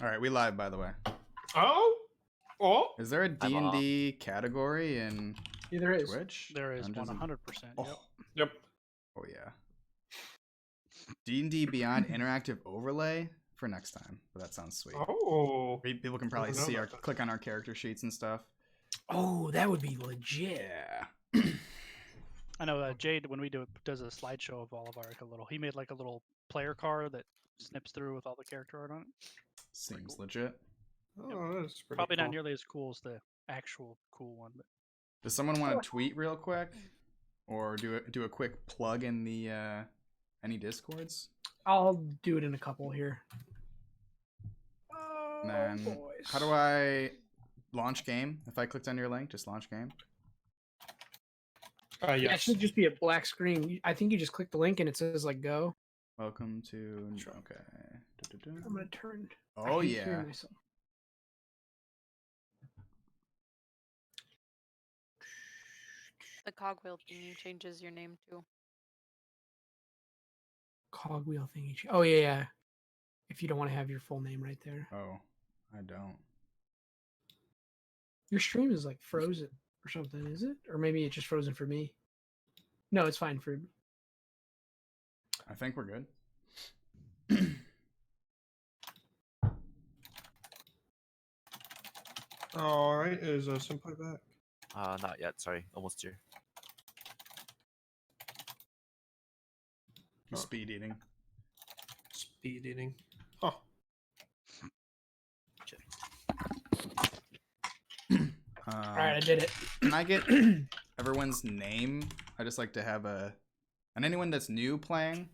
All right, we live, by the way. Oh? Is there a D&D category in Yeah, there is. Twitch? There is Dungeons and- 100%. Oh. Yep. Yep. Oh yeah. D&D Beyond interactive overlay for next time. But that sounds sweet. Oh. People can probably Didn't know see our about that. click on our character sheets and stuff. Oh, that would be legit. Yeah. I know Jade, when we do it, does a slideshow of all of our he made like a little player card that snips through with all the character art on it. Seems legit. Oh, that's pretty Probably cool. not nearly as cool as the actual cool one, but Does someone want to tweet real quick, or do a quick plug in the any discords? I'll do it in a couple here. And then how do I launch game? If I clicked on your link, just launch game. Yeah, it Yes. should just be a black screen. I think you just click the link and it says like go. Welcome to okay. I'm gonna turn. Oh I hate hearing yeah. myself. The cogwheel thing changes your name too. Cogwheel thingy. Oh yeah, yeah. If you don't want to have your full name right there, Oh, I don't. your stream is like frozen or something, is it? Or maybe it's just frozen for me. No, it's fine for. I think we're good. All right. Is Senpai back? Not yet. Sorry, almost here. He's speed eating. Speed eating. Oh. All right, I did it. Can I get everyone's name? I just like to have and anyone that's new playing,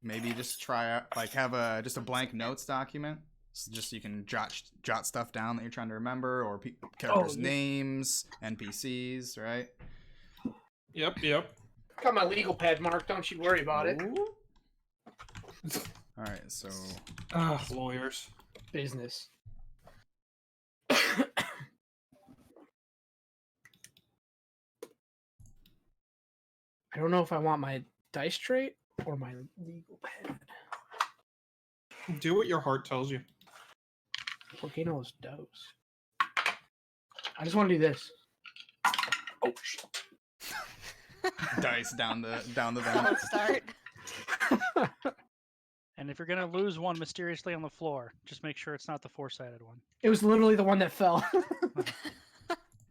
maybe just try out, like have just a blank notes document. So just so you can jot stuff down that you're trying to remember, or characters' yeah. names, NPCs, right? Yep. Yep. Got my legal pad, Mark. Don't you worry about it. All right, so Lawyers. Business. I don't know if I want my dice tray or my legal pad. Do what your heart tells you. Volcano's dose. I just want to do this. Oh shit. dice down the vent. Let's start. and if you're gonna lose one mysteriously on the floor, just make sure it's not the four-sided one. It was literally the one that fell.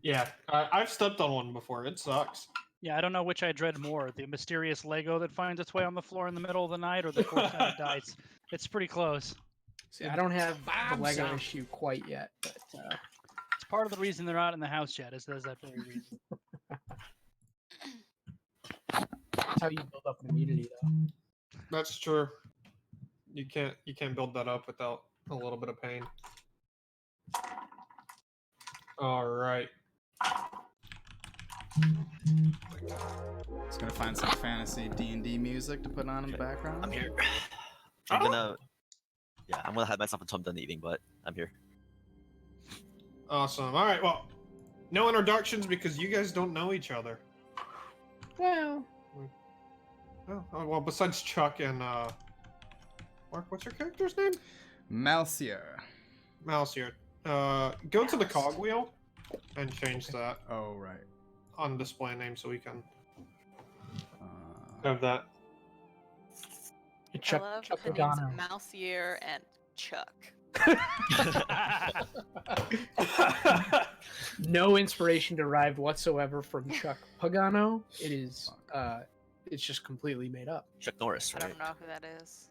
Yeah. I've stepped on one before. It sucks. Yeah, I don't know which I dread more: the mysterious Lego that finds its way on the floor in the middle of the night, or the four-sided dice. It's pretty close. See, I don't have the Lego sound. issue quite yet, but It's part of the reason they're not in the house yet. Is there's that very reason. that's how you build up an immunity, though. That's true. You can't build that up without a little bit of pain. All right. Just gonna find some fantasy D&D music to put on in the background. I'm here. I'm gonna have myself until I'm done eating, but I'm here. Awesome. All right. Well, no introductions because you guys don't know each other. Well, Oh, well, besides Chuck and Mark, what's your character's name? Malcier. Mouse here. Go to the cogwheel and change that Oh right. on display name so we can Uh, have that. Chuck, I love Chuck the names Pagano. Mousier and Chuck. No inspiration derived whatsoever from Chuck Pagano. It is, it's just completely made up. Chuck Norris, I right? don't know who that is.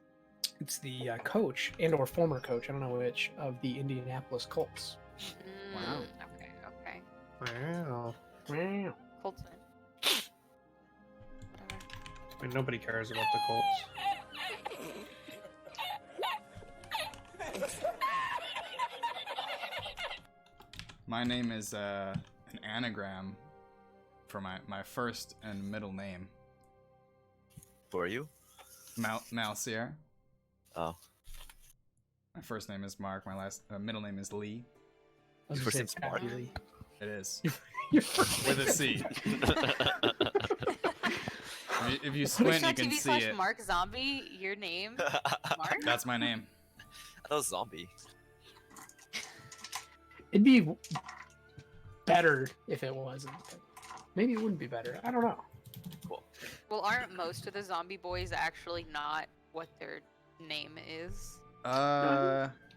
It's the coach and/or former coach, I don't know which, of the Indianapolis Colts. Wow. Okay, okay. Wow. Wow. Colton. Whatever. I mean, nobody cares about the Colts. My name is an anagram for my first and middle name. For you? Malcier. Oh, My first name is Mark. My middle name is Lee. I was Your gonna first say name's Mark? Patty Lee. It is Your first with a name- C. If you Twitch squint, you can TV see slash it. Mark Zombie, your name? Mark? That's my name. I thought it was zombie. It'd be better if it wasn't. Maybe it wouldn't be better. I don't know. Well, aren't most of the zombie boys actually not what their name is?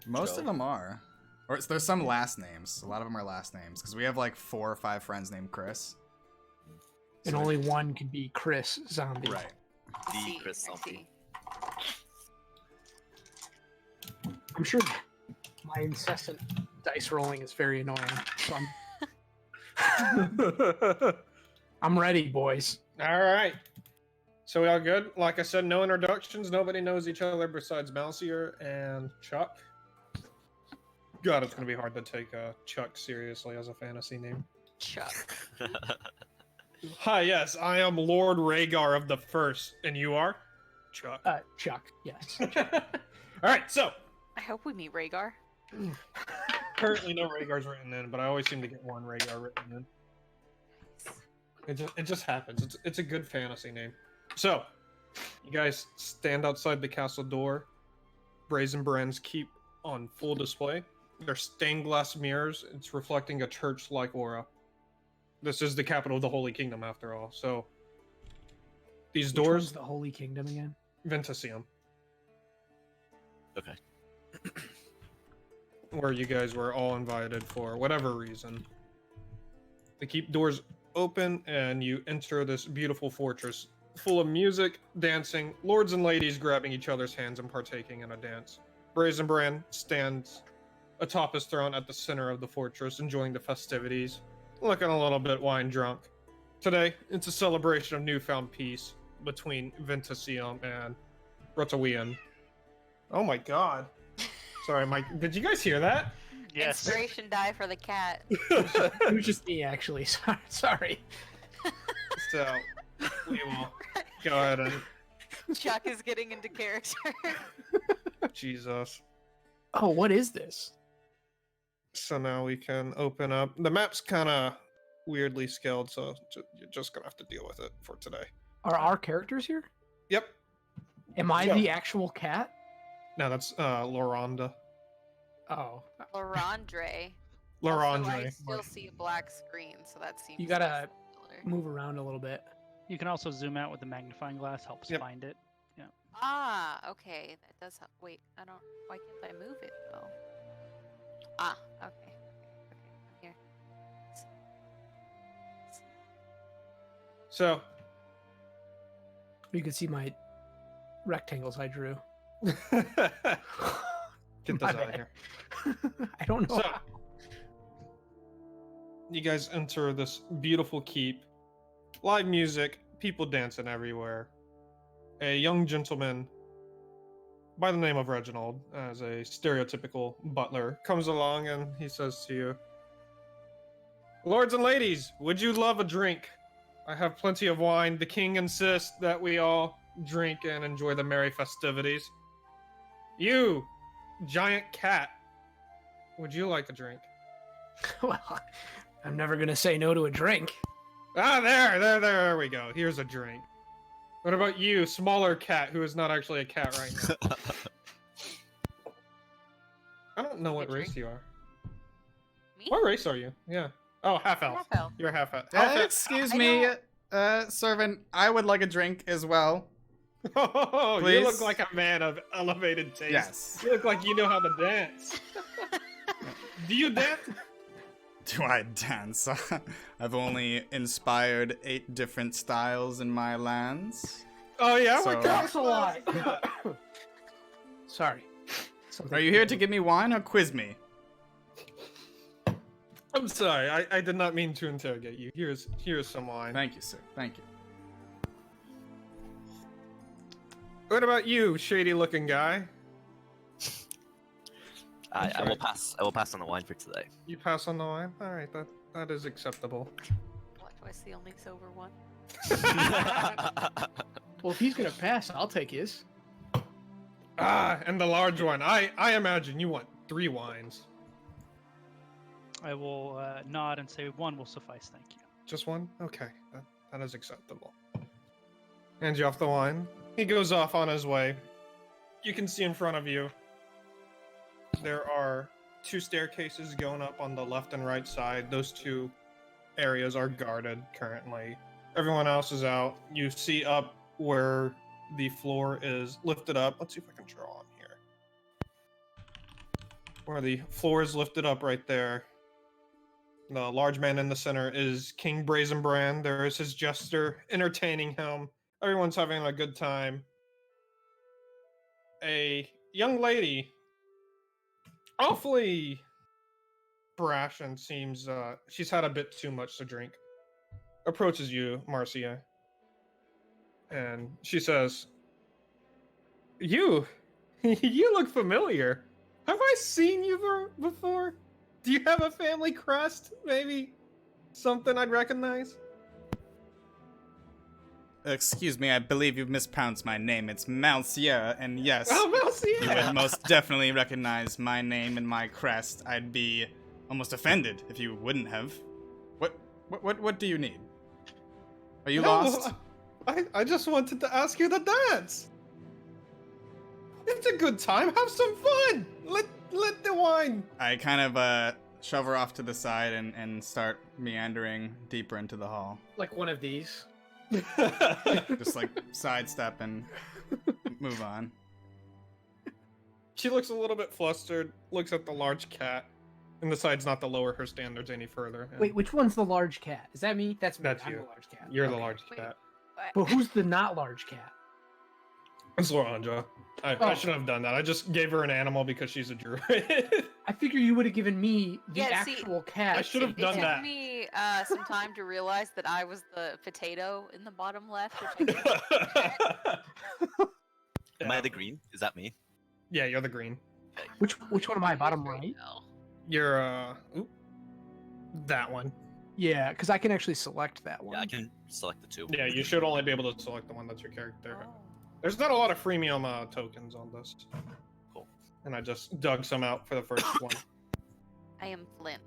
Most Joe. of them are. Or there's some last names. A lot of them are last names because we have like 4 or 5 friends named Chris. And So- only one could be Chris Zombie. Right. I The see, Chris I zombie. see. I'm sure my incessant dice rolling is very annoying. So I'm ready, boys. All right. So we all good? Like I said, no introductions. Nobody knows each other besides Mousier and Chuck. God, it's gonna be hard to take Chuck seriously as a fantasy name. Chuck. Hi, yes, I am Lord Rhaegar of the First, and you are Chuck. Chuck, yes. All right, so I hope we meet Rhaegar. currently no Rhaegar's written in, but I always seem to get one Rhaegar written in. It just happens. It's a good fantasy name. So, you guys stand outside the castle door. Brazen Brands keep on full display. They're stained glass mirrors. It's reflecting a church-like aura. This is the capital of the Holy Kingdom, after all. So, these Which doors, one's the Holy Kingdom again? Ventasium, Okay. where you guys were all invited for whatever reason. They keep doors open, and you enter this beautiful fortress full of music, dancing, lords and ladies grabbing each other's hands and partaking in a dance. Brazen Brand stands atop his throne at the center of the fortress, enjoying the festivities, looking a little bit wine drunk. Today, it's a celebration of newfound peace between Ventasium and Rotawian. Oh my god. Sorry, Mike. Did you guys hear that? Yes. Inspiration die for the cat. It was just me, actually. Sorry. So, we will go ahead and... Chuck is getting into character. Jesus. Oh, what is this? So now we can open up. The map's kind of weirdly scaled, so you're just gonna have to deal with it for today. Are our characters here? Yep. Am I Yeah. the actual cat? No, that's Loronda. Oh, Lorandre. Also, I Lorandre. still see a black screen, so that seems. You gotta similar. move around a little bit. You can also zoom out with the magnifying glass. Helps Yep. find it. Ah, okay. That does. Wait, I don't. Why can't I move it though? Ah, okay. Okay, I'm here. So, You can see my rectangles I drew. get those My out of bad. here. I don't know. So- how. You guys enter this beautiful keep. Live music, people dancing everywhere. A young gentleman by the name of Reginald, as a stereotypical butler, comes along and he says to you, "Lords and ladies, would you love a drink? I have plenty of wine. The king insists that we all drink and enjoy the merry festivities. You, giant cat, would you like a drink?" Well, I'm never gonna say no to a drink. Ah, there we go. Here's a drink. What about you, smaller cat, who is not actually a cat right now? I don't know what Good race drink. you are. Me? What race are you? Yeah. Oh, half elf. Half elf. You're half elf. Half elf. Excuse I me, don't- servant. I would like a drink as well. Oh, you Please? look like a man of elevated taste. Yes. You look like you know how to dance. Do you dance? Do I dance? I've only inspired 8 different styles in my lands. Oh yeah, So- what That's a lot. Sorry. Something- Are you here to give me wine or quiz me? I'm sorry, I did not mean to interrogate you. Here's some wine. Thank you, sir. Thank you. What about you, shady-looking guy? I will pass. I will pass on the wine for today. You pass on the wine? All right, that is acceptable. What? Twice the only sober one. Well, if he's gonna pass, I'll take his. Ah, and the large one. I imagine you want 3 wines. I will nod and say one will suffice. Thank you. Just one? Okay, that is acceptable. Hands you off the wine. He goes off on his way. You can see in front of you there are 2 staircases going up on the left and right side. Those 2 areas are guarded currently. Everyone else is out. You see up where the floor is lifted up. Let's see if I can draw on here. Where the floor is lifted up right there. The large man in the center is King Brazenbrand. There is his jester entertaining him. Everyone's having a good time. A young lady, awfully brash and seems she's had a bit too much to drink, approaches you, Marcia. And she says, You look familiar. Have I seen you before? Do you have a family crest? Maybe something I'd recognize? Excuse me, I believe you've mispronounced my name. It's Malcia, and yes, Oh, you Marcia! would most definitely recognize my name and my crest. I'd be almost offended if you wouldn't have. What do you need? Are you lost? I just wanted to ask you to dance. It's a good time. Have some fun. Let the wine. I kind of shove her off to the side and start meandering deeper into the hall. Like one of these. Just like sidestep and move on. She looks a little bit flustered, looks at the large cat, and decides not to lower her standards any further. and Wait, which one's the large cat? Is that me? That's me. That's I'm you. the large cat. You're the Okay. large Wait. cat. But who's the not large cat? It's Loranja. I Oh. shouldn't have done that. I just gave her an animal because she's a druid. I figure you would have given me the Yeah, see, actual cat. I should have It done took that. me some time to realize that I was the potato in the bottom left, which I guess Am I the green? Is that me? Yeah, you're the green. Which one am I? Bottom There right? you go. You're that one. Yeah, because I can actually select that one. Yeah, I can select the 2. Yeah, you should only be able to select the one that's your character. Oh. There's not a lot of freemium tokens on this. Cool. And I just dug some out for the first one. I am Flint.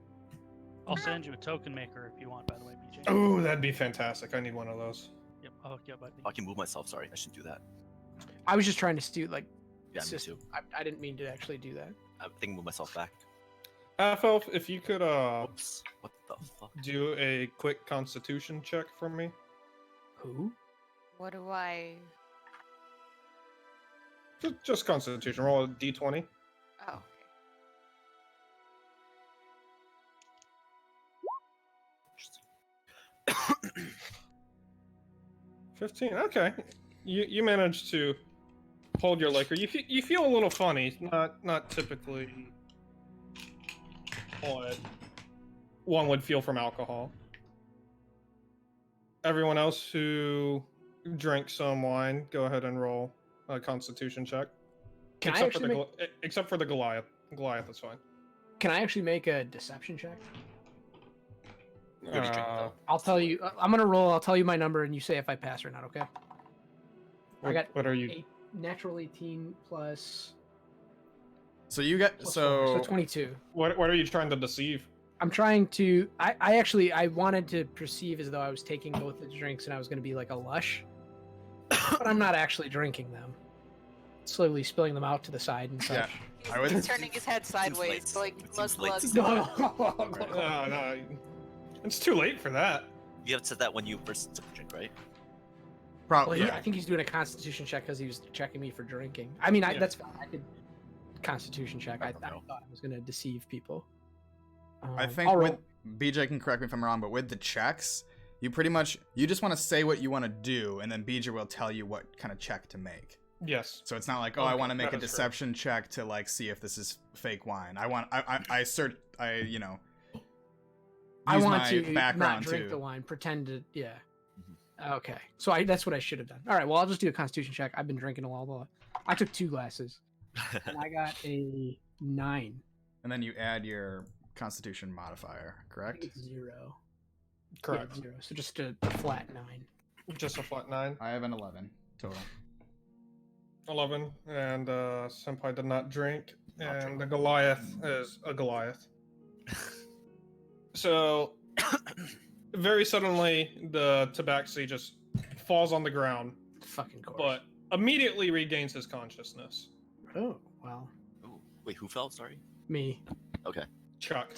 I'll send you a token maker if you want, by the way, BJ. Oh, that'd be fantastic. I need one of those. Yep, I'll hook you up, buddy. I can move myself. Sorry, I shouldn't do that. I was just trying to do like. Yeah, me assist- too. I didn't mean to actually do that. I think move myself back. Half elf, if you could Oops. What the fuck? do a quick constitution check for me. Who? What do I? Just constitution. Roll a d20. Oh, okay. 15. Okay. You managed to hold your liquor. You feel a little funny. Not typically what one would feel from alcohol. Everyone else who drank some wine, go ahead and roll a constitution check. Can I except actually for the except for the Goliath. Goliath is fine. Can I actually make a deception check? You already drank, though. I'll tell you. I'm gonna roll. I'll tell you my number, and you say if I pass or not. Okay. What are you? Natural 18 plus. So you get plus four, so 22. What are you trying to deceive? I'm trying to. I wanted to perceive as though I was taking both the drinks and I was going to be like a lush, but I'm not actually drinking them. Slowly spilling them out to the side and Yeah. such. I would- He's turning his head sideways, late. like It glug seems late glug. to No, no, it's too late for that. You have said that when you first took a drink, right? Well, Probably. I think he's doing a Constitution check because he was checking me for drinking. I mean, Yeah. that's fine. I could Constitution check. I don't thought know. I was going to deceive people. I think I'll with roll. BJ can correct me if I'm wrong, but with the checks, you pretty much just want to say what you want to do, and then BJ will tell you what kind of check to make. Yes. So it's not like, oh, I Okay, want to make that a is true. deception check to like see if this is fake wine. I want you know. I use want my to not background drink too. the wine, pretend to, yeah. Mhm. Okay, so that's what I should have done. All right, well, I'll just do a Constitution check. I've been drinking a while. I took 2 glasses, and I got a 9. And then you add your Constitution modifier, I correct? think it's 0. Correct. Yeah, 0. So just a flat 9. Just a flat 9. I have an 11 total. 11. And Senpai did not drink. Not And drink. the Goliath is a Goliath. So, very suddenly, the tabaxi just falls on the ground, Fucking course. but immediately regains his consciousness. Oh, well. Wait, who fell? Sorry. Me. Okay. Chuck.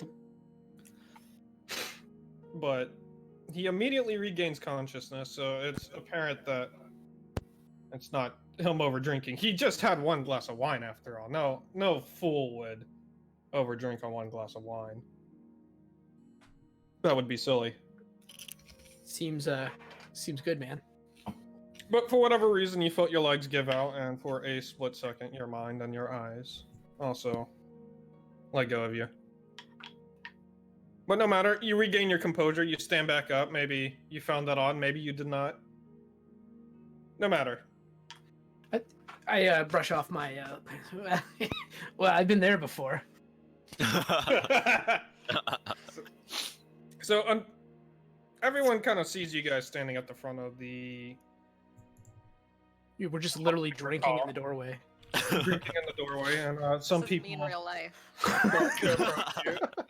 But he immediately regains consciousness, so it's apparent that it's not him over drinking. He just had one glass of wine after all. No fool would over drink on one glass of wine. That would be silly. Seems good, man. But for whatever reason, you felt your legs give out, and for a split second, your mind and your eyes also let go of you. But no matter, you regain your composure, you stand back up. Maybe you found that odd, maybe you did not. No matter. I brush off my. Well, I've been there before. So everyone kind of sees you guys standing at the front of the. We're just literally drinking in the doorway. Drinking in the doorway, and some This is people. me in real life.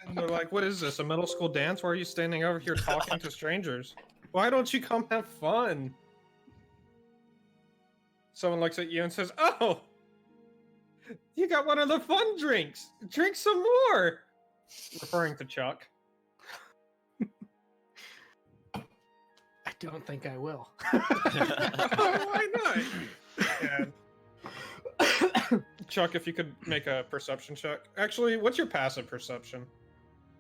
And they're like, "What is this? A middle school dance? Why are you standing over here talking to strangers? Why don't you come have fun?" Someone looks at you and says, "Oh, you got one of the fun drinks. Drink some more." Referring to Chuck. I don't think I will. Why not? And Chuck, if you could make a perception check. Actually, what's your passive perception?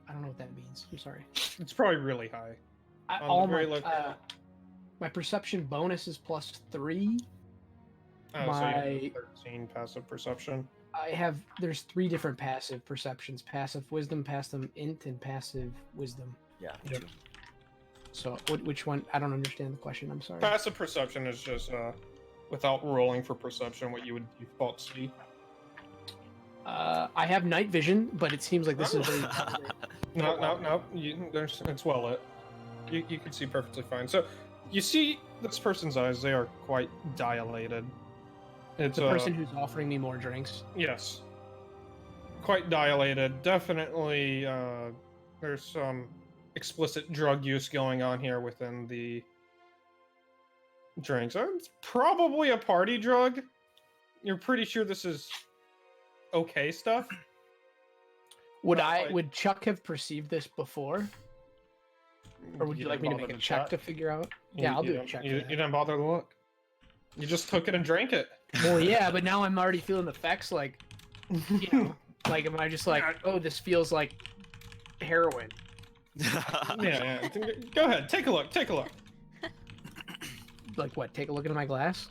I don't know what that means. I'm sorry. It's probably really high. On All the very my low. my perception bonus is +3. So you my- have 13 passive perception. There's 3 different passive perceptions: passive wisdom, passive int, and passive wisdom. Yeah. Yep. true. So which one? I don't understand the question. I'm sorry. Passive perception is just without rolling for perception, what you would default see. I have night vision, but it seems like this is very. No. It's well lit. You can see perfectly fine. So you see this person's eyes; they are quite dilated. It's The person who's offering me more drinks. Yes. Quite dilated. Definitely, there's some explicit drug use going on here within the drinks. It's probably a party drug. You're pretty sure this is okay stuff? Would Not like- would Chuck have perceived this before, or would you like me to didn't make a bother check to check? figure out? You- Yeah, I'll you do a didn't- check. You, for you that. didn't bother to look. You just took it and drank it. Well, yeah, but now I'm already feeling the effects. Like, you know, like am I just like, oh, this feels like heroin? Yeah. Go ahead, take a look. Take a look. Like what? Take a look into my glass.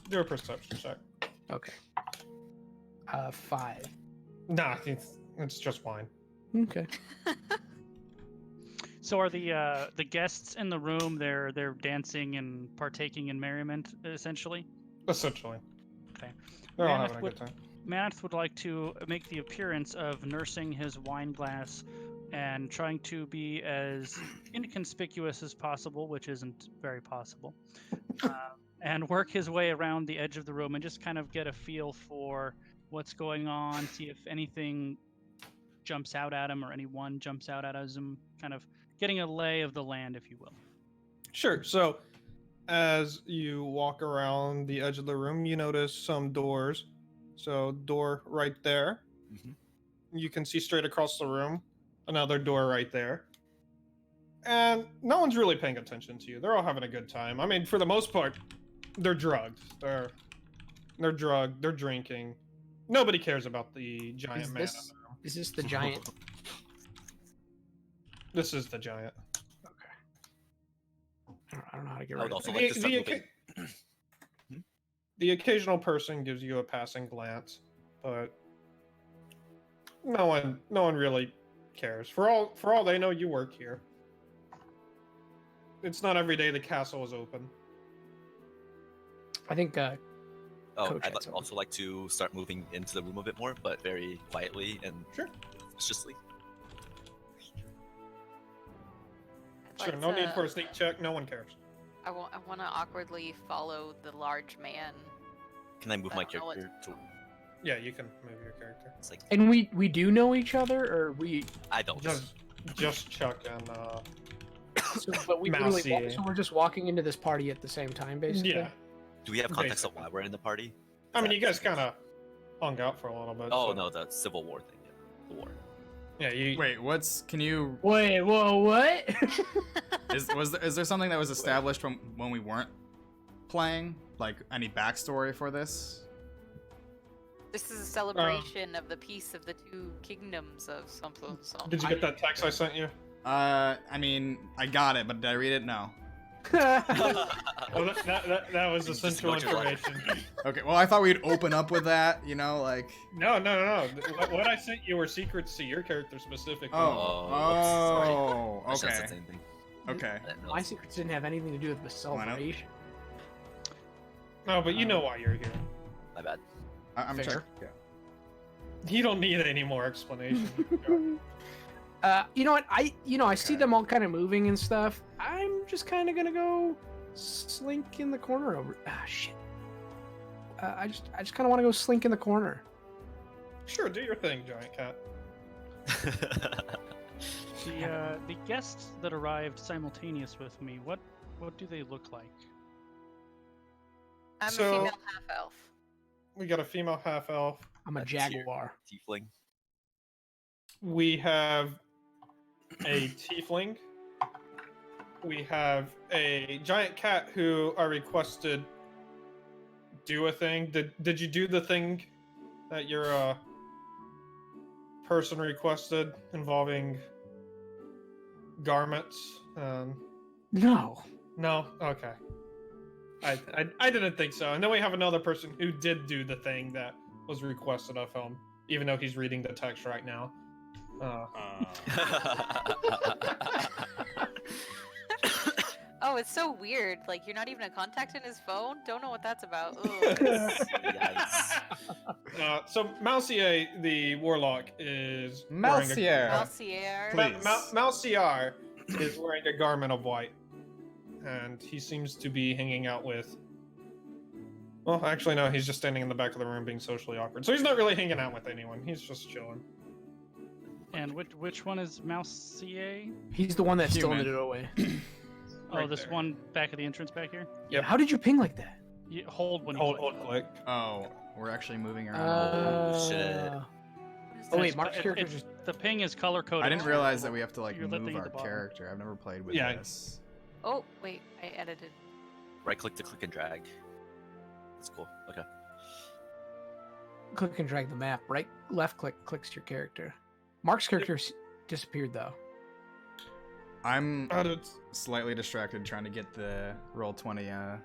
Do a perception check. Okay. 5. Nah, it's just wine. Okay. So are the guests in the room? They're dancing and partaking in merriment, essentially. Essentially. Okay. They're all Mammoth having a would- good time. Manath would like to make the appearance of nursing his wine glass and trying to be as inconspicuous as possible, which isn't very possible, and work his way around the edge of the room and just kind of get a feel for what's going on, see if anything jumps out at him or anyone jumps out at him, kind of getting a lay of the land, if you will. Sure. So, as you walk around the edge of the room, you notice some doors. So, door right there. Mhm. You can see straight across the room. Another door right there. And no one's really paying attention to you. They're all having a good time. I mean, for the most part, they're drugged. They're drugged. They're drinking. Nobody cares about the giant Is man in this- the room. Is this the giant? This is the giant. I don't know how to get I rid would of also it. like to start moving. The occasional person gives you a passing glance, but no one really cares. For all they know, you work here. It's not every day the castle is open. I think Oh, Coach I'd had something. also like to start moving into the room a bit more, but very quietly and Sure. suspiciously. I'd Sure, like no need to- for a sneak check. No one cares. I want to awkwardly follow the large man. Can I move I my don't know what character to? Yeah, you can move your character. It's like And we do know each other, or we? I don't. Just Chuck and So, but we literally Mousy. so we're just walking into this party at the same time, basically. yeah. Do we have context of Basically. why we're in the party? I mean, you guys kind of hung out for a little bit. Oh so- no, the Civil War thing. Yeah. The war. Yeah, you. Wait, can you? Wait, whoa, what? Is there something that was established from when we weren't playing? Like any backstory for this? This is a celebration of the peace of the two kingdoms of something. Did you get that text I sent you? I mean, I got it, but did I read it? No. Well, that was Just essential go to it. information. Okay, well, I thought we'd open up with that, you know, like. No. What I sent you were secrets to your character specifically. Oh, That's okay, the same thing. okay. I didn't My realize. secrets didn't have anything to do with the celebration. No, but you know why you're here. My bad. I'm Fair. sure. Yeah. You don't need any more explanation. You know what? I see Okay. them all kind of moving and stuff. I'm just kind of gonna go slink in the corner over. Ah, shit. I just kind of want to go slink in the corner. Sure, do your thing, giant cat. The guests that arrived simultaneous with me, what do they look like? I'm So- a female half elf. We got a female half elf. I'm a That's your- jaguar. Tiefling. We have a tiefling. We have a giant cat who I requested do a thing. Did you do the thing that your person requested involving garments? No. No? Okay. I didn't think so. And then we have another person who did do the thing that was requested of him, even though he's reading the text right now. Oh, it's so weird. Like, you're not even a contact in his phone? Don't know what that's about. Ugh. Yikes. So Mousier, the warlock, is Malsier. Malsier. Please. Mousier is wearing a garment of white, and he seems to be hanging out with. Well, actually, no. He's just standing in the back of the room, being socially awkward. So he's not really hanging out with anyone. He's just chilling. And which one is Mousier? He's the one that stole Human. it away. Oh, Right this there. one back at the entrance back here. Yep. How did you ping like that? You hold when you Hold, click. click. Oh, we're actually moving around. shit. Oh wait, It's- Mark's it- character it- just. the ping is color coded. I didn't realize that we have to like You're lifting move at our the bottom. character. I've never played with Yeah. this. Oh, wait. I edited. Right click to click and drag. That's cool. Okay. Click and drag the map. Right, left click clicks your character. Mark's character disappeared though. I'm How did- slightly distracted trying to get the roll 20. I'm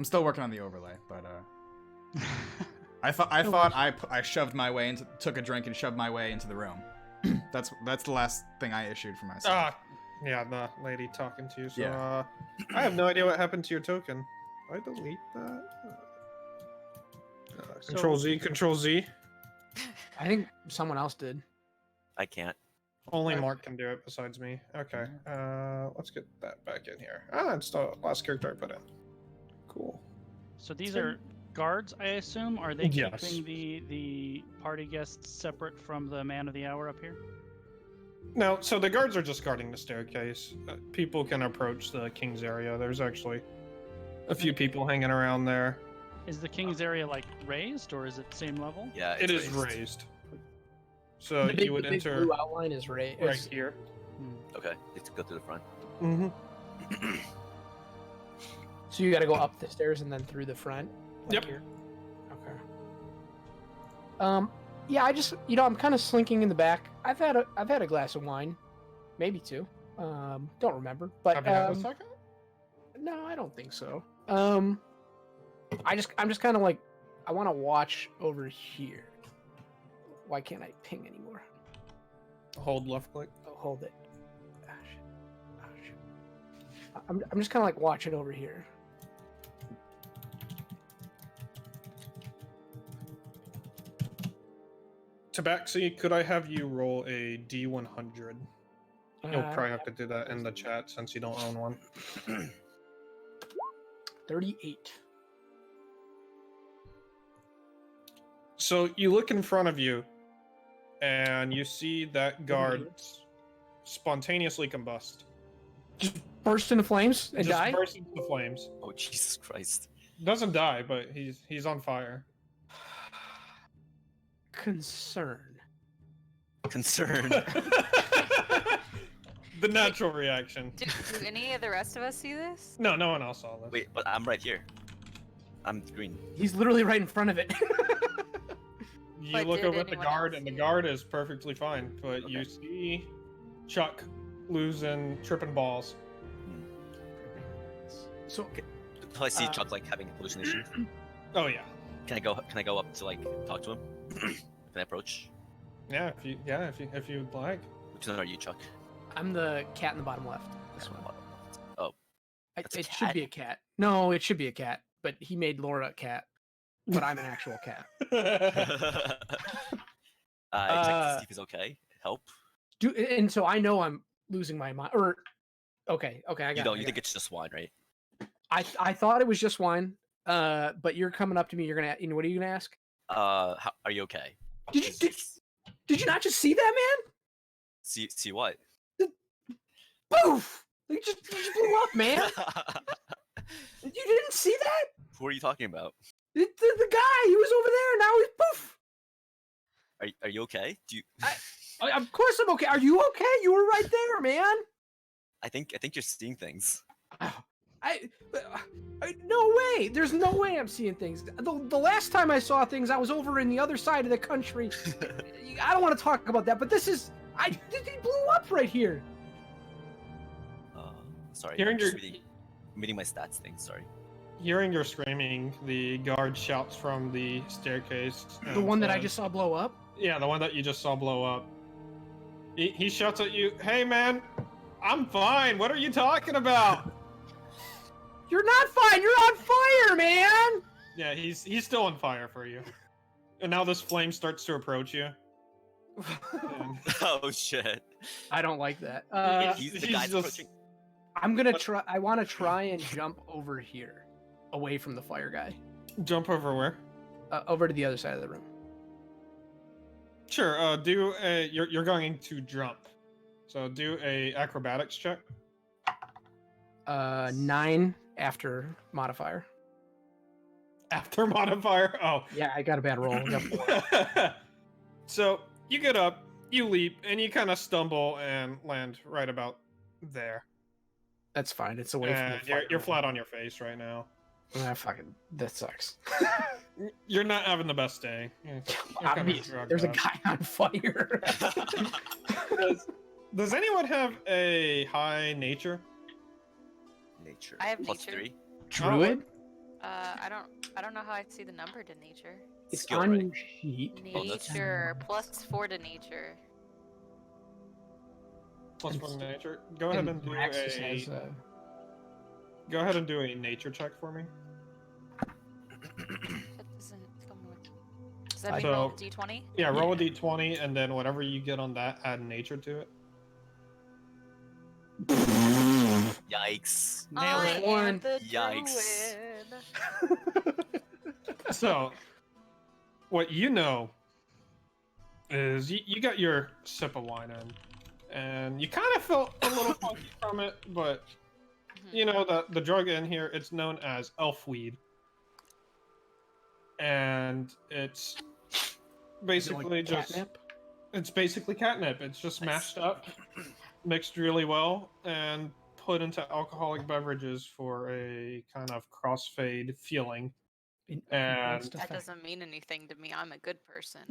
still working on the overlay, but I thought I shoved my way into, took a drink and shoved my way into the room. that's the last thing I issued for myself. Ah, yeah, the lady talking to you. So, Yeah. I have no idea what happened to your token. Did I delete that? Control Z, Control Z. I think someone else did. I can't. Only Mark can do it besides me. Okay. Let's get that back in here. Ah, it's the last character I put in. Cool. So these are guards, I assume. Are they Yes. keeping the party guests separate from the man of the hour up here? No, so the guards are just guarding the staircase. People can approach the king's area. There's actually a few people hanging around there. Is the king's area like raised or is it same level? Yeah, It it's is raised. So The big, you would the big enter blue outline is right. right here. Okay, need to go to the front. Mm-hmm. So you got to go up the stairs and then through the front. like Yep. Here. Okay. Yeah, I just I'm kind of slinking in the back. I've had a glass of wine, maybe two. Don't remember, but Have you had a second? no, I don't think so. I'm just kind of like I want to watch over here. Why can't I ping anymore? Hold left click. Oh, hold it. Ah, shit. Ah, shit. I'm just kind of like watching over here. Tabaxi, could I have you roll a D100? You'll Uh, probably have to do that in the chat since you don't own one. 38. So you look in front of you, and you see that guard spontaneously combust. Burst into flames and Just die. bursts into the flames. Oh Jesus Christ! Doesn't die, but he's on fire. concern. Concern. The natural reaction. Do any of the rest of us see this? No, no one else saw this. Wait, but I'm right here. I'm green. He's literally right in front of it. You But look did over at the anyone guard, else and the see it? guard is perfectly fine. But you Okay. see Chuck losing, tripping balls. So So I see Uh, Chuck like having hallucinations. Oh yeah, Can I go up to like talk to him? Can I approach? yeah. If you would like. Which one are you, Chuck? I'm the cat in the bottom left. This one. Oh. I, That's a it should be cat? a cat. No, it should be a cat. But he made Laura a cat. But I'm an actual cat. I check to see if he's okay. Help. And so I know I'm losing my mind. Or okay, I got You it, know, I you got think it. it's just wine, right? I thought it was just wine. But you're coming up to me. You're gonna. What are you gonna ask? Are you okay? Did you not just see that, man? See what? Poof! You just blew up, man. You didn't see that? Who are you talking about? The guy. He was over there. Now he's poof. Are you okay? Do you? Of course I'm okay. Are you okay? You were right there, man. I think you're seeing things. I no way. There's no way I'm seeing things. The last time I saw things, I was over in the other side of the country. I don't want to talk about that, but this is he blew up right here. Sorry. Hearing I'm just your- reading my stats thing. Sorry. Hearing your screaming, the guard shouts from the staircase. The one that I says- just saw blow up. Yeah, the one that you just saw blow up. He shouts at you, "Hey man, I'm fine. What are you talking about?" You're not fine. You're on fire, man. Yeah, he's still on fire for you. And now this flame starts to approach you. And Oh shit. I don't like that. He's the he's guy just- approaching. I'm gonna try. I want to try and jump over here, away from the fire guy, jump over where? over to the other side of the room. Sure. Do a. You're going to jump. So do a acrobatics check. 9 after modifier. After modifier. Oh. Yeah, I got a bad roll. I got 4. So you get up, you leap, and you kind of stumble and land right about there. That's fine. It's away from the And fire. you're flat on your face right now. Ah, fucking. That sucks. You're not having the best day. You're kinda Obvious. drugged There's a up. guy on fire. Does anyone have a high nature? Nature. I have plus nature. 3. Druid. I don't know how I see the number to nature. It's Skill, on right? your sheet. Oh, that's- Nature plus 4 to nature. Plus 1 nature. Go ahead and do Praxis has, Go ahead and do a nature check for me. That doesn't come with. Does that mean So- roll a d20? Yeah, roll a d20, and then whatever you get on that, add nature to it. Yikes. Nail I it. am One. the Yikes. druid. So, what you know is you got your sip of wine in, and you kind of felt a little funky from it, but Mhm. you know the drug in here, it's known as elfweed, and it's basically just it's basically catnip. It's just Nice. mashed up, mixed really well, and put into alcoholic beverages for a kind of crossfade feeling. And- That doesn't mean anything to me. I'm a good person.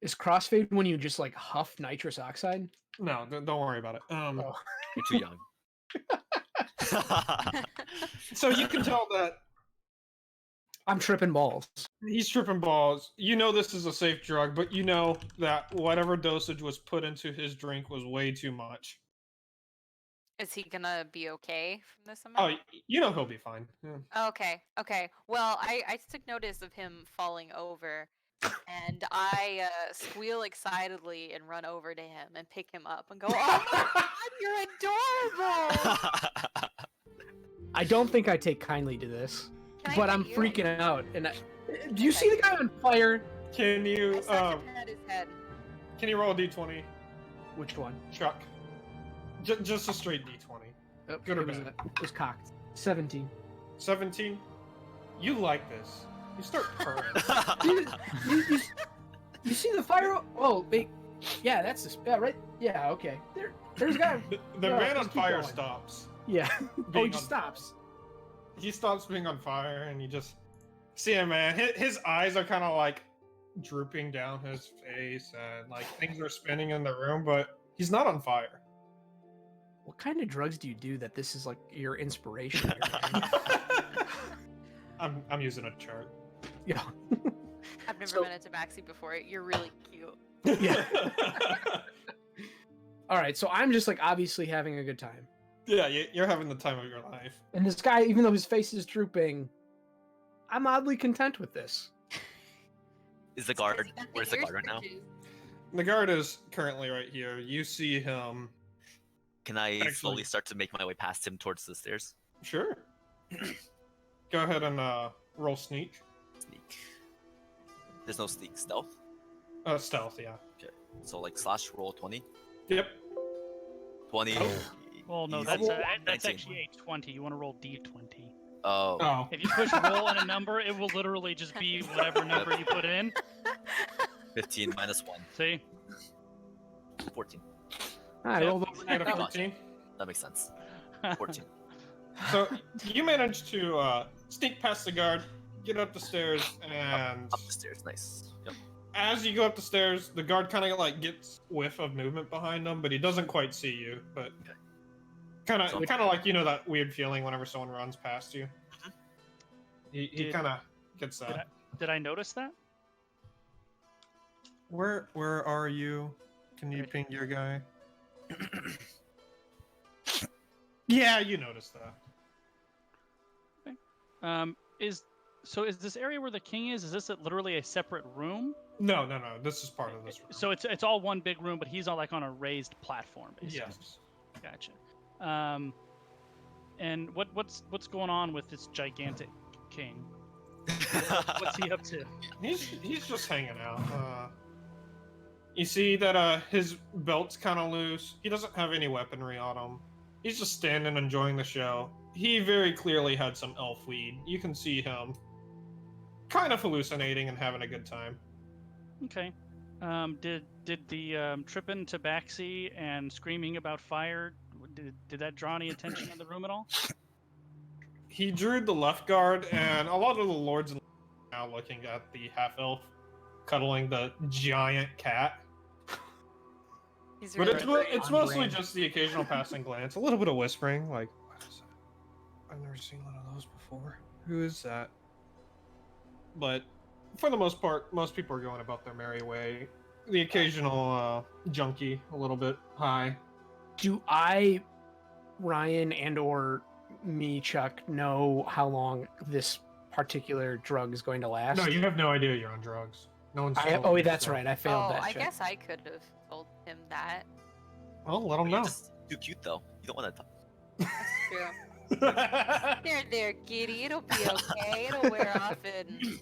Is crossfade when you just like huff nitrous oxide? No, don't worry about it. Oh. You're too young. So you can tell that I'm tripping balls. he's tripping balls. You know this is a safe drug, but you know that whatever dosage was put into his drink was way too much. Is he gonna be okay from this Oh, amount? you know he'll be fine. Yeah. Okay. Well, I took notice of him falling over, and I squeal excitedly and run over to him and pick him up and go, "Oh my god, you're adorable!" I don't think I take kindly to this, Can I but pet I'm you? freaking out. And do you see the guy on fire? Can I you start to pet his head. can you roll a d20, Which one? Chuck? Just a straight d20. Oh, Good or it was, bad? it was cocked. 17. 17. You like this. You start purring. You see the fire? Oh, wait. Yeah, that's the right. Yeah, okay. There's a guy. The Yeah, man on just keep fire going. stops. Yeah. Oh, he Being just on- stops. He stops being on fire, and you just see him, man. His eyes are kind of like drooping down his face, and like things are spinning in the room, but he's not on fire. What kind of drugs do you do that this is like your inspiration? I'm using a chart. Yeah. I've never So- been a tabaxi before. You're really cute. Yeah. All right, so I'm just like obviously having a good time. Yeah, you're having the time of your life. And this guy, even though his face is drooping, I'm oddly content with this. Is the It's 'cause guard? you got the Where's the ear guard right now? stitches. The guard is currently right here. You see him. Can I Actually- slowly start to make my way past him towards the stairs? Sure. Go ahead and roll sneak. Sneak. There's no sneak stealth. Stealth, yeah. So like slash roll 20. Yep. 20. Well, no, Easy. that's Well, that's 19. actually a 20. You want to roll D20. Oh. Oh. If you push roll and a number, it will literally just be whatever number you put in. 15 minus 1. See? 14. I Yep. rolled over Negative Gotcha. 14. That makes sense. 14. So you manage to sneak past the guard, get up the stairs, and Up the stairs. Nice. Yep. as you go up the stairs, the guard kind of like gets whiff of movement behind him, but he doesn't quite see you. But Okay. kind of So- like that weird feeling whenever someone runs past you. He Did- kind of gets did that. Did I notice that? Where are you? Can you Right. ping your guy? Yeah, you noticed that. Is this area where the king is? Is this literally a separate room? No. This is part of this room. So it's all one big room, but he's on like on a raised platform. Basically. Yes. Gotcha. And what's going on with this gigantic king? What's he up to? He's just hanging out. You see that his belt's kind of loose. He doesn't have any weaponry on him. He's just standing enjoying the show. He very clearly had some elf weed. You can see him kind of hallucinating and having a good time. Okay. Did the tripping tabaxi and screaming about fire did that draw any attention in the room at all? He drew the left guard, and a lot of the lords and now looking at the half elf cuddling the giant cat. He's But really it's on mostly brand. just the occasional passing glance, a little bit of whispering, like, what is that? I've never seen one of those before. Who is that? But for the most part, most people are going about their merry way. The occasional junkie, a little bit high. Do I, Ryan, and/or me, Chuck, know how long this particular drug is going to last? No, you have no idea you're on drugs. No one's. told Oh, you, that's so- right. I failed Oh, that I check. guess I could have told him that. Well, let them You're know. just too cute though. You don't want to. That's true. There, kitty. It'll be okay. It'll wear off in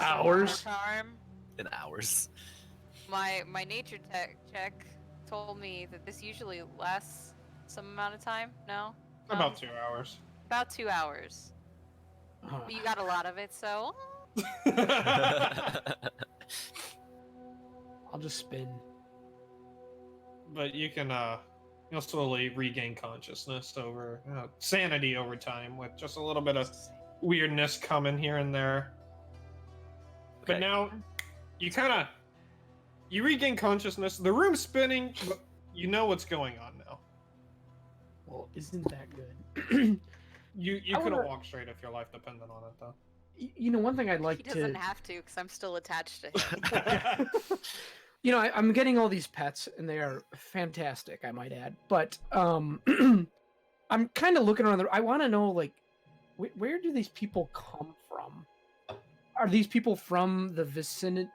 Hours? Charm. In hours. My nature check told me that this usually lasts some amount of time. No. About 2 hours. About 2 hours. Huh. But you got a lot of it, so I'll just spin. But you can you'll slowly regain consciousness over sanity over time with just a little bit of weirdness coming here and there. But Okay. now you regain consciousness. The room's spinning, but you know what's going on now. Well, isn't that good? You I couldn't wanna- walk straight if your life depended on it though. You know, one thing I'd he like doesn't to. have to because I'm still attached to him. You know, I'm getting all these pets, and they are fantastic, I might add. But I'm kind of looking around. I want to know, like, where do these people come from? Are these people from the vicinity,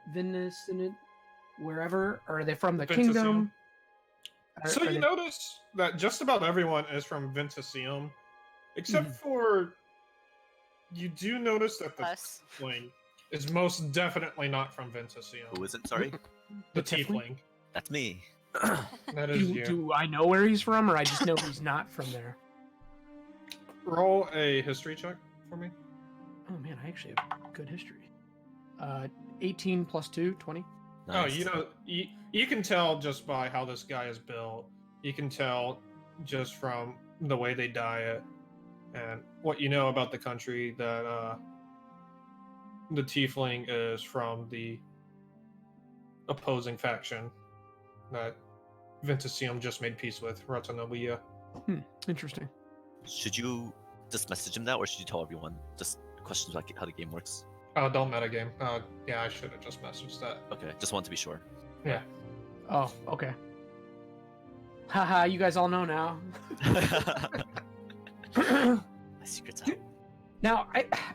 wherever? Or are they from the Ventasium. kingdom? So Are you they- notice that just about everyone is from Ventasium, except for you do notice that the Us. tiefling is most definitely not from Ventasium. Who is it? Sorry. The The tiefling? tiefling. That's me. That is you. do I know where he's from, or I just know he's not from there? Roll a history check for me. Oh man, I actually have good history. 18 plus 2, 20. Oh, you can tell just by how this guy is built. You can tell just from the way they diet and what you know about the country that the tiefling is from the opposing faction that Venticium just made peace with, Ratanabuya. Interesting. Should you just message him that, or should you tell everyone just questions about how the game works? Oh, don't metagame. Yeah, I should have just messaged that. Okay, just want to be sure. Yeah. Oh, okay. Haha, you guys all know now. My secret's out. Now,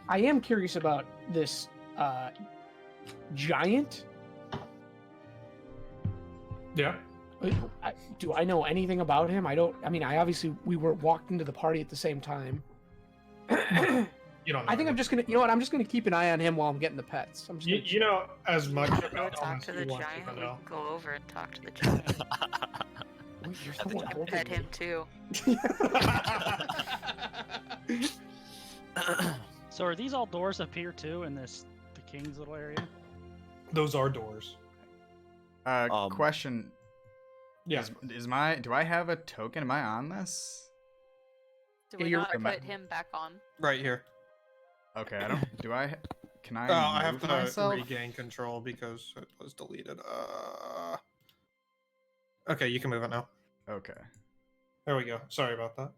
I am curious about this giant. Yeah. Do I know anything about him? I don't. I mean, we were walked into the party at the same time. You don't know. I think I'm just gonna. You know what? I'm just gonna keep an eye on him while I'm getting the pets. I'm just. You know as much Go about talk him to as the you want giant. to We know. can go over and talk to the giant. Wait, you're At the still giant. over Pet me. him too. So are these all doors up here too in the king's little area? Those are doors. Question. Yeah. Do I have a token? Am I on this? Do Yeah, we you're not right. put him back on? Right here. Okay, I don't. Do I? Can I? I have move to myself? regain control because it was deleted. Okay, you can move it now. Okay. There we go. Sorry about that.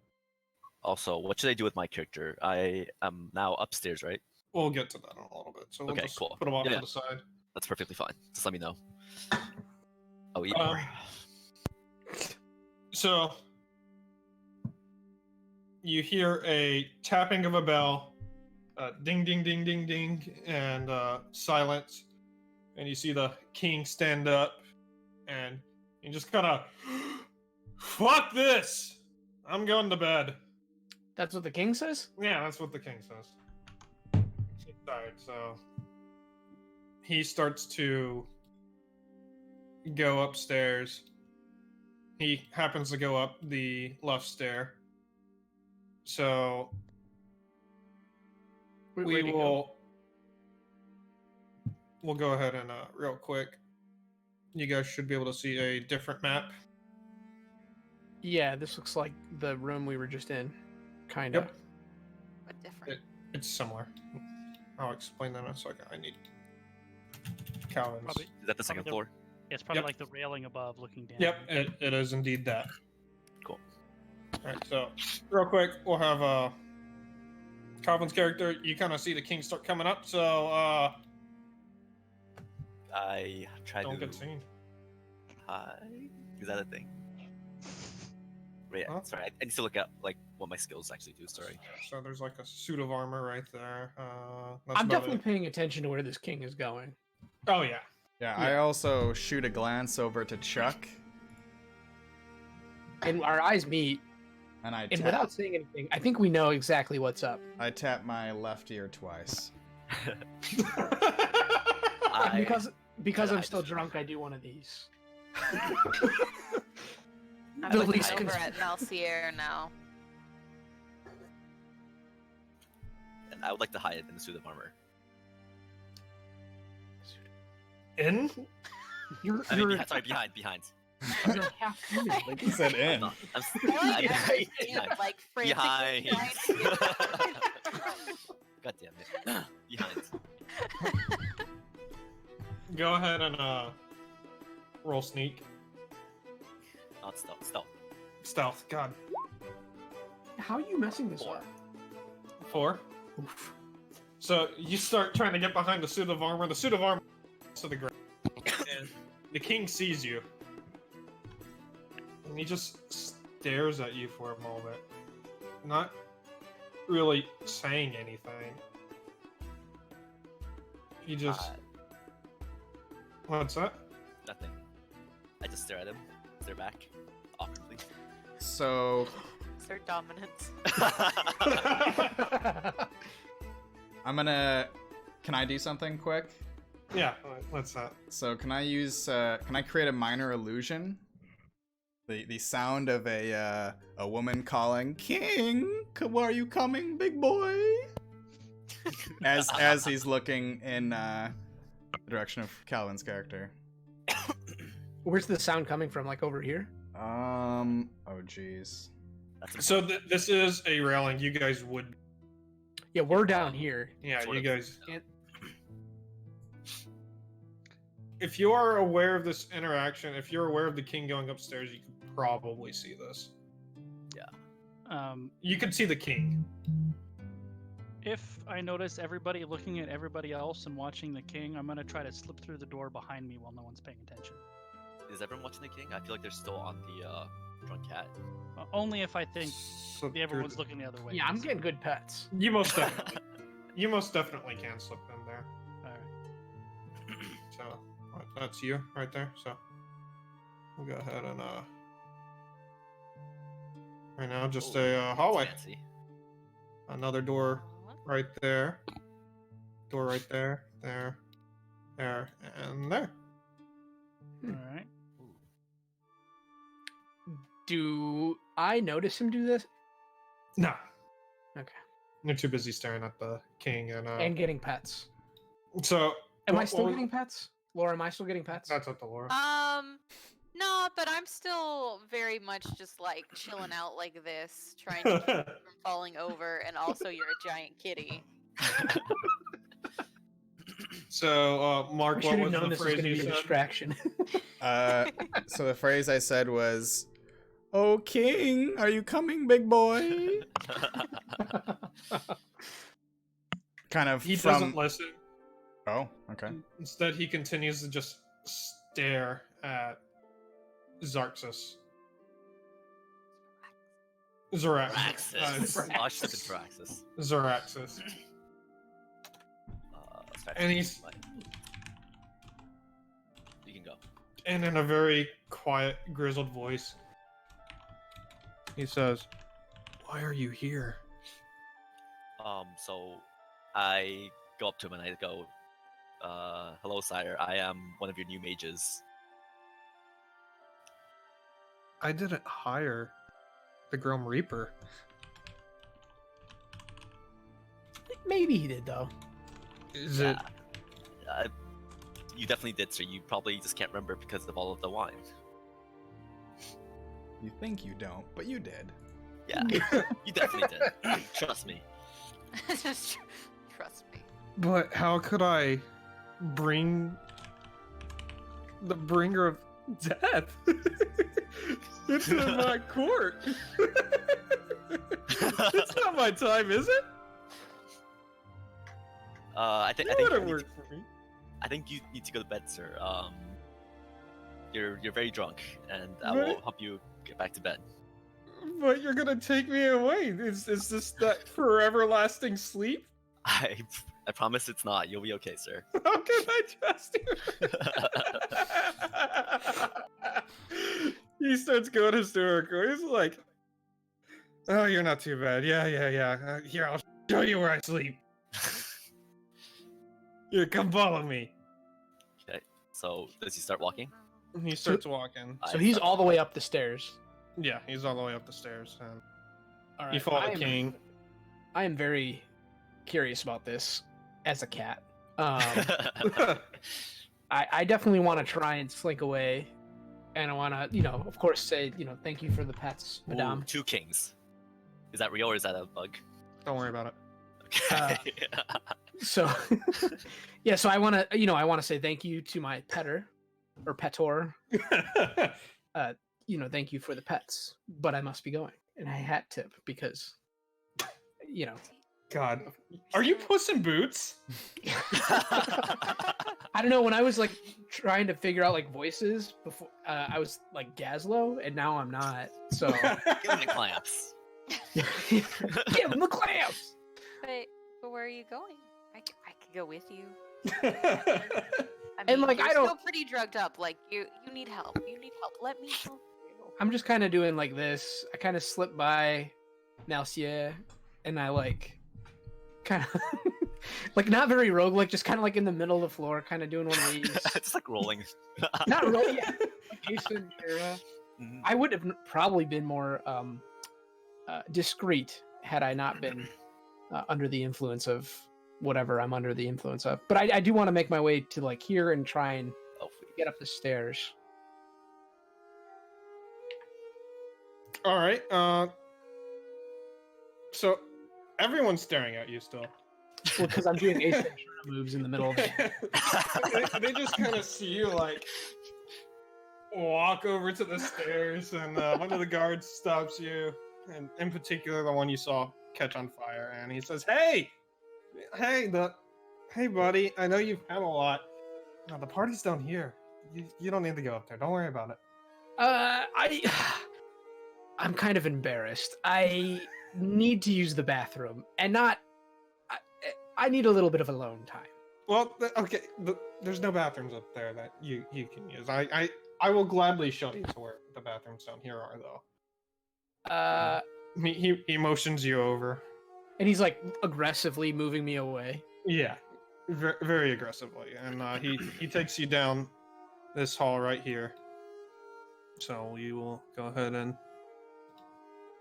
Also, what should I do with my character? I am now upstairs, right? We'll get to that in a little bit. So we'll Okay, just cool. put him off Yeah, to yeah. the side. That's perfectly fine. Just let me know. Oh, eat Um, more. So you hear a tapping of a bell, ding, ding, ding, ding, ding, and silence. And you see the king stand up, and you just kind of, fuck this! I'm going to bed. That's what the king says. Yeah, that's what the king says. He's tired, so he starts to go upstairs. He happens to go up the left stair. So Where'd he go? we'll go ahead and real quick. You guys should be able to see a different map. Yeah, this looks like the room we were just in, kind of. Yep. But different. It's similar. I'll explain that in a second. I need Calvin's. Probably. Is that the second probably floor? It's probably Yep. like the railing above looking down. Yep, it is indeed that. Cool. Alright, so real quick, we'll have Calvin's character. You kind of see the king start coming up, so I tried don't to get seen. hide. Is that a thing? Wait, Huh? sorry. I need to look at like what my skills actually do. Sorry. So there's like a suit of armor right there. That's I'm about definitely it. paying attention to where this king is going. Oh yeah. Yeah, Yeah. I also shoot a glance over to Chuck, And our eyes meet, and and without saying anything, I think we know exactly what's up. I tap my left ear twice. I, Because I I'm still just- drunk, I do one of these. I'm The looking least over cons- at Malcier now. and I would like to hide in the suit of armor. In? You're I mean, sorry, behind. you're half human. Like he said, in. I'm I like behind. how he's like frantically Behind. trying to- God damn it. Behind. Go ahead and roll sneak. Not stealth. Stealth. God. How are you messing this Four. up? 4. Oof. So you start trying to get behind the suit of armor. The suit of armor to the ground. And the king sees you. And he just stares at you for a moment. Not really saying anything. He just... What's that? Nothing. I just stare at him. Stare back. Awkwardly. So Assert dominance. I'm gonna. Can I do something quick? Yeah, what's that? So can I use? Can I create a minor illusion? The sound of a woman calling, "King, are you coming, big boy?" as he's looking in the direction of Calvin's character. Where's the sound coming from? Like over here? Oh jeez. So this is a railing. You guys would. Yeah, we're down here. Yeah, Sort you of, guys. yeah. If you are aware of this interaction, if you're aware of the king going upstairs, you could probably see this. You could see the king. If I notice everybody looking at everybody else and watching the king, I'm gonna try to slip through the door behind me while no one's paying attention. Is everyone watching the king? I feel like they're still on the drunk cat. Only if I think So everyone's looking the other way. Yeah, I'm getting good pets. You most definitely, you most definitely can slip in there. All right. So that's you right there. So we'll go ahead and right now just a hallway. Fancy. Another door right there. Door right there. There. There. And there. All right. Do I notice him do this? No. Okay. You're too busy staring at the king And getting pets. so Am I what- still what- getting pets? Laura, am I still getting pets? That's up to Laura. No, but I'm still very much just like chilling out like this, trying to keep from falling over, and also you're a giant kitty. So Mark, I what should have was known the this was phrase going to you be a said? distraction. So the phrase I said was, "Oh king, are you coming, big boy?" Kind of He from. doesn't listen. Oh, okay. Instead, he continues to just stare at Xarxus. Raxus. Xaraxus. Oh, I should have been Raxus. Xaraxus. Sorry. And he's- You can go. And in a very quiet, grizzled voice, he says, "Why are you here?" So I go up to him and I go, "Hello, sire. I am one of your new mages." I didn't hire the Grom Reaper. Maybe he did, though. Is it? You definitely did, sir. You probably just can't remember because of all of the wine. You think you don't, but you did. Yeah, you definitely did. Trust me. Just trust me. But how could I bring the bringer of death into my court? It's not my time, is it? I think That you wouldn't need work to- for me. I think you need to go to bed, sir. You're very drunk, and I Right. will help you get back to bed. But you're gonna take me away. Is this that forever lasting sleep? I promise it's not. You'll be okay, sir. How can I trust you? He starts going hysterical. He's like, "Oh, you're not too bad. Yeah. Here, I'll show you where I sleep. Here, come follow me." Okay. So does he start walking? And he starts walking. So he's all the way up the stairs. Yeah, he's all the way up the stairs. And All right. you follow I the am- king. I am very curious about this as a cat. I definitely want to try and slink away, and I want to, of course, say, thank you for the pets, Ooh, madame. 2 kings. Is that real or is that a bug? Don't worry about it. Okay. So, yeah. So I want to, I want to say thank you to my petter or petor. Thank you for the pets, but I must be going, and I hat tip because, God, are you Puss in Boots? I don't know. When I was like trying to figure out like voices before, I was like Gazlo, and now I'm not. So Give him the clamps. give him the clamps. But where are you going? I could go with you. I And, mean, like, you're I don't- still pretty drugged up. Like you need help. You need help. Let me help you. I'm just kind of doing like this. I kind of slip by Malcier, and I like kind of like not very roguelike, just kind of like in the middle of the floor, kind of doing one of these. Just like rolling. Not really. Yeah. Jason era. Mhm. I would have probably been more discreet had I not been under the influence of whatever I'm under the influence of. But I do want to make my way to like here and try and Oh, get up the stairs. All right. So everyone's staring at you still. Well, because I'm doing Ace Ventura moves in the middle of it. they just kind of see you like walk over to the stairs, and one of the guards stops you, and in particular the one you saw catch on fire, and he says, "Hey, hey, buddy! I know you've had a lot. No, the party's down here. You don't need to go up there. Don't worry about it." I'm kind of embarrassed. I need to use the bathroom, and I need a little bit of alone time. Well, okay. There's no bathrooms up there that you can use. I will gladly show you to where the bathrooms down here are, though. He motions you over. And he's like aggressively moving me away. Yeah, very aggressively, and he takes you down this hall right here. So we will go ahead and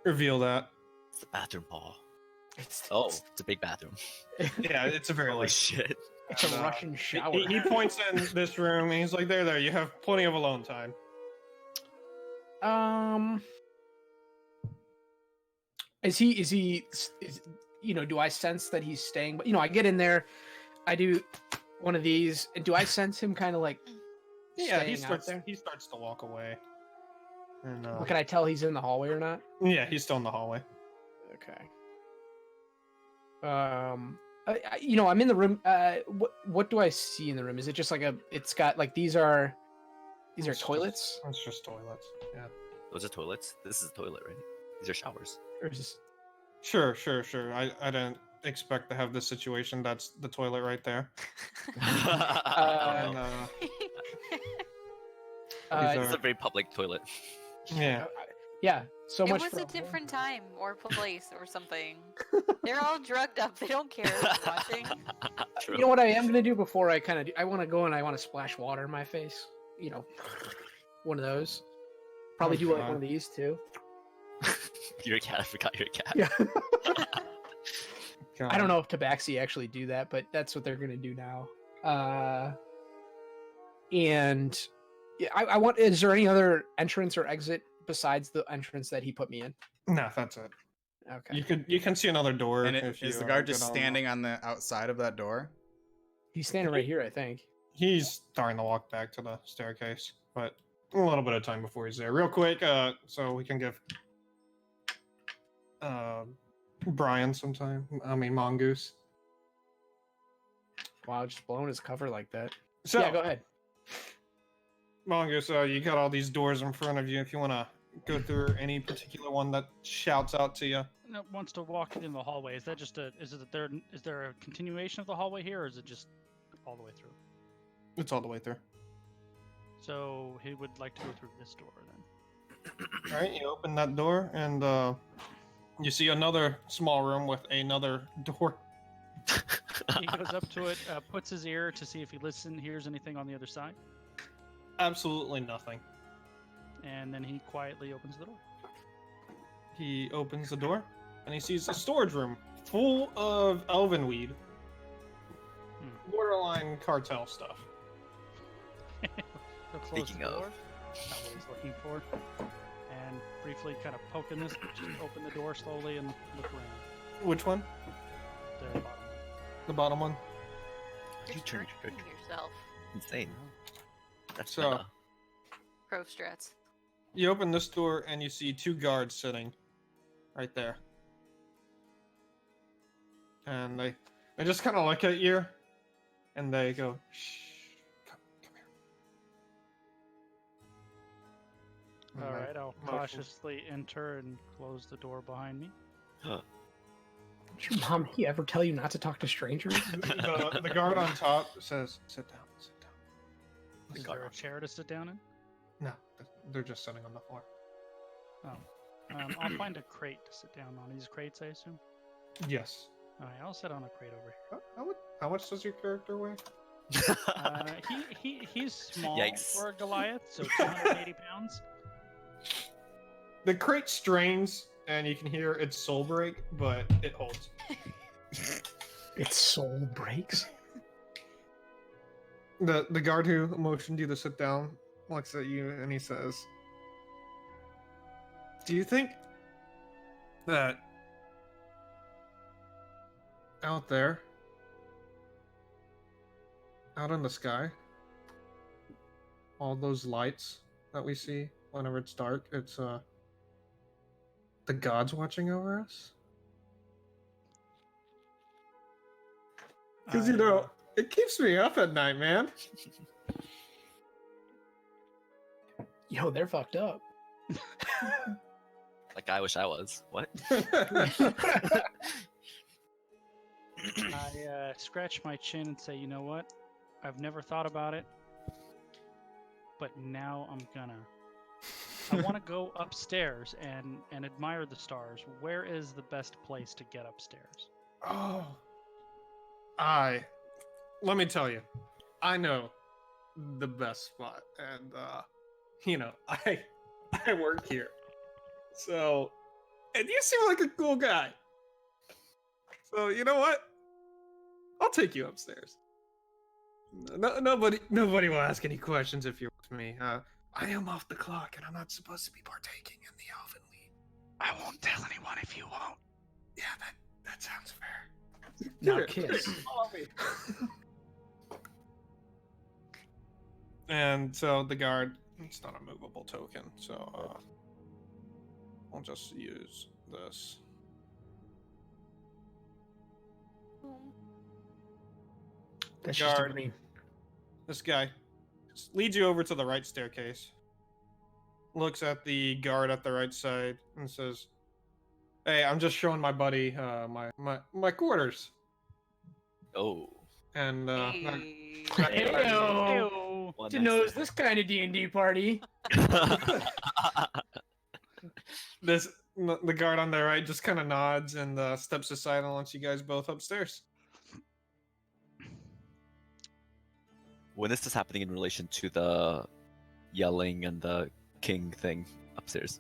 reveal that. it's the bathroom hall. It's It's a big bathroom. Yeah, it's a very Holy like shit. it's a Russian shower. He points in this room, and he's like, "There, you have plenty of alone time." Is do I sense that he's staying? But I get in there, I do one of these, and do I sense him kind of like Yeah, staying out there? he starts to walk away. And Can I tell he's in the hallway or not? yeah, he's still in the hallway. Okay. I'm in the room. What do I see in the room? Is it just like it's got like these are toilets? It's just toilets. Yeah. Those are toilets? This is a toilet, right? These are showers. Or is this... Sure. I didn't expect to have this situation. That's the toilet right there. And, It's a very public toilet. yeah. Yeah, so It much was for a different time or place or something. They're all drugged up. They don't care who's watching. True. You know what I am gonna do before I kind of I want to go and I want to splash water in my face. One of those. Probably Oh, do like God. one of these too. You're a cat. I forgot you're a cat. Yeah. God. I don't know if Tabaxi actually do that, but that's what they're gonna do now. And yeah, I want. Is there any other entrance or exit besides the entrance that he put me in? No, that's it. Okay. You can see another door. And if is you, the guard get just on- standing on the outside of that door? He's standing right here, I think. He's starting to walk back to the staircase, but a little bit of time before he's there. Real quick, so we can give Brian some time. I mean, Mongoose. Wow, just blowing his cover like that. So, Yeah, go ahead. Mongoose, you got all these doors in front of you. If you want to go through any particular one that shouts out to you. No, wants to walk in the hallway. Is that just is there a continuation of the hallway here, or is it just all the way through? It's all the way through. So he would like to go through this door then. All right, you open that door, and you see another small room with another door. He goes up to it, puts his ear to see if he hears anything on the other side, Absolutely nothing. and then he quietly opens the door. He opens the door, and he sees a storage room full of elven weed. Borderline cartel stuff. He'll close Speaking the of. door. Not what he's looking for. And briefly kind of poking this, just open the door slowly and look around. Which one? The bottom one. The bottom one. You Just turned hurting yourself. insane. That's So- meta. Pro strats. You open this door, and you see two guards sitting right there. And they just kind of look at you, and they go, "Shh, come here." And All they right, I'll motion. cautiously enter and close the door behind me. Did your mom ever tell you not to talk to strangers? The guard on top says, "Sit down, sit down." Is there a chair to sit down in? No, they're just sitting on the floor. I'll find a crate to sit down on. These crates, I assume? Yes. All right, I'll sit on a crate over here. How much does your character weigh? He's small Yikes. for a Goliath, so 280 pounds. The crate strains, and you can hear its soul break, but it holds. Its soul breaks. The guard who motioned you to sit down looks at you and he says, "Do you think that out there, out in the sky, all those lights that we see whenever it's dark, it's the gods watching over us? Because, you know, it keeps me up at night, man." Yo, they're fucked up. Like I wish I was. What? I scratch my chin and say, you know what? I've never thought about it, but now I'm gonna. I want to go upstairs and admire the stars. Where is the best place to get upstairs? Oh. Let me tell you, I know the best spot, and you know, I work here, so, and you seem like a cool guy, so you know what? I'll take you upstairs. Nobody will ask any questions if you're with me. I am off the clock, and I'm not supposed to be partaking in the elven lead. I won't tell anyone if you won't. Yeah, that sounds fair. Now Here, kiss. follow me. And so the guard, it's not a movable token, so I'll just use this. That's just a Guard. green. This guy leads you over to the right staircase, looks at the guard at the right side, and says, "Hey, I'm just showing my buddy my quarters." Oh. And Hey. Heyo. One Didn't know it was this kind of D&D party. the guard on the right just kind of nods and steps aside and lets you guys both upstairs. When is this happening in relation to the yelling and the king thing upstairs?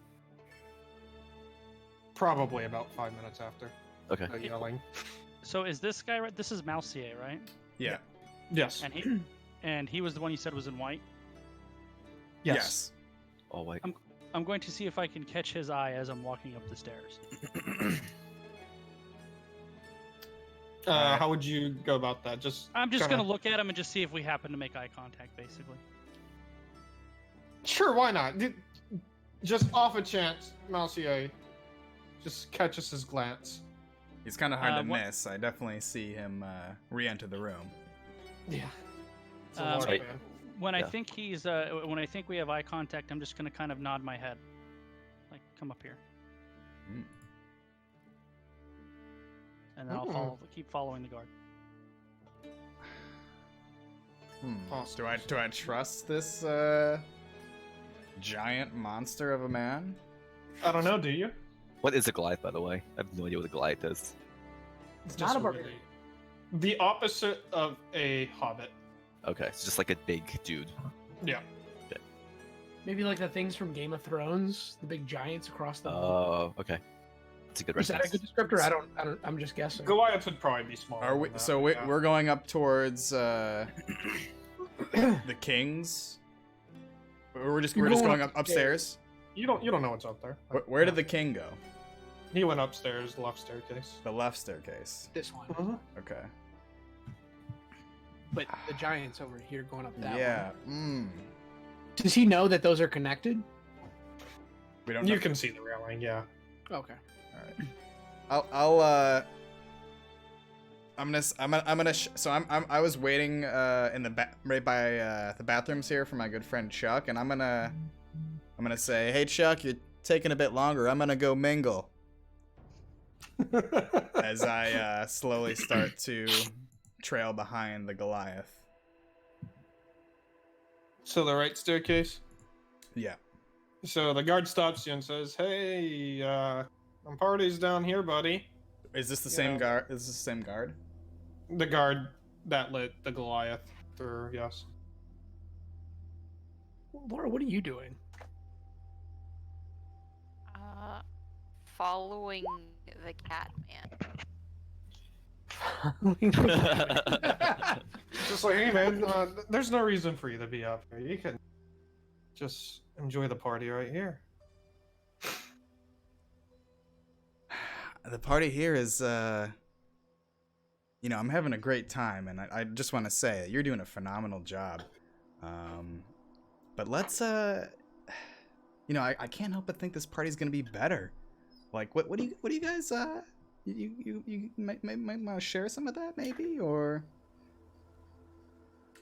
Probably about 5 minutes after Okay. the yelling. So is this guy right? This is Mousier, right? Yeah. Yes. And he was the one you said was in white. Yes. Oh wait. I'm going to see if I can catch his eye as I'm walking up the stairs. How would you go about that? I'm just kinda- gonna look at him and just see if we happen to make eye contact, basically. Sure, why not? Just off a chance, Mousier just catches his glance. He's kind of hard to what- miss. I definitely see him re-enter the room. Yeah. It's a Um, large Right. man. When I Yeah. think when I think we have eye contact, I'm just gonna kind of nod my head, like, come up here, Mm. and then I'll keep following the guard. Awesome. Do I trust this giant monster of a man? I don't know, do you? What is a Goliath, by the way? I have no idea what a Goliath is. It's Just not a a barbarian. The opposite of a hobbit. Okay, it's just like a big dude. Yeah. Maybe like the things from Game of Thrones, the big giants across the. Oh, okay. That's a good Is that a reference. good descriptor? I don't. I'm just guessing. Goliaths would probably be smaller. Are we? than that, So yeah. we're going up towards the kings. We're just You're going going up upstairs. You don't know what's up there. Where did the king go? He went upstairs, left staircase. The left staircase. This one, Okay. but the giants over here going up that Yeah. one. Does he know that those are connected? We don't. You know. can see the railing, yeah. Okay. All right. I was waiting in the right by the bathrooms here for my good friend Chuck, and I'm gonna say, hey Chuck, you're taking a bit longer. I'm gonna go mingle as I slowly start to trail behind the Goliath. So the right staircase. Yeah. So the guard stops you and says, "Hey, party's down here, buddy." Is this the same Yeah. guard? Is this the same guard? The guard that lit the Goliath. Yes. Laura, what are you doing? Following the cat man. Just like, hey man, there's no reason for you to be up here. You can just enjoy the party right here. The party here is, I'm having a great time, and I just want to say you're doing a phenomenal job. But let's, I can't help but think this party's gonna be better. Like, what do you guys, you might want to share some of that, maybe, or?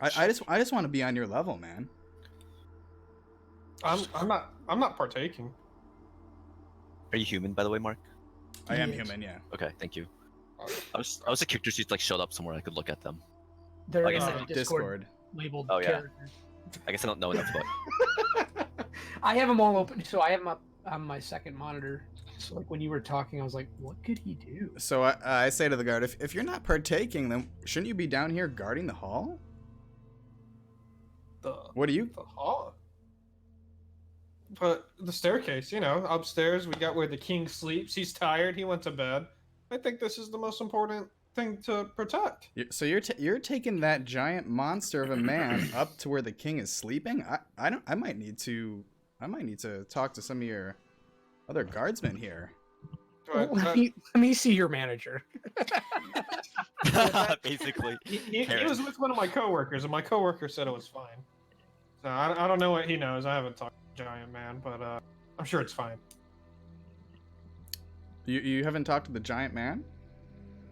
I just want to be on your level, man. I'm not partaking. Are you human, by the way, Mark? I am Yes. human, yeah. Okay, thank you. I was a character sheet like showed up somewhere I could look at them. They're I guess Discord, Discord. labeled Oh, yeah. characters. I guess I don't know enough about. I have them all open, so I have them up on my second monitor. So like when you were talking, I was like, what could he do? So I say to the guard, if you're not partaking, then shouldn't you be down here guarding the hall? What do you? The hall. But the staircase, upstairs we got where the king sleeps. He's tired. He went to bed. I think this is the most important thing to protect. So you're taking that giant monster of a man up to where the king is sleeping? I might need to talk to some of your other guardsmen here. But, Let me see your manager. Basically. he was with one of my coworkers, and my coworker said it was fine. So I don't know what he knows. I haven't talked to the giant man, but I'm sure it's fine. You haven't talked to the giant man?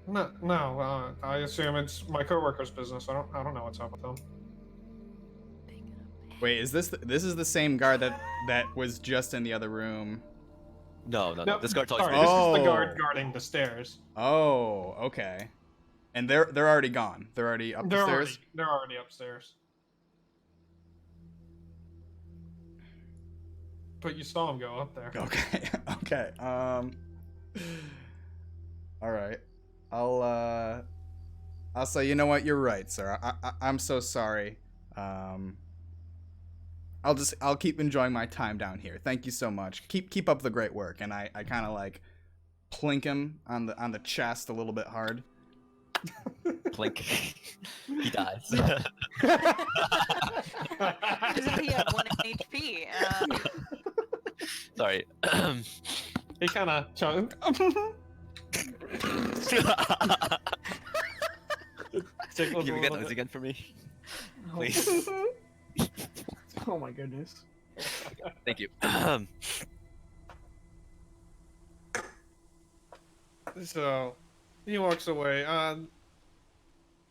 No. I assume it's my coworker's business. I don't know what's up with him. Wait, is this is the same guard that was just in the other room? No. This guard talks. Sorry, to me. this is Oh. the guard guarding the stairs. Oh, okay. And they're already gone. They're already up the stairs. They're already upstairs. But you saw him go up there. Okay. Okay. All right. I'll say, you know what? You're right, sir. I'm so sorry. I'll keep enjoying my time down here. Thank you so much. Keep up the great work. And I kind of like plink him on the chest a little bit hard. Plink. He dies. He had 1 HP. Sorry. He kind of choked. Can you get those again for me, please? Oh my goodness. Thank you. So he walks away.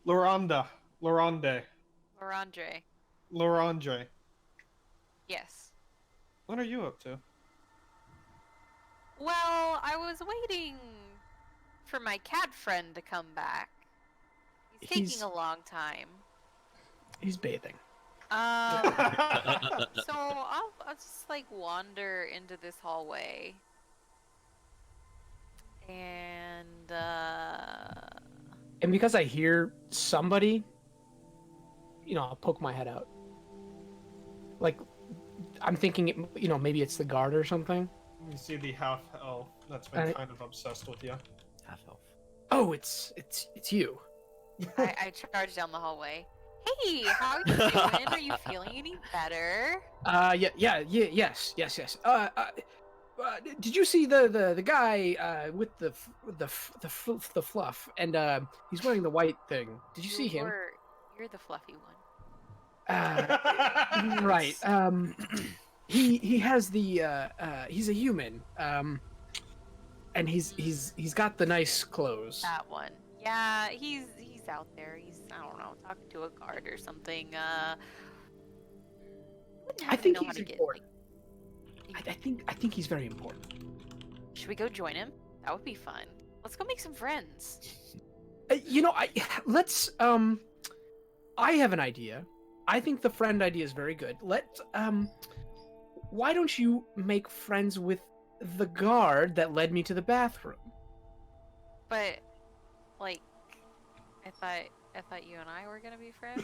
Lorande. Lorandre. Yes. What are you up to? Well, I was waiting for my cat friend to come back. He's taking He's- a long time. He's bathing. So I'll just like wander into this hallway. And And because I hear somebody, I'll poke my head out. Like, I'm thinking, maybe it's the guard or something. You see the half elf that's been kind of obsessed with you. Half elf. Oh, it's you. I charge down the hallway. Hey, how are you doing? Are you feeling any better? Yes. Did you see the guy with the fluff and he's wearing the white thing? Did you see him? You're the fluffy one. Right. He has the he's a human. And he's got the nice clothes. That one. Yeah, he's out there. He's, I don't know, talking to a guard or something. I think he's important. I think he's very important. Should we go join him? That would be fun. Let's go make some friends. Let's I have an idea. I think the friend idea is very good. Why don't you make friends with the guard that led me to the bathroom? But like I thought you and I were gonna be friends.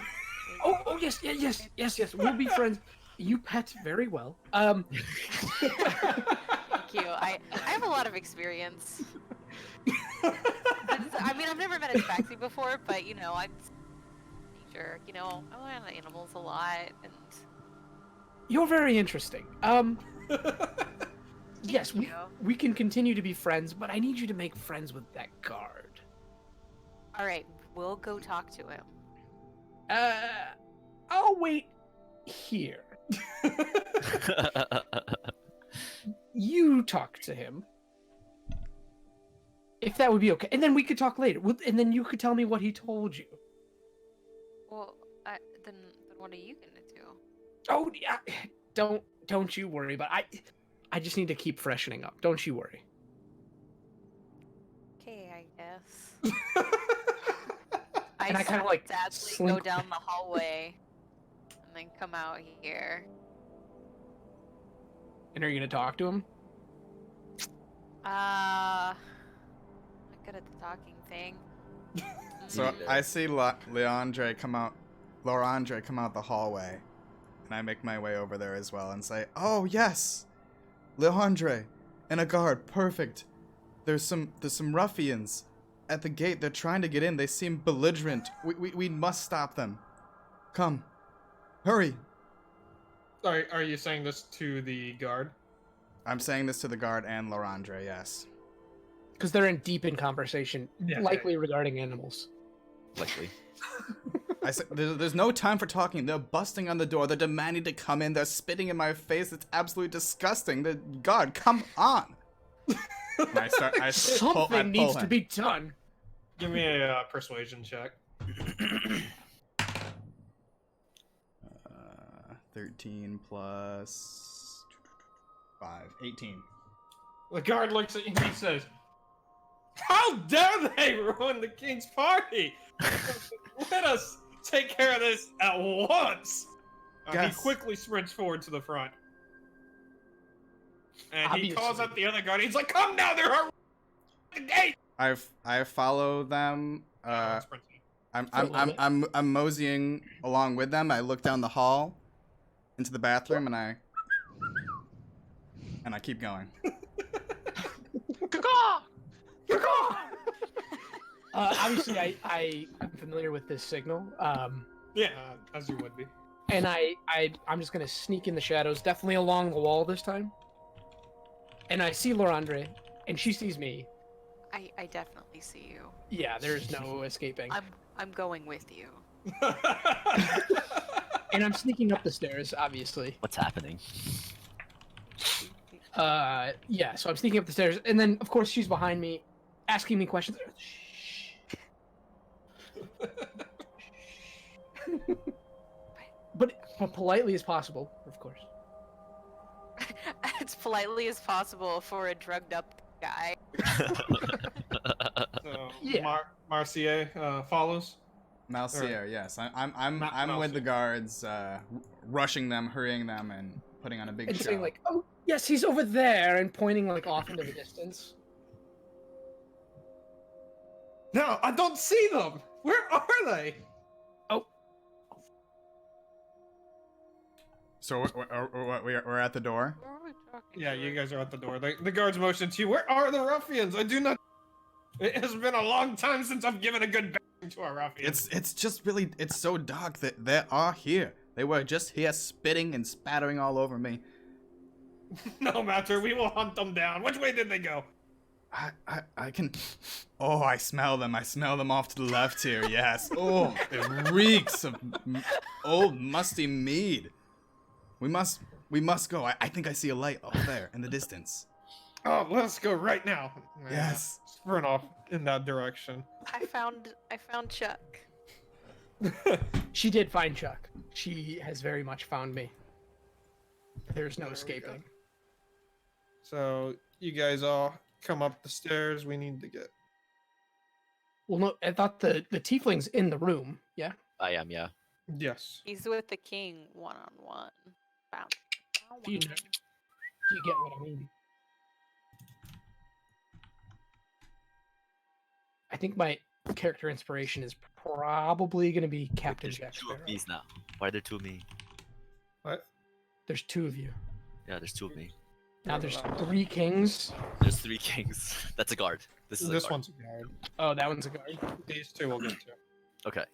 Oh yes. We'll be friends. You pet very well. Thank you. I have a lot of experience. I mean, I've never met a taxi before, but you know, I'm nature. You know, I learn animals a lot, and You're very interesting. Yes, you. we can continue to be friends, but I need you to make friends with that guard. All right, we'll go talk to him. I'll wait here. You talk to him. If that would be okay. And then we could talk later. And then you could tell me what he told you. Well, then what are you gonna do? Oh, yeah. Don't you worry, but I just need to keep freshening up. Don't you worry. Okay, I guess. And I kinda, like, sadly go slink down the hallway and then come out here. And are you gonna talk to him? I'm not good at the talking thing. So I see Leandre come out the hallway, and I make my way over there as well and say, "Oh yes, Leandre, and a guard, perfect. There's some ruffians at the gate. They're trying to get in. They seem belligerent. We must stop them. Come, hurry." Are you saying this to the guard? I'm saying this to the guard and Leandre. Yes. Because they're deep in conversation, Yeah. likely regarding animals. Likely. I said, there's no time for talking. They're busting on the door. They're demanding to come in. They're spitting in my face. It's absolutely disgusting. The guard, come on. And I Something pull needs to him. be done. Give me a persuasion check. 13 plus 5. 18. The guard looks at you and he says, "How dare they ruin the king's party? Let us take care of this at once." He Yes. quickly sprints forward to the front. And he calls Obviously. up the other guard. He's like, "Come now, there are the gate." I follow them. Sprinting. I'm moseying along with them. I look down the hall into the bathroom and I keep going. Obviously, I'm familiar with this signal. Yeah, as you would be. And I'm just gonna sneak in the shadows, definitely along the wall this time. And I see Leandre, and she sees me. I definitely see you. Yeah, there's no escaping. I'm going with you. And I'm sneaking up the stairs, obviously. What's happening? Yeah, so I'm sneaking up the stairs, and then of course she's behind me, asking me questions. but politely as possible, of course. As politely as possible for a drugged up guy. So, Yeah. Marcier follows. Malsier, yes. I'm with the guards, rushing them, hurrying them, and putting on a big And show. saying like, "Oh, yes, he's over there," and pointing like off into the distance. No, I don't see them. Where are they? So we're at the door. Who are we talking Yeah, to? you guys are at the door. The guards motion to you. Where are the ruffians? I do not. It has been a long time since I've given a good bang to a ruffian. It's just really, it's so dark that they are here. They were just here spitting and spattering all over me. No matter, we will hunt them down. Which way did they go? I can. Oh, I smell them. I smell them off to the left here. Yes. Oh, it reeks of old musty mead. We must go. I think I see a light over there in the distance. Oh, let us go right now. Yes. Sprint off in that direction. I found Chuck. She did find Chuck. She has very much found me. There's no There we escaping. go. So you guys all come up the stairs. We need to get. Well, no, I thought the tiefling's in the room. Yeah. I am, yeah. Yes. He's with the king one-on-one. Wow. Do you get what I mean? I think my character inspiration is probably going to be Captain There's Jack two Sparrow. of me's now. Why are there two of me? What? There's two of you. Yeah, there's two of me. Now there's 3 kings. There's 3 kings. That's a guard. This is a This guard. one's a guard. Oh, that one's a guard. These 2 we'll get to. Okay,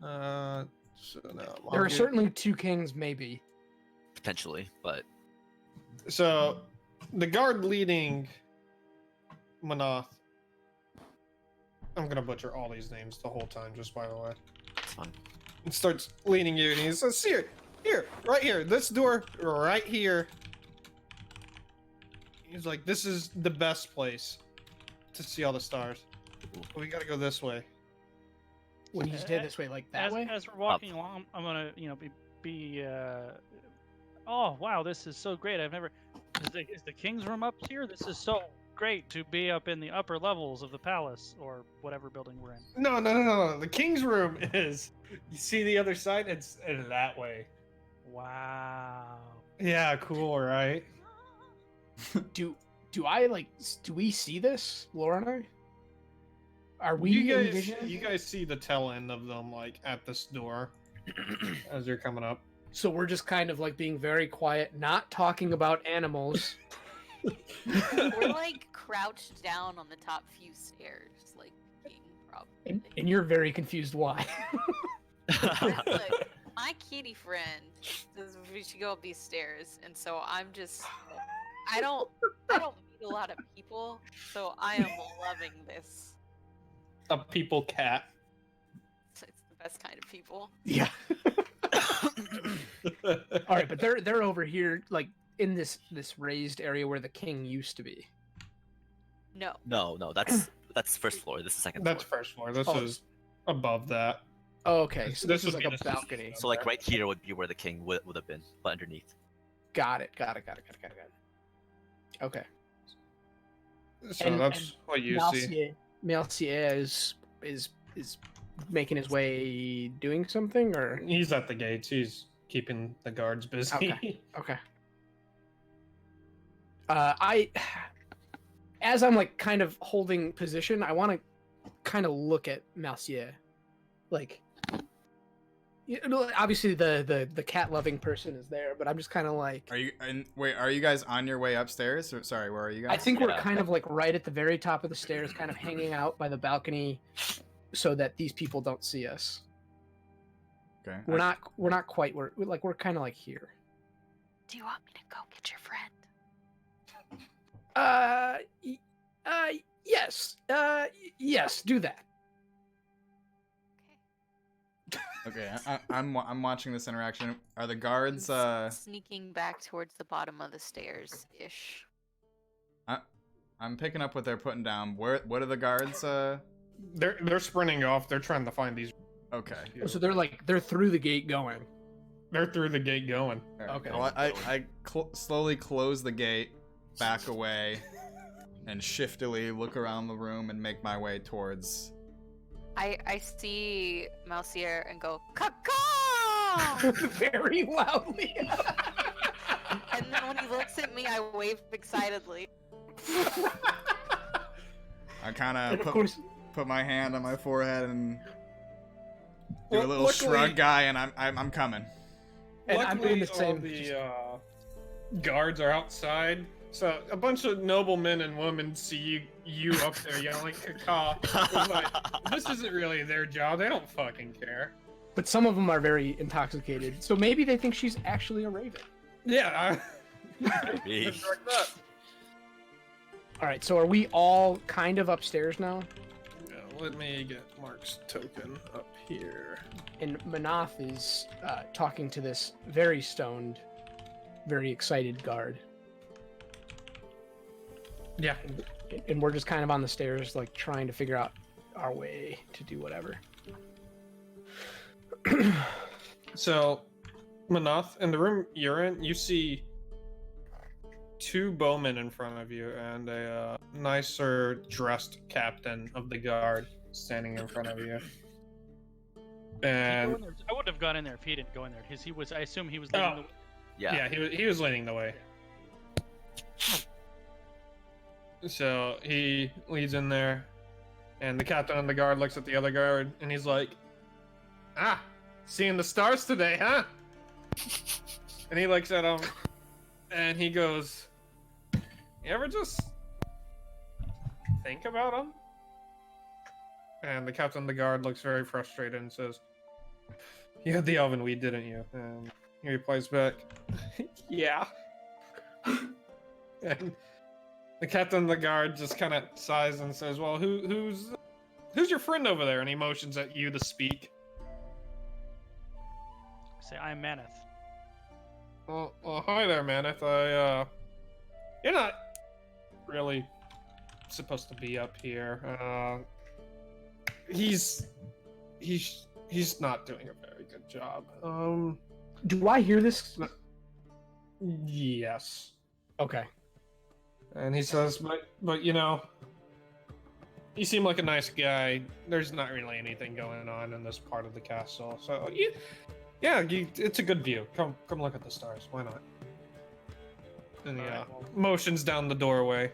So now There are certainly 2 kings, maybe. potentially, but So, the guard leading Manath. I'm gonna butcher all these names the whole time, just by the way. it's fun. And starts leading you, and he says, here, right here, this door, right here. He's like, this is the best place to see all the stars. But we gotta go this way. When you say this way, like that way? As we're walking along, I'm gonna, oh wow, this is so great. I've never. Is the king's room up here? This is so great to be up in the upper levels of the palace or whatever building we're in. No. The king's room is. You see the other side? It's that way. Wow. Yeah, cool, right? Do we see this, Laura and I? Are we You envisioning? guys see the tail end of them like at this door as you're coming up. So we're just kind of like being very quiet, not talking about animals. We're like crouched down on the top few stairs, like king probably. And you're very confused why. Look, my kitty friend says we should go up these stairs, and so I'm just I don't meet a lot of people, so I am loving this. A people cat. It's the best kind of people. Yeah. All right, but they're over here, like in this raised area where the king used to be. No. No, that's first floor. This is second That's floor. first floor. This Oh. is above that. Oh, okay, so this is would like be a the- balcony. So like right here would be where the king would have been, but underneath. Got it. Okay. So And- that's and what you see. Malcier is making his way doing something, or He's at the gates. He's keeping the guards busy. okay. As I'm like kind of holding position, I want to kind of look at Malcier, like. Obviously, the cat loving person is there, but I'm just kind of like. Are you guys on your way upstairs? Or, sorry, where are you guys? I think we're Yeah. kind of like right at the very top of the stairs, kind of hanging out by the balcony, so that these people don't see us. Okay. We're not quite. We're kind of like here. Do you want me to go get your friend? Yes. Yes. Do that. Okay, I'm watching this interaction. Are the guards Sneaking back towards the bottom of the stairs ish. I'm picking up what they're putting down. What are the guards They're sprinting off. They're trying to find these. Okay. So they're through the gate going. They're through the gate going. Alright, Okay. Well, I slowly close the gate, back away, and shiftily look around the room and make my way towards. I see Malcier and go, Caw-caw! Very loudly. And then when he looks at me, I wave excitedly. I kind And of of course, put my hand on my forehead and do a Well, little luckily- shrug, guy, and I'm coming. and I'm doing the Luckily, same. all the guards are outside, so a bunch of noblemen and women see you up there yelling "caca." It's like, this isn't really their job. They don't fucking care. But some of them are very intoxicated, so maybe they think she's actually a raven. Yeah. Maybe. All right, so are we all kind of upstairs now? Let me get Mark's token up here. And Manath is talking to this very stoned, very excited guard. Yeah. And we're just kind of on the stairs, like trying to figure out our way to do whatever. So, Manath, in the room you're in, you see 2 bowmen in front of you and a nicer dressed captain of the guard standing in front of you. And I would have gone in there if he didn't go in there because he was. I assume he was. leading Oh. the- Yeah. he was leading the way. So he leads in there, and the captain of the guard looks at the other guard, and he's like, "Ah, seeing the stars today, huh?" And he looks at him, and he goes, You ever just think about him? And the captain of the guard looks very frustrated and says, "You had the elven weed, didn't you?" And he replies back, "Yeah." And the captain of the guard just kind of sighs and says, "Well, who's your friend over there?" And he motions at you to speak. Say, I'm Maneth. Well, hi there, Maneth. You're not really supposed to be up here. He's not doing a very good job. Do I hear this? Yes. Okay. And he says, but you know, you seem like a nice guy. There's not really anything going on in this part of the castle, so it's a good view. Come look at the stars. Why not? And he Alright, well- motions down the doorway.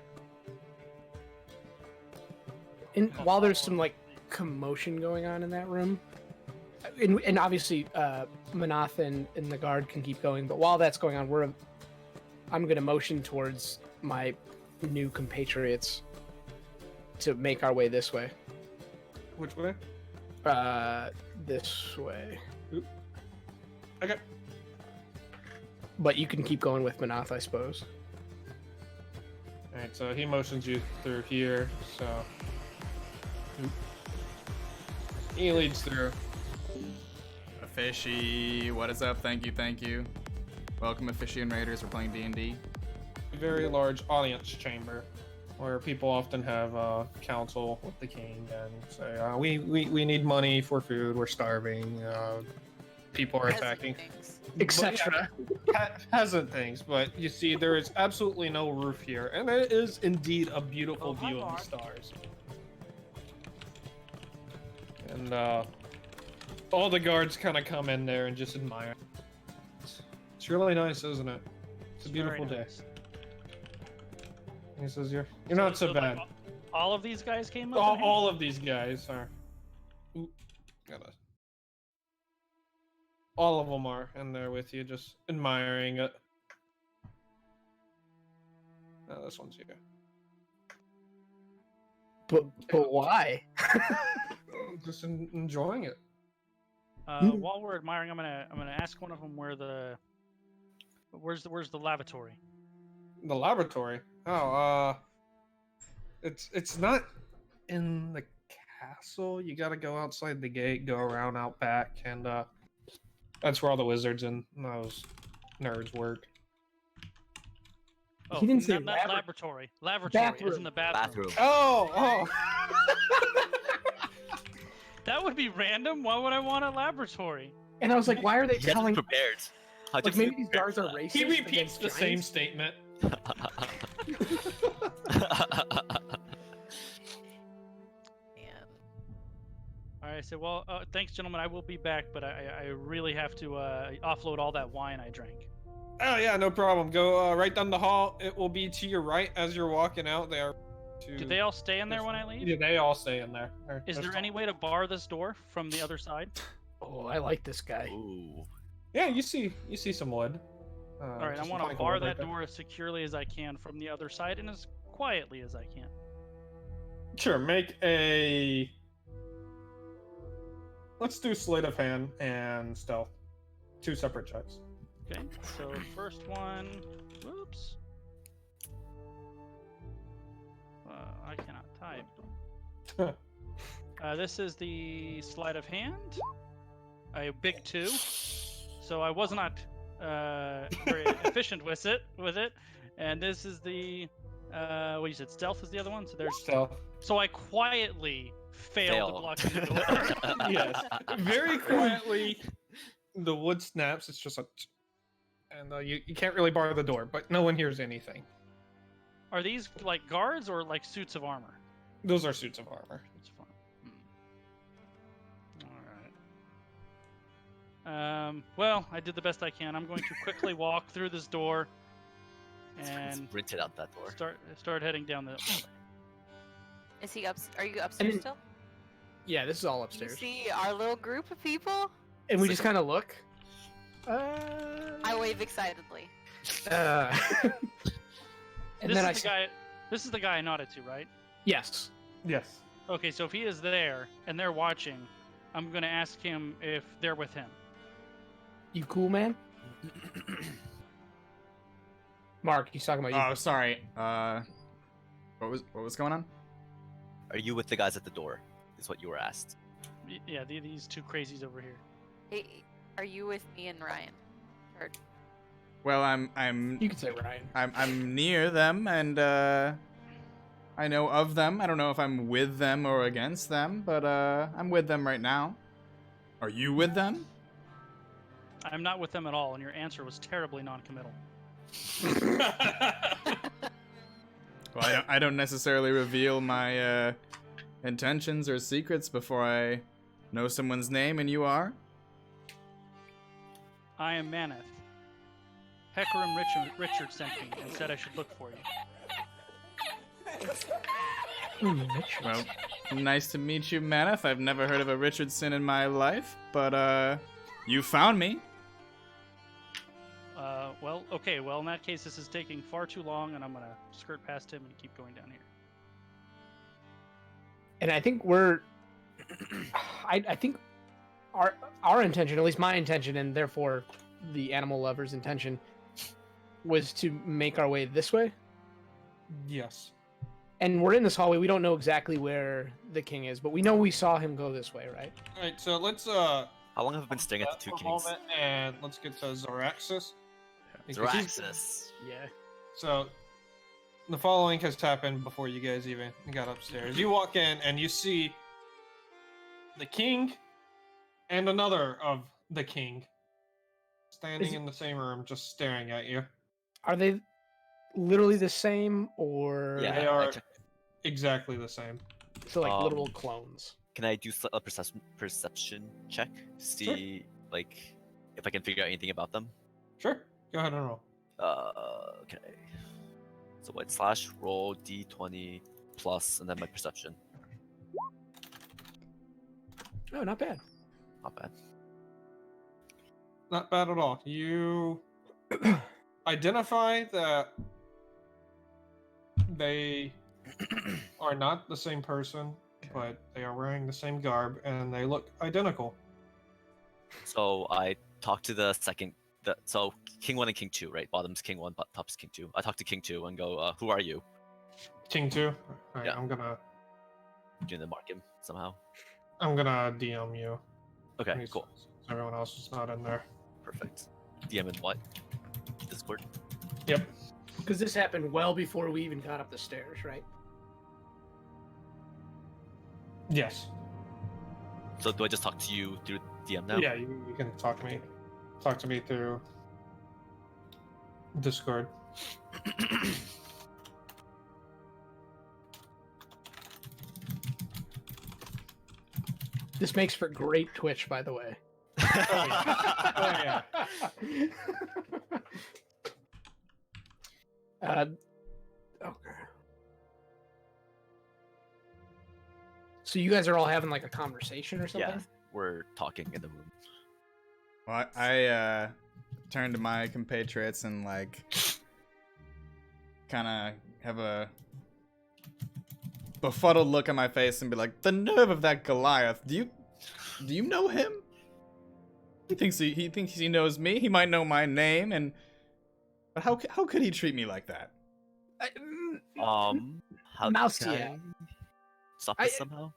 And while there's some like commotion going on in that room, and obviously Manath and the guard can keep going, but while that's going on, I'm gonna motion towards my new compatriots to make our way this way. Which way? This way. Okay. But you can keep going with Manath, I suppose. Alright, so he motions you through here, so he leads through. A fishy, what is up? Thank you. Welcome, Offician Raiders. We're playing D&D. A very large audience chamber where people often have council with the king and say, we need money for food, we're starving, people are Peasant attacking. things. Etc. Peasant things, but you see, there is absolutely no roof here, and it is indeed a beautiful Oh, hi, view of the Mark. stars. And all the guards kind of come in there and just admire. It's really nice, isn't it? It's a beautiful Very day. nice. He says, you're not so like, bad. all of these guys came up. in here? All of these guys are. Ooh, gotta. All of them are in there with you, just admiring it. Oh, this one's here. But why? Just enjoying it. While we're admiring, I'm gonna ask one of them where's the lavatory? The laboratory. Oh, it's not in the castle. You gotta go outside the gate, go around out back, and that's where all the wizards and those nerds work. Oh, He didn't say not laboratory. Lavatory is in the Bathroom. Oh. That would be random. Why would I want a laboratory? And I was like, why are they He hasn't telling? prepared. How'd you Like maybe feel these prepared guards are for racist. He repeats against the same giants? statement. that? Man. All right, I said, well, thanks, gentlemen. I will be back, but I really have to offload all that wine I drank. Oh yeah, no problem. Go right down the hall. It will be to your right as you're walking out there. Do they all stay in there when I leave? Yeah, they all stay in there. Is there any way to bar this door from the other side? Oh, I like this guy. Ooh. Yeah, you see some wood. All right, I just a want to plank of bar wood right that there. door as securely as I can from the other side and as quietly as I can. Sure, make a. Let's do sleight of hand and stealth. 2 separate checks. Okay, so first one. Whoops. I cannot type. This is the sleight of hand. A big 2. So I was not very efficient with it. And this is the what you said, stealth is the other one. So there's Stealth. So I quietly failed to block the door. Yes. Very quietly, the wood snaps. It's just a. And you can't really bar the door, but no one hears anything. Are these like guards or like suits of armor? Those are suits of armor. It's fine. All right. Well, I did the best I can. I'm going to quickly walk through this door and Sprinted out that door. start heading down the. Is he up? Are you upstairs then- still? Yeah, this is all You upstairs. see our little group of people? And we just kind of look. I wave excitedly. And this then is I the said, guy. This is the guy I nodded to, right? yes. Yes. Okay, so if he is there and they're watching, I'm gonna ask him if they're with him. You cool, man? Mark, he's talking about you. Oh, sorry. What was going on? Are you with the guys at the door? Is what you were asked. Yeah, these two crazies over here. Hey, are you with me and Ryan? Or Well, I'm You can say Ryan. I'm near them, and I know of them. I don't know if I'm with them or against them, but I'm with them right now. Are you with them? I'm not with them at all, and your answer was terribly non-committal. Well, I don't necessarily reveal my intentions or secrets before I know someone's name, and you are? I am Maneth. Hecarim Richard sent me and said I should look for you. Mitch. Well, nice to meet you, Maneth. I've never heard of a Richardson in my life, but you found me. Well, okay. Well, in that case, this is taking far too long, and I'm gonna skirt past him and keep going down here. And I think I think our intention, at least my intention, and therefore the animal lover's intention, was to make our way this way. Yes. And we're in this hallway. We don't know exactly where the king is, but we know we saw him go this way, right? All right. So let's How long have I been staring at the two for a kings? moment, and let's get to Zoraxis. Because he's- Zoraxis. Yeah. So, the following has happened before you guys even got upstairs. You walk in and you see the king and another of the king standing in the same room, just staring at you. Are they literally the same, or Yeah, They I are checked. exactly the same. so like literal Um, clones? Can I do a perception check? See, like, if I can figure out anything about them? Sure. Go ahead and roll. Okay. So what? Slash roll d20 plus, and then my perception. Oh, not bad. Not bad. Not bad at all. You identify that they are not the same person, but they are wearing the same garb and they look identical. So I talked to the second. So King 1 and King 2, right? Bottom's King 1, top's King 2. I talked to King 2 and go, who are you? King 2. Alright, Yeah. I'm gonna Do you need to mark him somehow? DM you. Okay, He's- cool. Everyone else is not in there. Perfect. DM in what? Discord? Yep. Because this happened well before we even got up the stairs, right? Yes. So do I just talk to you through DM now? Yeah, you can talk to me. Talk to me through Discord. This makes for great Twitch, by the way. Oh yeah. Okay. So you guys are all having like a conversation or something? Yeah, we're talking in the room. Well, I turn to my compatriots and like kind of have a befuddled look on my face and be like, "The nerve of that Goliath! Do you know him? He thinks he knows me. He might know my name, and but how could he treat me like that?" How Mouse, can yeah. I stop this somehow?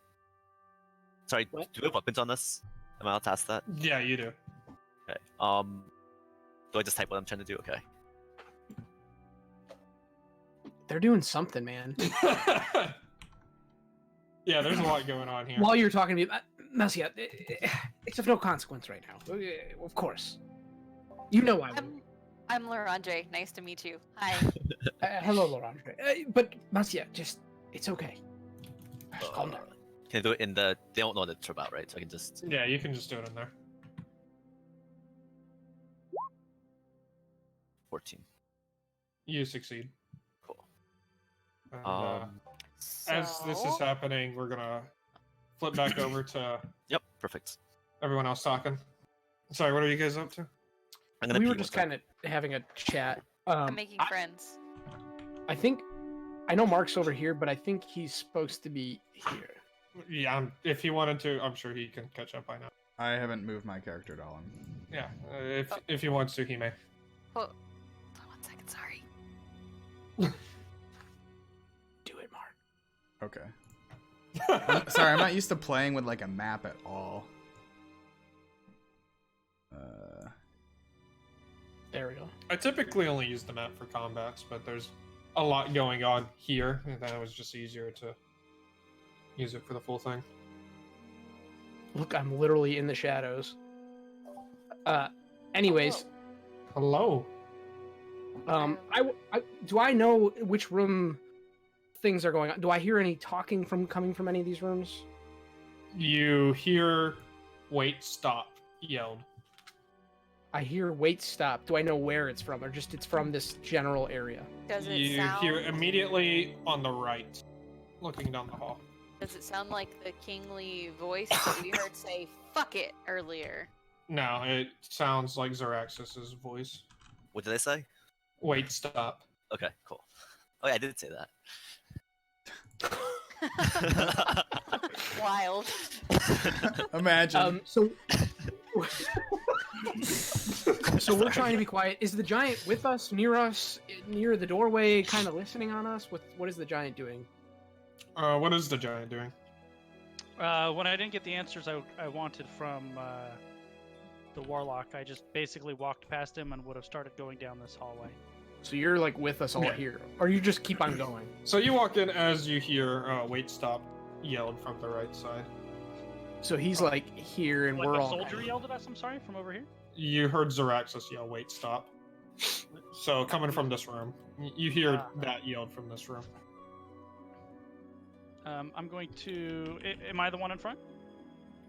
Sorry, What? do we have weapons on us? Am I allowed to ask that? Yeah, you do. Okay. Do I just type what I'm trying to do? Okay. They're doing something, man. Yeah, there's a lot going on here. While you're talking to me, Marcia, it's of no consequence right now. Of course. You know I would. I'm Lorandre. Nice to meet you. Hi. Hello, Laurent. But Marcia, just it's okay. Calm down. Can I do it in the? They don't know what it's about, right? So I can just. Yeah, you can just do it in there. 14. You succeed. Cool. And, as this is So- happening, we're gonna flip back over to Yep. Perfect. everyone else talking. Sorry, what are you guys up to? I'm gonna. We pee were one just sec. kind of having a chat. I'm making friends. I think I know Mark's over here, but I think he's supposed to be here. Yeah, if he wanted to, I'm sure he can catch up by now. I haven't moved my character at all. Yeah, if he wants to, he may. Hold on 1 second, sorry. Do it, Mark. Okay. Sorry, I'm not used to playing with like a map at all. There we go. I typically only use the map for combats, but there's a lot going on here, and then it was just easier to use it for the full thing. Look, I'm literally in the shadows. Anyways, Hello. do I know which room things are going on? Do I hear any talking coming from any of these rooms? You hear "Wait, stop" yelled. I hear wait, stop. Do I know where it's from, or just it's from this general area? Does it You sound? hear immediately on the right, looking down the hall. Does it sound like the kingly voice that we heard say "fuck it" earlier? No, it sounds like Zaraxus's voice. What did I say? Wait, stop. Okay, cool. Oh yeah, I did say that. Wild. Imagine. So we're trying to be quiet. Is the giant with us, near the doorway, kind of listening on us? What is the giant doing? What is the giant doing? When I didn't get the answers I wanted from the warlock, I just basically walked past him and would have started going down this hallway. So you're like with us all Yeah. here, or you just keep on going? So you walk in as you hear "Wait, stop" yelled from the right side. So he's like here, and Like we're a all. soldier yelled at us. I'm sorry, from over here. You heard Zaraxus yell, "Wait, stop." So coming from this room, you hear Ah. that yelled from this room. I'm going to. Am I the one in front?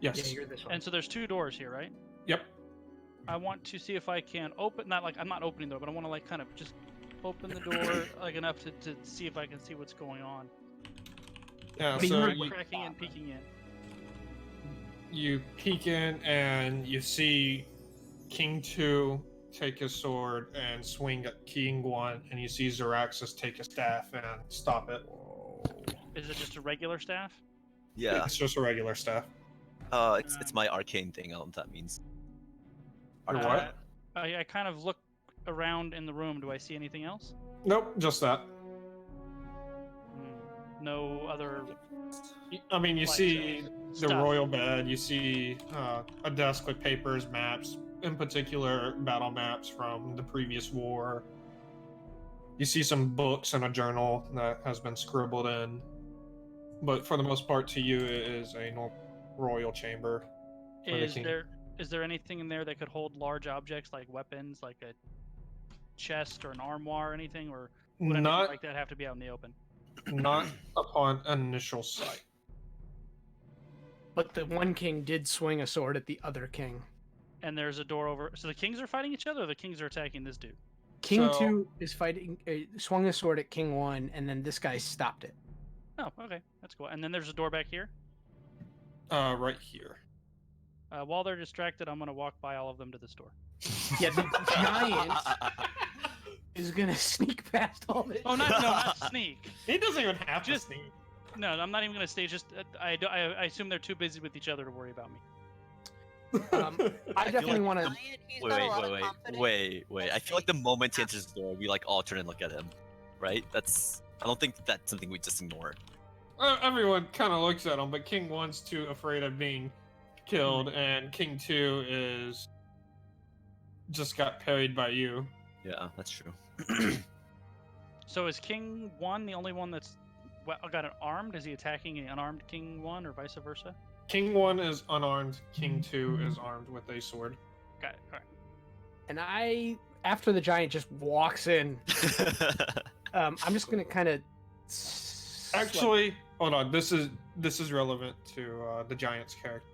Yes. Yeah, you're this one. And so there's 2 doors here, right? Yep. I want to see if I can open. Not like I'm not opening the door, but I want to like kind of just open the door like enough to see if I can see what's going on. Yeah. But So you're you, Cracking in, peeking in. you peek in and you see King 2 take his sword and swing at King 1, and you see Zaraxus take a staff and stop it. Is it just a regular staff? Yeah. It's just a regular staff. It's my arcane thing. I don't know what that means. Your what? I kind of look around in the room. Do I see anything else? Nope, just that. No other. I mean, you Like, see the stuff. royal bed, you see a desk with papers, maps, in particular battle maps from the previous war. You see some books and a journal that has been scribbled in. But for the most part, to you, it is a royal chamber. for the king. Is there anything in there that could hold large objects like weapons, like a chest or an armoire or anything, or would anything Not, like that have to be out in the open? not upon initial sight. But the one king did swing a sword at the other king. And there's a door over. So the kings are fighting each other, or the kings are attacking this dude? King So- 2 is fighting, swung a sword at King 1, and then this guy stopped it. Oh, okay, that's cool. And then there's a door back here. Right here. While they're distracted, I'm gonna walk by all of them to this door. Yeah, the giant is gonna sneak past all this. Oh, not sneak. He doesn't even have to Just- sneak. No, I'm not even gonna stay. Just I assume they're too busy with each other to worry about me. I definitely want to. Giant, he's got a lot of confidence. Wait. I feel like the moment he enters the door, we like all turn and look at him, right? I don't think that's something we just ignore. Everyone kind of looks at him, but King 1's too afraid of being killed, and King 2 is just got parried by you. Yeah, that's true. So is King 1 the only one that's got an armed? Is he attacking an unarmed King 1 or vice versa? King 1 is unarmed, King 2 is armed with a sword. Got it. All right. And after the giant just walks in, I'm just gonna kind of. Actually, hold on. This is relevant to the giant's character.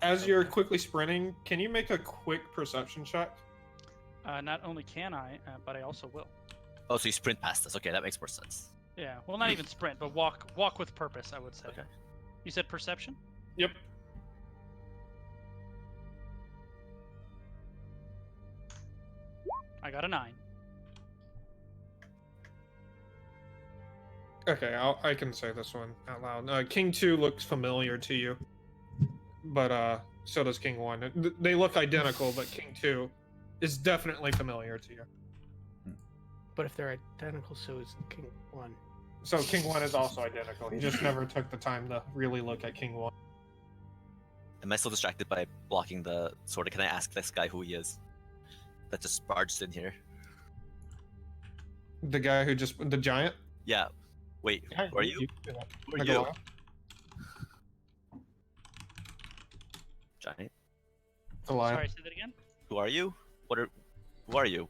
As you're quickly sprinting, can you make a quick perception check? Not only can I, but I also will. Oh, so you sprint past us. Okay, that makes more sense. Yeah. Well, not even sprint, but walk with purpose. I would say. Okay. You said perception? Yep. I got a 9. Okay, I can say this one out loud. King 2 looks familiar to you, but so does King 1. They look identical, but King 2 is definitely familiar to you. But if they're identical, so is King 1. So King 1 is also identical. He just never took the time to really look at King 1. Am I still distracted by blocking the sword? Can I ask this guy who he is? That just barged in here. The guy who just the giant. Yeah. Wait, who are you? Who are Like you? a- Giant. Goliath. Sorry, say that again. Who are you? Who are you?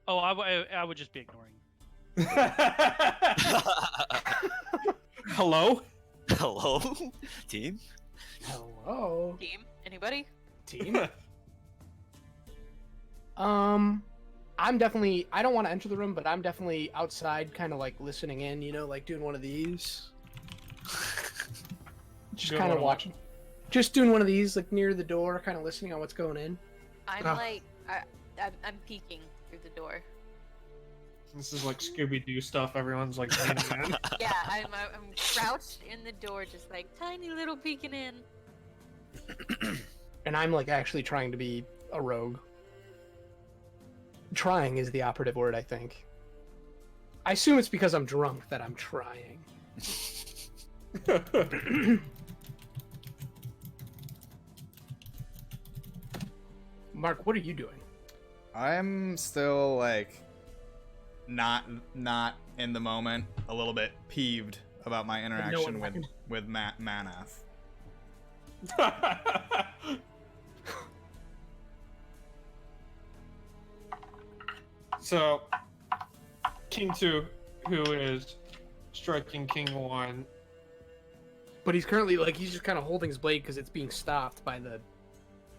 Oh, I would just be ignoring. Hello. Hello, team. Hello, Team? Anybody? team. I'm definitely. I don't want to enter the room, but I'm definitely outside, kind of like listening in. You know, like doing one of these. Just Doing kind of one of what? watching. Just doing one of these, like near the door, kind of listening on what's going in. I'm Ah. like, I'm peeking through the door. This is like Scooby-Doo stuff. Everyone's like leaning in. Yeah, I'm crouched in the door, just like tiny little peeking in. And I'm like actually trying to be a rogue. Trying is the operative word, I think. I assume it's because I'm drunk that I'm trying. Mark, what are you doing? I'm still like not in the moment. A little bit peeved about my interaction with Manath. So, King 2, who is striking King 1, But he's currently like he's just kind of holding his blade because it's being stopped by the.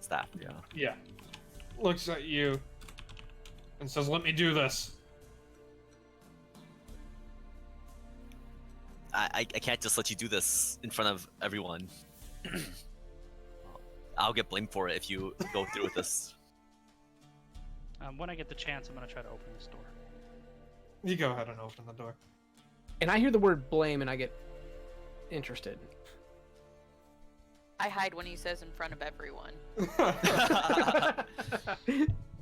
Staff. Yeah. yeah, looks at you and says, "Let me do this." I can't just let you do this in front of everyone. I'll get blamed for it if you go through with this. When I get the chance, I'm gonna try to open this door. You go ahead and open the door. And I hear the word blame and I get interested. I hide when he says in front of everyone.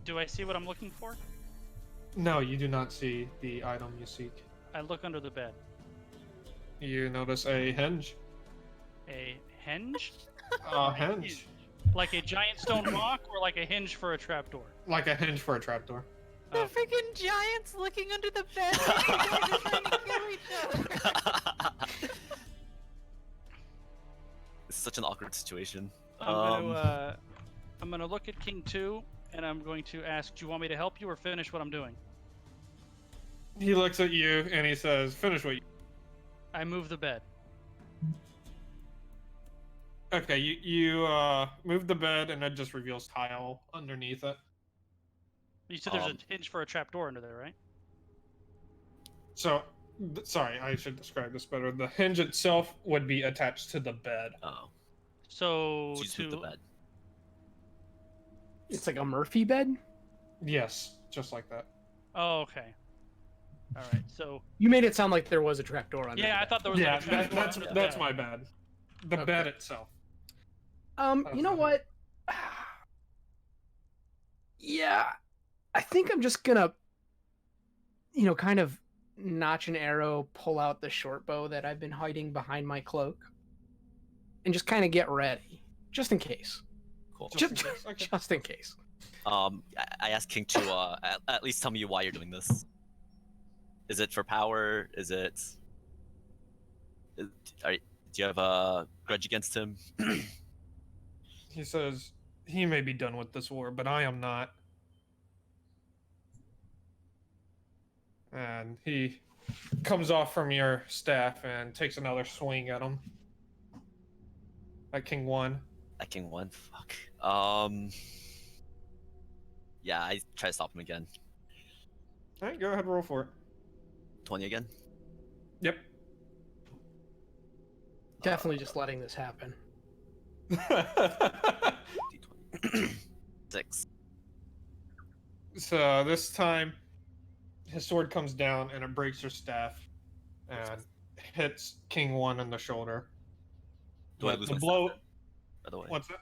Do I see what I'm looking for? No, you do not see the item you seek. I look under the bed. You notice a hinge. A hinge? A hinge. Like a giant stone rock, or like a hinge for a trapdoor? Like a hinge for a trapdoor. The Oh. freaking giants looking under the bed. They're trying to kill each other. It's such an awkward situation. I'm gonna look at King 2, and I'm going to ask, do you want me to help you or finish what I'm doing? He looks at you and he says, "Finish what you..." I move the bed. Okay, you move the bed and it just reveals tile underneath it. You said there's a Um, hinge for a trapdoor under there, right? So, sorry, I should describe this better. The hinge itself would be attached to the bed. Oh, So so you just move the bed. It's like a Murphy bed. Yes, just like that. Oh, okay. All right. So You made it sound like there was a trapdoor under. yeah, I the bed. thought there was. Yeah, like a trapdoor that's under the that's bed. my bad. The Okay. bed itself. You know what? Yeah, I think I'm just gonna, kind of notch an arrow, pull out the short bow that I've been hiding behind my cloak, and just kind of get ready, just in case. Cool. Just in Just, case, okay. just in case. I asked King to at least tell me why you're doing this. Is it for power? Is it? Do you have a grudge against him? He says he may be done with this war, but I am not. And he comes off from your staff and takes another swing at him. At King 1. At King 1? Fuck. Yeah, I try to stop him again. Alright, go ahead, roll for it. 20 again. Yep. Definitely just letting this happen. D20. 6. So this time, his sword comes down and it breaks your staff. and hits King 1 in the shoulder. Do I But lose the my blow. staff? By the way, What's that?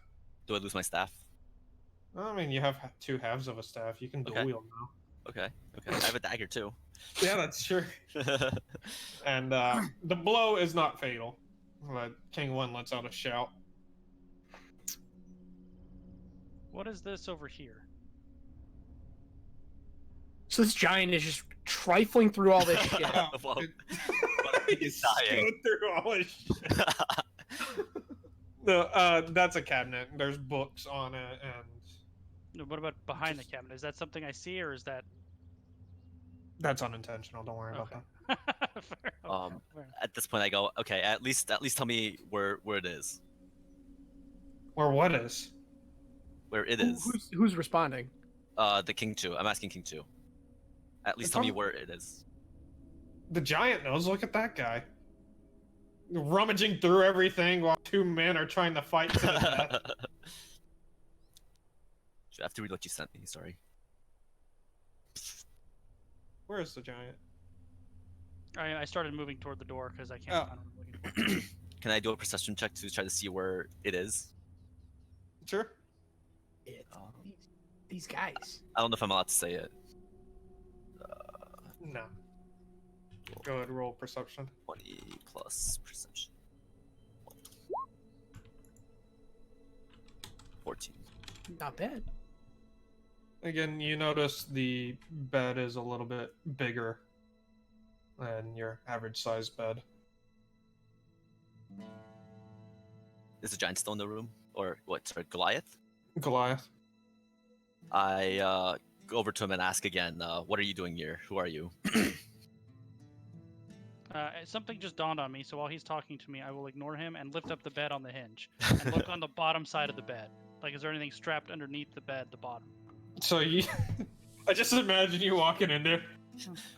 do I lose my staff? I mean, you have 2 halves of a staff. You can dual Okay. wield now. Okay. Okay. I have a dagger too. Yeah, that's true. And the blow is not fatal, but King 1 lets out a shout. What is this over here? So this giant is just trifling through all this shit. Whoa. He's dying. going through all his shit. No, that's a cabinet. There's books on it, and What about behind the cabinet? Is that something I see, or is that? that's unintentional. Don't worry about Okay. that. Fair enough, fair enough. At this point, I go, okay. At least tell me where it is. Or what is? Where it is. Who's responding? The King 2. I'm asking King 2. At least It's tell me on- where it is. The giant knows. Look at that guy. Rummaging through everything while 2 men are trying to fight to the death. I have to read what you sent me. Sorry. Where is the giant? I started moving toward the door because I can't Oh. find what I'm looking for. Can I do a perception check to try to see where it is? Sure. It's these guys. I don't know if I'm allowed to say it. No. Go ahead, roll perception. 20 plus perception. 14. Not bad. Again, you notice the bed is a little bit bigger than your average size bed. Is the giant still in the room? Or what? Sorry, Goliath? Goliath. I go over to him and ask again, what are you doing here? Who are you? Something just dawned on me, so while he's talking to me, I will ignore him and lift up the bed on the hinge and look on the bottom side of the bed. Like, is there anything strapped underneath the bed, the bottom? So you, I just imagine you walking in there.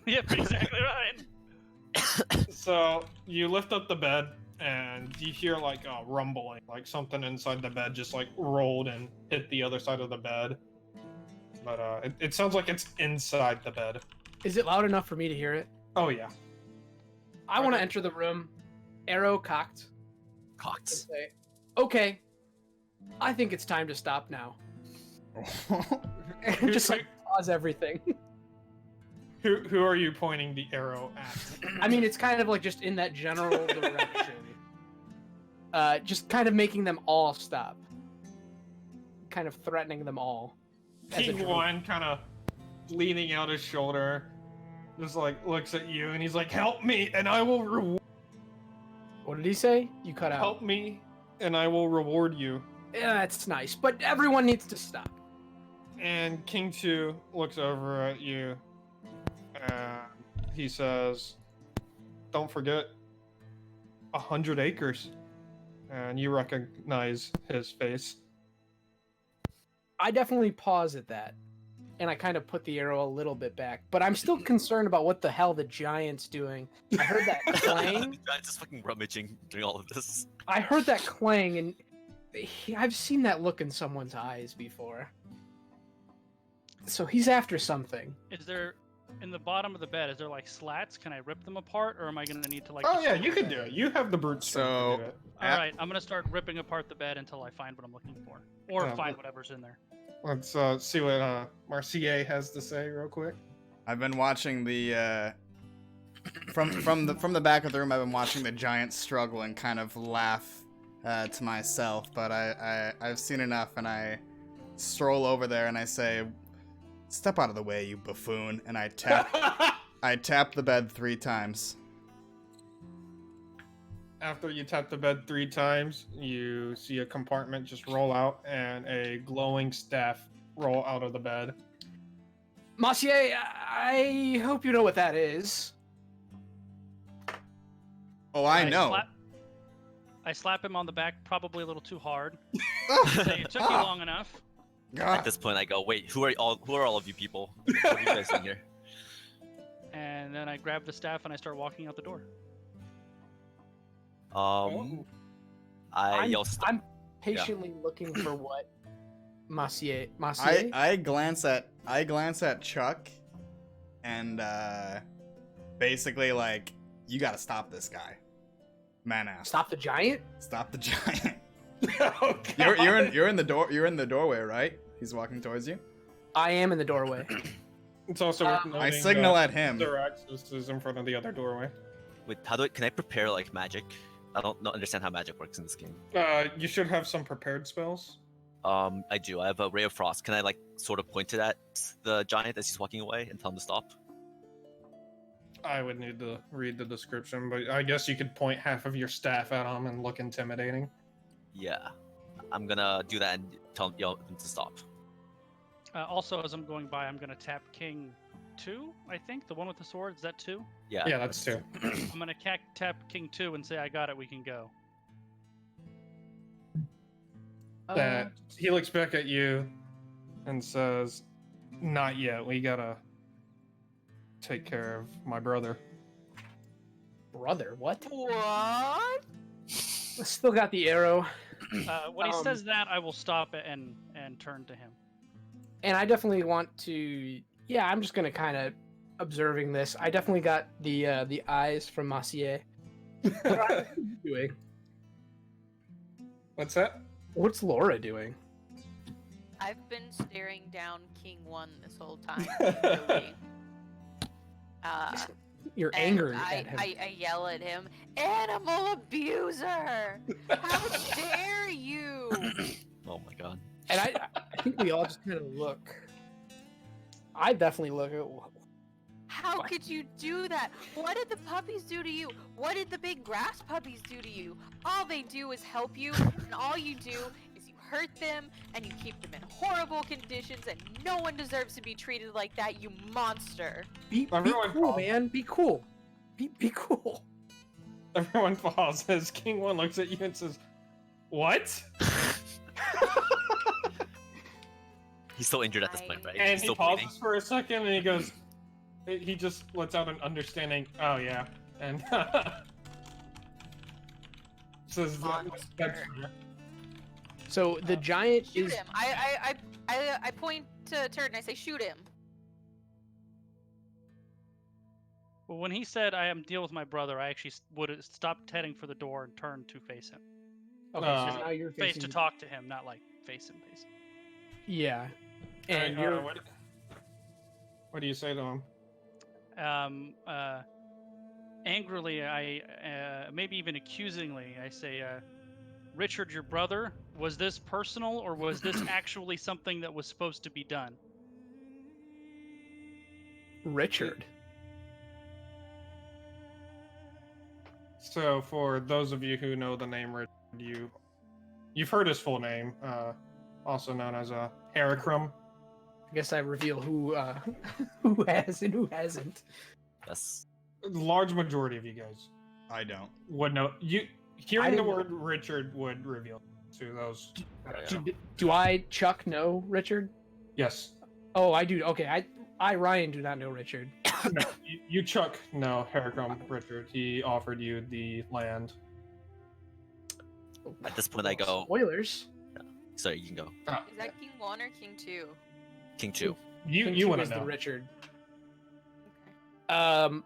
Yep, exactly right. So you lift up the bed and you hear like a rumbling, like something inside the bed just like rolled and hit the other side of the bed. But it sounds like it's inside the bed. Is it loud enough for me to hear it? Oh yeah. I want to enter the room, arrow cocked, and Cox. say, "Okay, I think it's time to stop now." And just like pause everything. Who are you pointing the arrow at? I mean, it's kind of like just in that general direction. Just kind of making them all stop. Kind of threatening them all. as a King group. 1 kind of leaning out his shoulder, just like looks at you and he's like, "Help me and I will reward. What did he say? You cut out. Help me and I will reward you." Yeah, that's nice, but everyone needs to stop. And King 2 looks over at you and he says, "Don't forget 100 acres." And you recognize his face. I definitely pause at that, and I kind of put the arrow a little bit back, but I'm still concerned about what the hell the giant's doing. I heard that clang. The giant's just fucking rummaging during all of this. I heard that clang, and I've seen that look in someone's eyes before. So he's after something. Is there, in the bottom of the bed, is there like slats? Can I rip them apart, or am I gonna need to like? Oh just yeah, rip you the can bed? do it. You have the brute strength to do it. All right, I'm gonna start ripping apart the bed until I find what I'm looking for, or Yeah, find but- whatever's in there. Let's see what Marcier has to say real quick. I've been watching the from the back of the room. I've been watching the giant struggle and kind of laugh to myself. But I've seen enough, and I stroll over there and I say, "Step out of the way, you buffoon!" And I tap the bed 3 times. After you tap the bed 3 times, you see a compartment just roll out and a glowing staff roll out of the bed. Monsieur, I hope you know what that is. Oh, I know. I slap him on the back, probably a little too hard. Oh, Say, it took you long enough. At God. this point, I go, wait, who are all of you people? What are you guys doing here? And then I grab the staff and I start walking out the door. I I'm, yell, I'm patiently looking for what Monsieur. I glance at Chuck, and basically like you gotta stop this guy. Man ass. Stop the giant. Stop the giant. Oh, You're in the door. You're in the doorway, right? He's walking towards you. I am in the doorway. It's also worth noting I signal that at him. Nexus is in front of the other doorway. Wait, can I prepare like magic? I don't understand how magic works in this game. You should have some prepared spells. I do. I have a ray of frost. Can I like sort of point it at the giant as he's walking away and tell him to stop? I would need to read the description, but I guess you could point half of your staff at him and look intimidating. Yeah, I'm gonna do that and tell him to stop. Also, as I'm going by, I'm gonna tap King 2. I think the one with the sword. Is that 2? Yeah. Yeah, that's two. I'm gonna tap King 2 and say, "I got it. We can go." That he looks back at you and says, "Not yet. We gotta take care of my brother." Brother, what? What? I still got the arrow, When he says that, I will stop it and turn to him. and I definitely want to. Yeah, I'm just gonna kind of observing this. I definitely got the eyes from Massier. What are you doing? What's that? What's Laura doing? I've been staring down King 1 this whole time. Really. You're And angry I, at him. I yell at him, "Animal abuser! How dare you!" Oh my god. And I think we all just kind of look. I definitely look at. How What? could you do that? What did the puppies do to you? What did the big grass puppies do to you? All they do is help you, and all you do is you hurt them, and you keep them in horrible conditions, and no one deserves to be treated like that, you monster. Be Everyone cool, calm. man. Be cool. Be cool. Everyone pauses. King 1 looks at you and says, "What?" He's still injured at this point, right? And He's he still pauses bleeding. for a second and he goes, he just lets out an understanding, "Oh yeah," and says, "That's fair." So the giant Shoot is. him. I point to Turd and I say, "Shoot him." Well, when he said, "I am deal with my brother," I actually would have stopped heading for the door and turned to face him. Okay, so now you're Face facing. to talk to him, not like face him. Yeah, and Alright, you're. what do you say to him? Angrily, maybe even accusingly, I say, "Richard, your brother, was this personal or was this actually something that was supposed to be done?" Richard. So, for those of you who know the name Richard, you've heard his full name, also known as Heracrum. I guess I reveal who who has and who hasn't. Yes. The large majority of you guys I don't. would know. Hearing the didn't- word Richard would reveal to those. Do I, Chuck, know Richard? Yes. Oh, I do. Okay, I Ryan do not know Richard. No, you Chuck, no, Heracrum Richard. He offered you the land. At this point, I go. Spoilers. Sorry, you can go. Is that King 1 or King 2? King 2. You King you Chu want is to the know. Richard. Okay.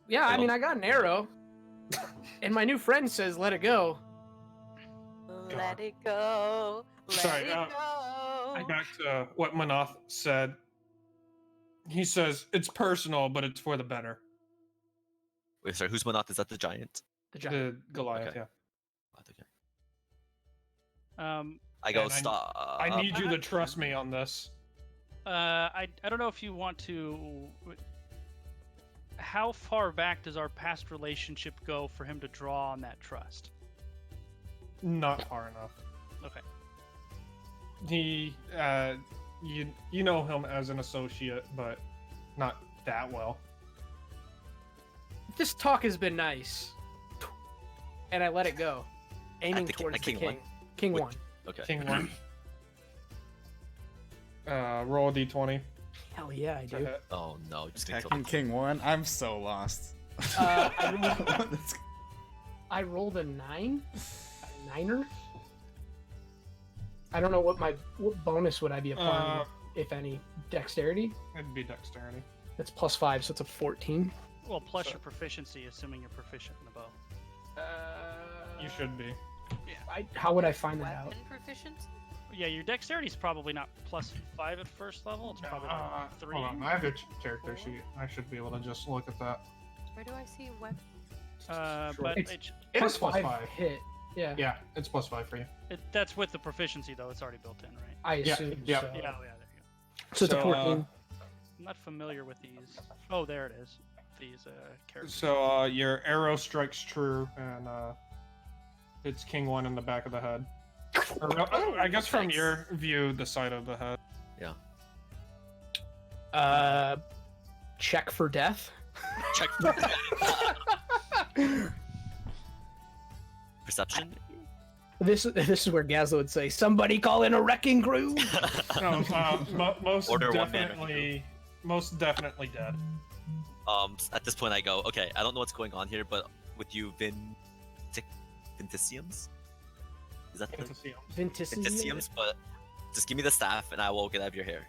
Yeah, I Oh. mean, I got an arrow, and my new friend says, "Let it go." Let it go. Let Sorry, it go. Back to what Manoth said. He says it's personal, but it's for the better. Wait, sorry, who's Monoth? Is that the giant? The giant. The Goliath, Okay. yeah. Um, I go And stop. I need you to trust me on this. I don't know if you want to. How far back does our past relationship go for him to draw on that trust? Not far enough. Okay. He, you know him as an associate, but not that well. This talk has been nice, and I let it go, aiming the towards the King king. one? King Which- 1. Okay. King 1. Roll a d20. Hell yeah, I to do. hit. Oh no, just gonna kill Attacking King 1? I'm so lost. I I rolled a 9. A 9er. I don't know what bonus would I be applying, if any. Dexterity. It'd be dexterity. That's +5, so it's a 14. Well, plus So- your proficiency, assuming you're proficient in the bow. You should be. How would I find that out? Weapon proficiency? Yeah, your dexterity is probably not +5 at first level. It's probably like 3. Hold on, I have your character sheet. I should be able to just look at that. Where do I see weapon? But It's- It Plus is plus 5 5. hit. Yeah. Yeah, it's plus 5 for you. that's with the proficiency though. It's already built in, right? I Yeah, assume yeah. so. Yeah, there you go. So it's a So, 14. I'm not familiar with these. Oh, there it is. These characters. So your arrow strikes true and hits King 1 in the back of the head. I guess from Nice. your view, the side of the head. Check for death. Check perception. This is where Gazlo would say, "Somebody call in a wrecking crew." No, most Order one man. definitely dead. At this point, I go, okay, I don't know what's going on here, but with you, Vinticiums? Is that the Vinticiums? But just give me the staff, and I will get out of your hair.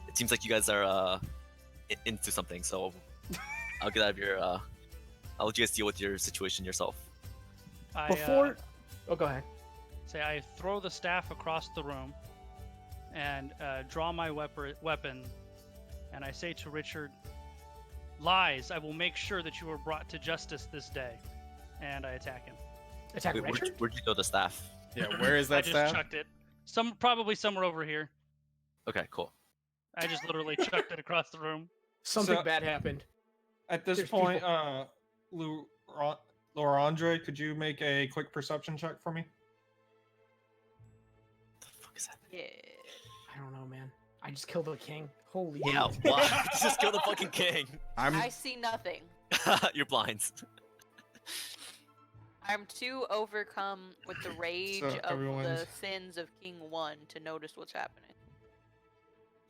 It seems like you guys are into something, so I'll get out of your. I'll let you guys deal with your situation yourself. Before, go ahead. Say I throw the staff across the room and draw my weapon, and I say to Richard, "Lies! I will make sure that you are brought to justice this day." And I attack him. Attack Wait, Richard. where'd you throw the staff? Yeah, where is I that just staff? chucked it. Probably somewhere over here. Okay, cool. I just literally chucked it across the room. Something So- bad happened. At this There's point, Laura Andre, could you make a quick perception check for me? What the fuck is that? Yeah. I don't know, man. I just killed a king. Holy. Yeah, shit. why? Just kill the fucking king. I see nothing. You're blind. I'm too overcome with the rage So of the everyone's- sins of King 1 to notice what's happening.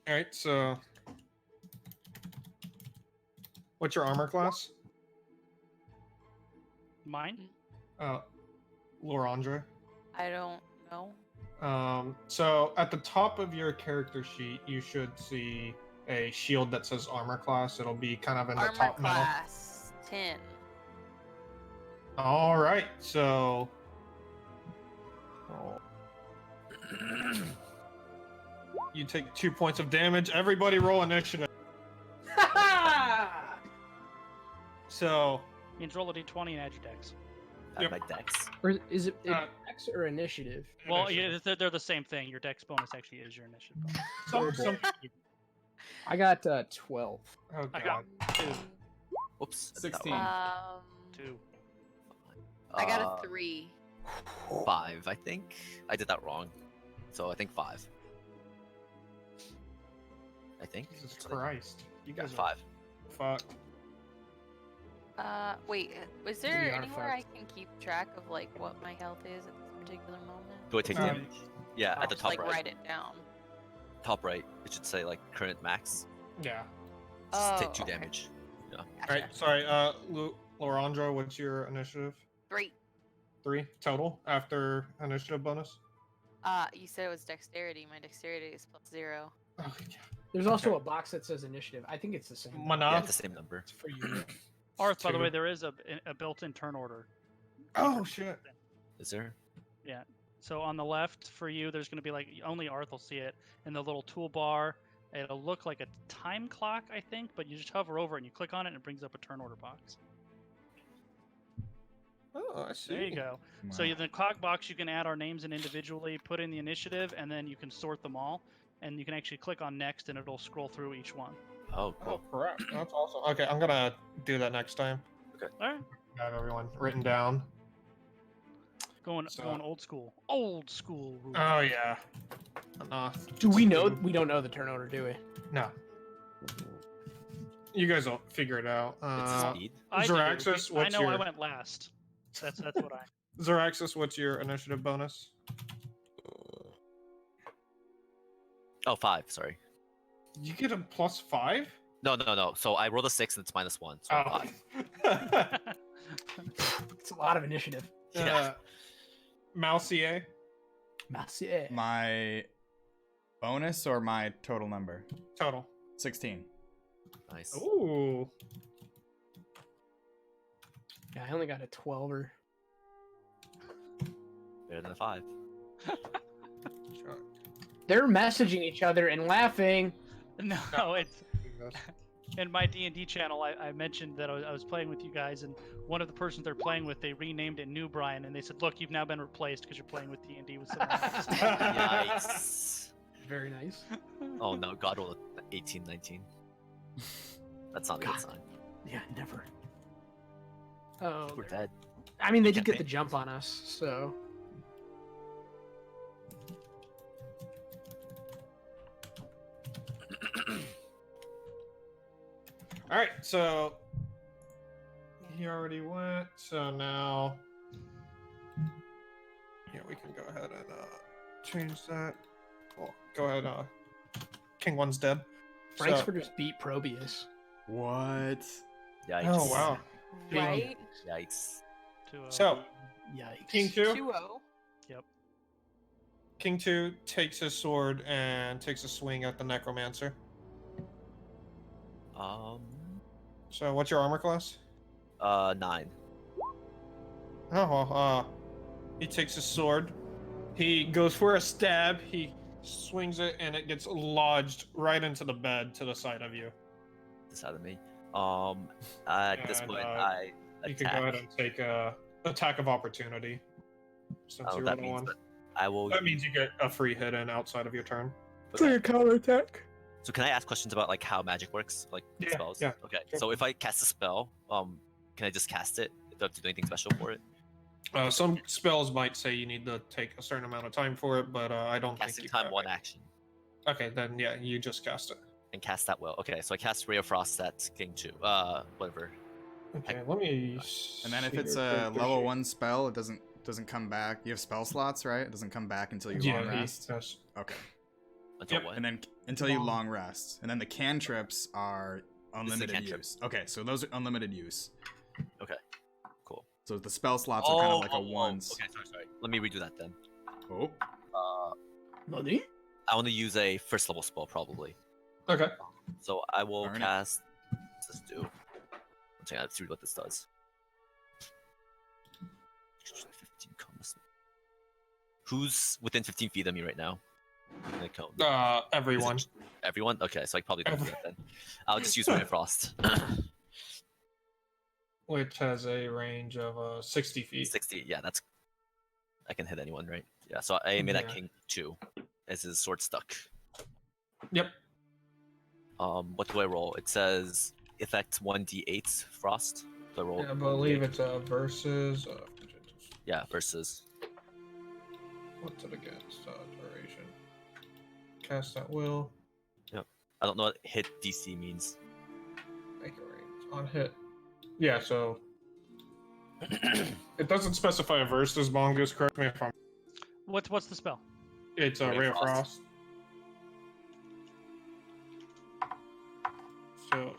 All right, so what's your armor class? Mine? Laura Andre. I don't know. So at the top of your character sheet, you should see a shield that says armor class. It'll be kind of in the Armor top middle. class 10. All right, so you take 2 points of damage. Everybody roll initiative. So Means roll a d20 and add your dex. Yep. My dex. Or is it Uh, X or initiative? Well, initiative. yeah, they're the same thing. Your dex bonus actually is your initiative bonus. Some- I got 12. oh I god. got 2. Whoops. 16. 2. I got a 3. 5, I think. I did that wrong. So I think 5. I think. Jesus That's what I Christ. You got guys are 5. fucked. Wait, was The there anywhere I artifact. can keep track of like what my health is at this particular moment? Do I take Um, damage? Yeah, I'll at the just, top like right. write it down. Top right. It should say like current max. Yeah. Just take Oh, 2 okay. damage. All right. Gotcha. Sorry. Laurandra, what's your initiative? 3. 3 total after initiative bonus. You said it was dexterity. My dexterity is +0. Oh, There's also a box that says initiative. I think it's the same. Yeah, Mana. it's the same number. It's for you. Arth, by the 2. way, there is a built-in turn order. Oh shit. Is there? So on the left for you, there's going to be like only Arth will see it in the little toolbar. It'll look like a time clock, I think, but you just hover over it and you click on it and it brings up a turn order box. Oh, I see. There you go. So in the clock box, you can add our names in individually, put in the initiative, and then you can sort them all. And you can actually click on next, and it'll scroll through each one. Oh, Oh cool. crap. That's awesome. Okay, I'm gonna do that next time. All right, Got everyone written down. going So- old school. Old school rules. Oh yeah. Do we know? We don't know the turn order, do we? No. You guys will figure it out. It's speed. I do. Zeraxis, I what's know I your- went last. That's what I. Zeraxis, what's your initiative bonus? Oh, 5, sorry. You get a +5? No. So I rolled a 6 and it's -1. So Oh. 5. It's a lot of initiative. Yeah. Malcier. Merci. My bonus or my total number? Total. 16. Nice. Ooh. Yeah, I only got a 12er. Better than a 5. They're messaging each other and laughing. No, it's in my D&D channel. I mentioned that I was playing with you guys, and one of the persons they're playing with, they renamed it New Brian, and they said, "Look, you've now been replaced because you're playing with D&D with someone else." Yikes. Very nice. Oh no, God rolled 18, 19. That's not a good God. sign. Yeah, never. Oh, We're dead. I mean, they did Can't get pay. the jump on us, so. All right, so he already went. So now, yeah, we can go ahead and change that. Cool. Go ahead. King 1's dead. Franks So- for just beat Probius. What? Yikes. Oh wow. Right? Yikes. So Yikes. King 2. 2-0. King 2 takes his sword and takes a swing at the necromancer. So what's your armor class? 9. Oh well, he takes his sword. He goes for a stab. He swings it, and it gets lodged right into the bed to the side of you. This out of me. At this And, point, I You can attack. go ahead and take a attack of opportunity. Since Oh, you that rolled a means one. that I will. That means you get a free hit in outside of your turn. Okay. a counterattack. So can I ask questions about like how magic works, like Yeah, spells? yeah, Okay. sure. So if I cast a spell, can I just cast it? Do I have to do anything special for it? Some spells might say you need to take a certain amount of time for it, but I don't think Casting you time, have 1 it. action, Okay, then yeah, you just cast it. and cast that will. Okay, so I cast Ray of Frost at King 2. Whatever. Okay, let me. And then if see it's your a character level sheet. 1 spell, it doesn't come back. You have spell slots, right? It doesn't come back until you Yeah, long he rest. does. Okay. Until Yep. what? And then until you Long- long rest. And then the cantrips are unlimited cantrip. use. Okay, so those are unlimited use. Okay. Cool. So the spell slots are kind of like a oh, once. Okay, sorry. Let me redo that then. Oh. Nani? I want to use a first level spell probably. Okay. So I will Darn it. cast. What's this do? One second, let's see what this does. 15 cones. Who's within 15 feet of me right now? In the cone? Is it Everyone. Everyone? Okay, so I probably don't do that then. I'll just use Ray of Frost. Which has a range of 60 feet. 60, yeah, that's. I can hit anyone, right? Yeah, so I aim it at Yeah. King 2 as his sword stuck. Yep. What do I roll? It says effect 1d8 frost. Do I roll? I believe 1d8? it's versus. Yeah, versus. What's it against? Duration. Cast at will. I don't know what hit DC means. Make a range on hit. Yeah, so it doesn't specify a versus. Mongoose, correct me if I'm. What's the spell? It's a Ray of Frost. So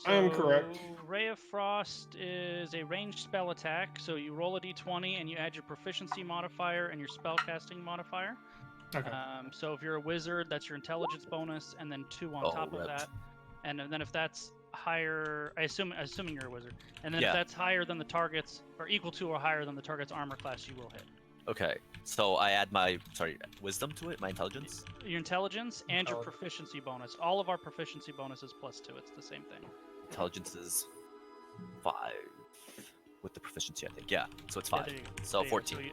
I am correct. So, Ray of Frost is a ranged spell attack. So you roll a d20 and you add your proficiency modifier and your spellcasting modifier. Okay. So if you're a wizard, that's your intelligence bonus, and then 2 on Oh, top of rip. that. And then if that's higher, assuming you're a wizard, and then Yeah. if that's higher than the target's, or equal to or higher than the target's armor class, you will hit. Okay, so I add my wisdom to it, my intelligence. Your intelligence and your Intelligence. proficiency bonus. All of our proficiency bonuses +2. It's the same thing. Intelligence is 5 with the proficiency, I think. Yeah, so it's Yeah, 5. there you go. So There you go. 14.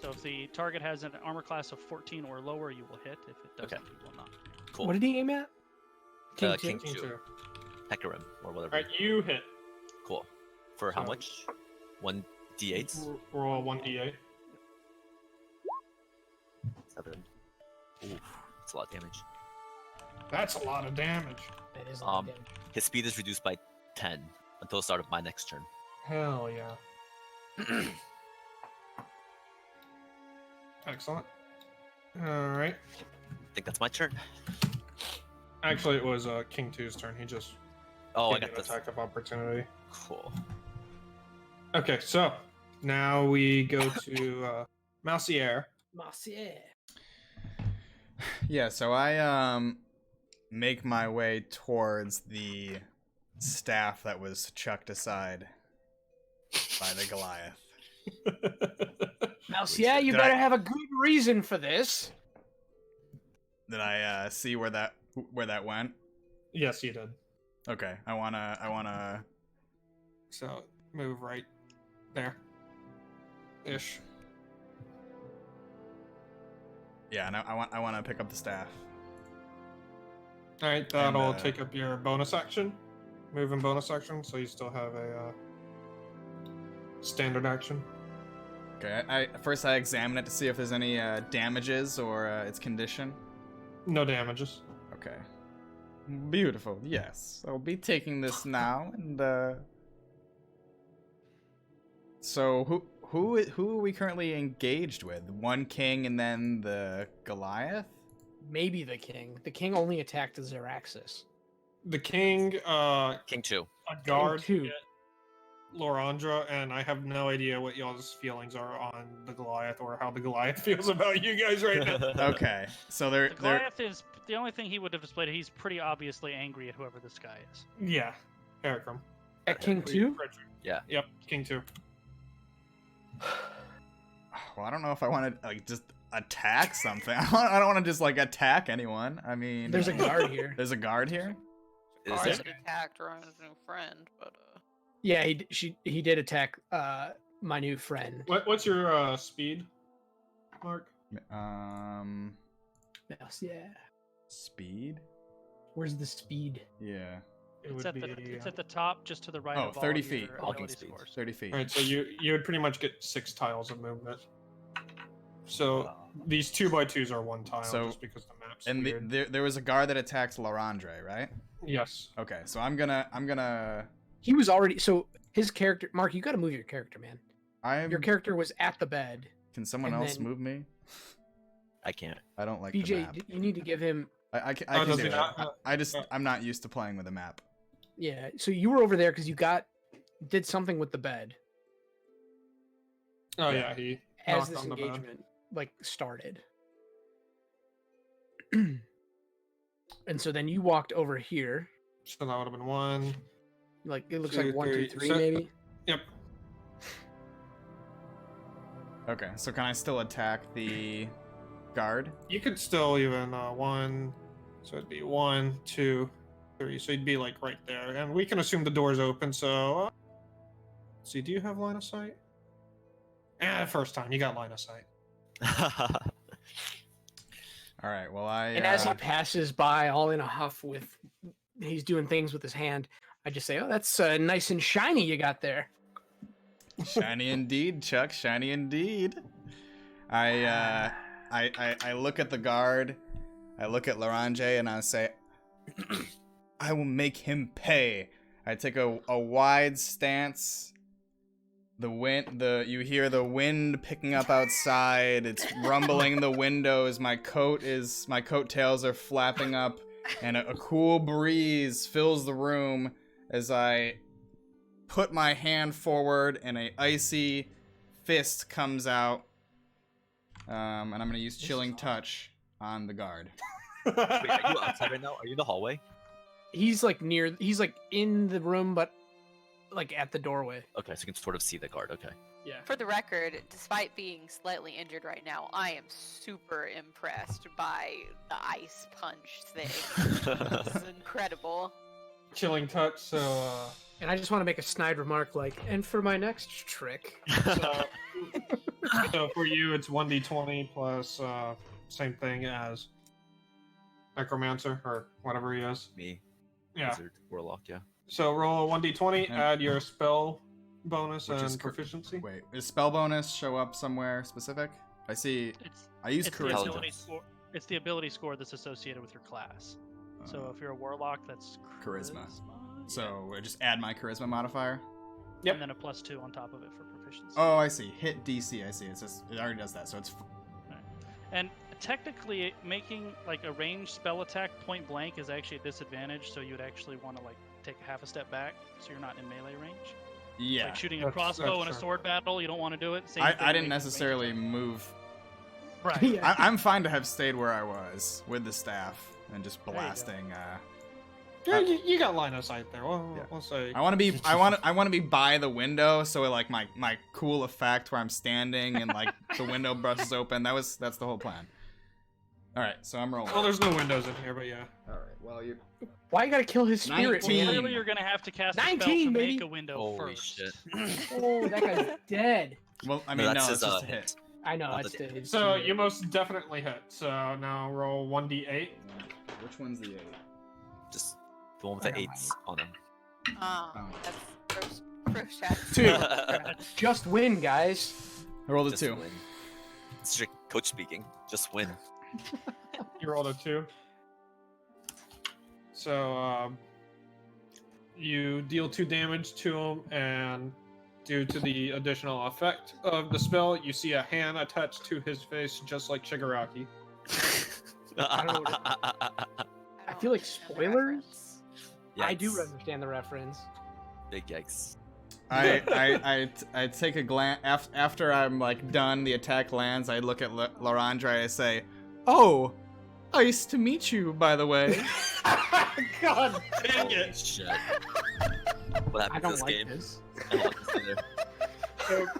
So if the target has an armor class of 14 or lower, you will hit. If it doesn't, Okay. you will not. Cool. What did he aim at? King King two? King 2. two. Hecarim or whatever. Alright, you hit. Cool. For how So- much? 1d8? Roll 1d8. 7. Ooh, that's a lot of damage. That's a lot of damage. That is a lot of Um, damage. His speed is reduced by 10 until the start of my next turn. Hell yeah. Excellent. Alright. I think that's my turn. Actually, it was King 2's turn. He just Oh, I gave got you an this. attack of opportunity. Cool. Okay, so now we go to Malsier. Marcier. Yeah, so I make my way towards the staff that was chucked aside by the Goliath. Mouse, yeah, you Did I- better have a good reason for this. Did I see where that went? Yes, you did. Okay, I wanna. So move right there. Ish. Yeah, and I want to pick up the staff. All right, that'll And, take up your bonus action. Move and bonus action, so you still have a standard action. Okay, I first I examine it to see if there's any damages or its condition. No damages. Okay. Beautiful. Yes, I'll be taking this now. And so who are we currently engaged with? One king and then the Goliath. Maybe the king. The king only attacked the Zeraxis. The king, King 2. a guard, two. hit Lorandra, and I have no idea what y'all's feelings are on the Goliath or how the Goliath feels about you guys right now. Okay, so The they're Goliath is the only thing he would have displayed. He's pretty obviously angry at whoever this guy is. Yeah, Heracrum. At King 2? Frederick. Yeah. Yep, King 2. Well, I don't know if I want to like just attack something. I don't want to just like attack anyone. I mean, There's a guard here. There's a guard here. Is Ours there? attacked Ryan's new friend, but Yeah, he did attack my new friend. What's your speed, Mark? Yes, yeah. Speed. Where's the speed? Yeah. It's at the top, just to the right Oh, of all 30 of your feet. Walking ability speed. scores. 30 feet. All right, so you would pretty much get 6 tiles of movement. So these 2x2s are 1 tile, So- just because the map's And weird. there was a guard that attacked Larandre, right? Yes. Okay, so I'm gonna. He was already so his character. Mark, you got to move your character, man. Your I'm. character was at the bed. Can someone and else then- move me? I can't. I don't like the BJ, map. you need to give him. I can Oh, does do he it. not? I just I'm not used to playing with a map. Yeah, so you were over there because you did something with the bed Oh Yeah. yeah, he as knocked this on the bed. engagement like started. And so then you walked over here. So that would have been 1. Like it looks 2, like 1, 2, 3. 3, So- maybe. Yep. Okay, so can I still attack the guard? You could still even 1. So it'd be 1, 2, 3. So you'd be like right there, and we can assume the door's open. So, let's see, do you have line of sight? First time you got line of sight. All right. Well, I. And as he passes by, all in a huff, with he's doing things with his hand, I just say, "Oh, that's nice and shiny you got there." Shiny indeed, Chuck. Shiny indeed. I look at the guard. I look at Laranje and I say, I will make him pay. I take a wide stance. You hear the wind picking up outside. It's rumbling the windows. My coattails are flapping up, and a cool breeze fills the room as I put my hand forward and a icy fist comes out. And I'm gonna use Chilling Touch on the guard. Wait, are you outside right now? Are you in the hallway? He's like in the room, but like at the doorway. Okay, so you can sort of see the guard. Okay. Yeah. for the record, despite being slightly injured right now, I am super impressed by the ice punch thing. This is incredible. Chilling touch. So, And I just want to make a snide remark, like, and for my next trick, so for you, it's 1d20 plus same thing as Necromancer or whatever he is. Me. Yeah. Wizard, Warlock, yeah. So roll a 1d20, And- add your spell bonus Which is and proficiency. Wait, is spell bonus show up somewhere specific? I see. It's I use it's the charisma. ability score. It's the ability score that's associated with your class. So if you're a warlock, that's Charisma. Yeah. So I just add my charisma modifier. Yep. And then a +2 on top of it for proficiency. Oh, I see. Hit DC. I see. It already does that. So it's And technically, making like a ranged spell attack point blank is actually a disadvantage. So you'd actually want to like take half a step back, so you're not in melee range. yeah. Like shooting a That's crossbow in a true. sword battle, you don't want to do it. Same I thing didn't making necessarily ranged move. attack. Right. Yeah. I'm fine to have stayed where I was with the staff and just There you go. blasting. Yeah, you got line of sight there. We'll, Yeah. we'll say. I want to be by the window, so like my cool effect where I'm standing and like the window brushes open. That's the whole plan. All right, so I'm rolling. Well, there's no windows in here, but yeah. All right, well you. Why you gotta kill his spirit? 19. man? Clearly, you're gonna have to cast a spell 19, to baby. make a window Holy first. shit. Oh, that guy's dead. Well, I mean, no, that's it's his, just a hit. I know. Not It's the- it's So too you late. most definitely hit. So now roll 1d8. Which one's the 8? Just the one with the I don't 8s on him. Oh, that's gross chat. 2. Just win, guys. I rolled a Just 2. win. It's your coach speaking. Just win. You rolled a 2. So you deal 2 damage to him, and due to the additional effect of the spell, you see a hand attached to his face, just like Shigaraki. I don't know I feel like understand the spoilers? reference. I do Yikes. understand the reference. Big yikes. I take a glance after I'm like done. The attack lands. I look at Laurandre. I say, "Oh, nice to meet you, by the way." God dang Holy it! shit. What I happened to don't this like game? this. I don't like this either.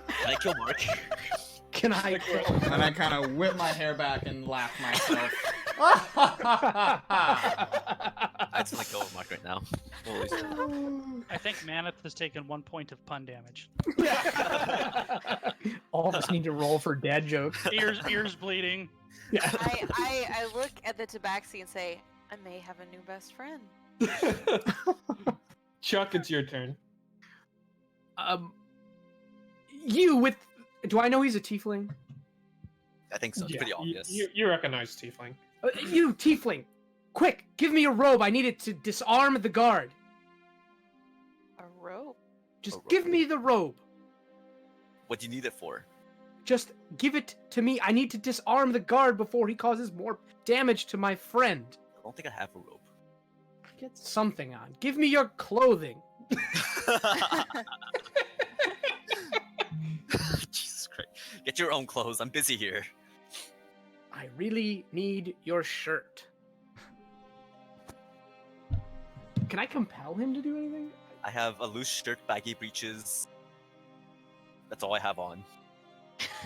Can I kill Mark? Can I kill? And I kind of whip my hair back and laugh myself. I just let go of Mark right now. Holy shit. I think Maneth has taken 1 point of pun damage. All of us need to roll for dad jokes. Ears bleeding. Yeah. I look at the tabaxi and say, I may have a new best friend. Chuck, it's your turn. You with? Do I know he's a tiefling? I think so. It's Yeah, pretty obvious. You recognize Tiefling. You tiefling, quick! Give me a robe. I need it to disarm the guard. A rope. Just robe. give me the robe. What do you need it for? Just give it to me. I need to disarm the guard before he causes more damage to my friend. I don't think I have a rope. Get something on. Give me your clothing. Jesus Christ. Get your own clothes. I'm busy here. I really need your shirt. Can I compel him to do anything? I have a loose shirt, baggy breeches. That's all I have on.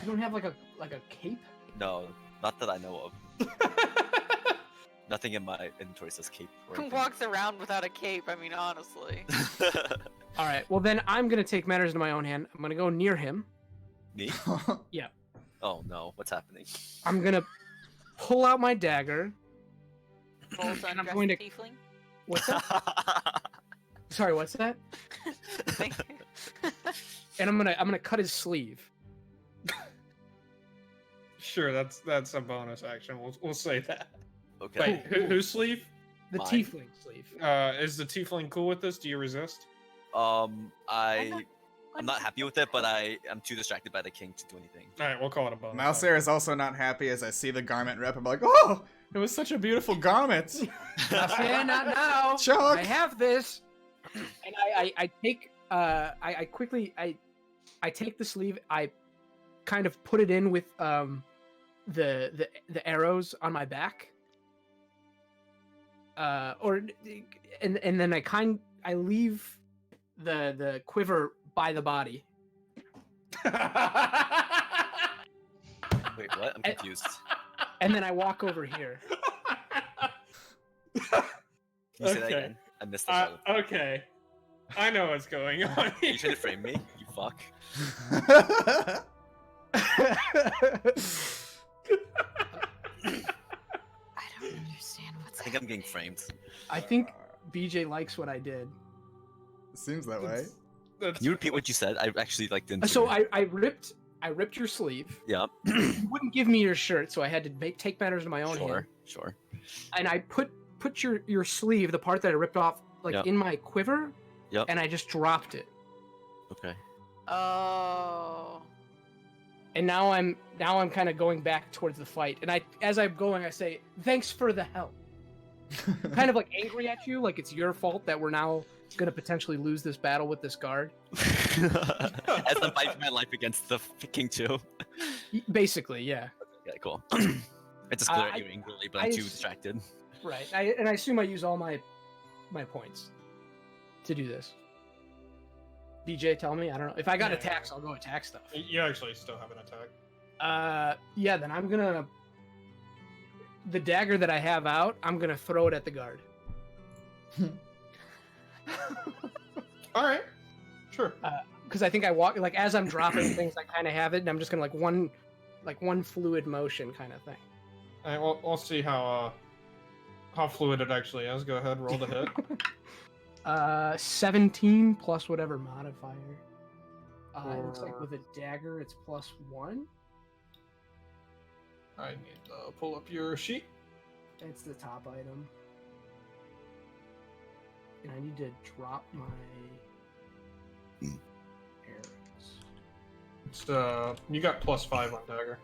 You don't have like a cape? No, not that I know of. Nothing in my inventory says cape. Or Who anything. walks around without a cape? I mean, honestly. All right. Well, then I'm gonna take matters into my own hand. I'm gonna go near him. Me? Yeah. Oh no, what's happening? I'm gonna pull out my dagger. Roll to I'm undress going the to- tiefling. What's that? Sorry, what's that? Thank you. And I'm gonna cut his sleeve. Sure, that's a bonus action. We'll say that. Okay. Wait, whose sleeve? The Mine. tiefling sleeve. Is the Tiefling cool with this? Do you resist? I'm not happy with it, but I'm too distracted by the king to do anything. All right, we'll call it a bonus. Malsair is also not happy as I see the garment rep. I'm like, "Oh, it was such a beautiful garment." Yeah, not now. Chuck. I have this. And I take I quickly I take the sleeve. I kind of put it in with the arrows on my back. And then I leave the quiver by the body. Wait, what? I'm confused. And then I walk over here. Can you say that Okay. again? I missed the part. Okay. I know what's going on. Are you trying to frame me? You fuck. I don't understand what's I think I'm getting framed. I think BJ likes what I did. Seems that way. That's Can you repeat what you said? I actually didn't. So hear. I ripped your sleeve. Yeah. You wouldn't give me your shirt, so I had to take matters into my own hand. Sure. And I put your sleeve, the part that I ripped off, like Yep. in my quiver. Yep. And I just dropped it. Okay. Oh. And now I'm kind of going back towards the fight. And as I'm going, I say, "Thanks for the help." Kind of like angry at you, like it's your fault that we're now gonna potentially lose this battle with this guard. As I'm fighting my life against the king too. Basically, yeah. Okay, cool. I just glare I- at you angrily, but I I'm too s- distracted. Right. I assume I use all my my points to do this. BJ, tell me. I don't know. If I got Yeah. attacks, I'll go attack stuff. You actually still have an attack. Yeah, then I'm gonna. The dagger that I have out, I'm gonna throw it at the guard. All right. Sure. Because I think I walk like as I'm dropping things, I kind of have it, and I'm just gonna like one fluid motion kind of thing. All right, we'll see how fluid it actually is. Go ahead, roll the hit. 17 plus whatever modifier. It looks like with a dagger, it's +1. I need to pull up your sheet. That's the top item. And I need to drop my arrows. So you got +5 on dagger.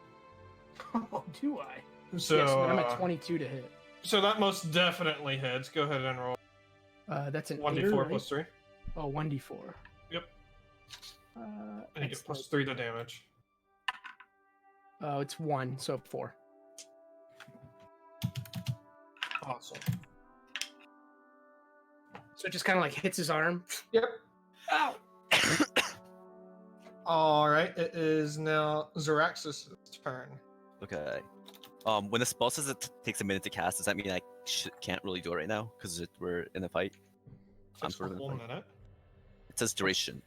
Oh, do I? So, yes, but I'm at 22 to hit. So that most definitely hits. Go ahead and roll. That's an 1d4 8, right? plus 3. Oh, 1d4. Yep. And you That's get +3 to damage. Oh, it's 1, so 4. Awesome. So it just kind of like hits his arm. Yep. Ow! All right. It is now Zaraxis' turn. Okay. When the spell says it takes a minute to cast, does that mean I can't really do it right now because we're in a fight? I'm Just sort a of in a whole fight. minute. It says duration.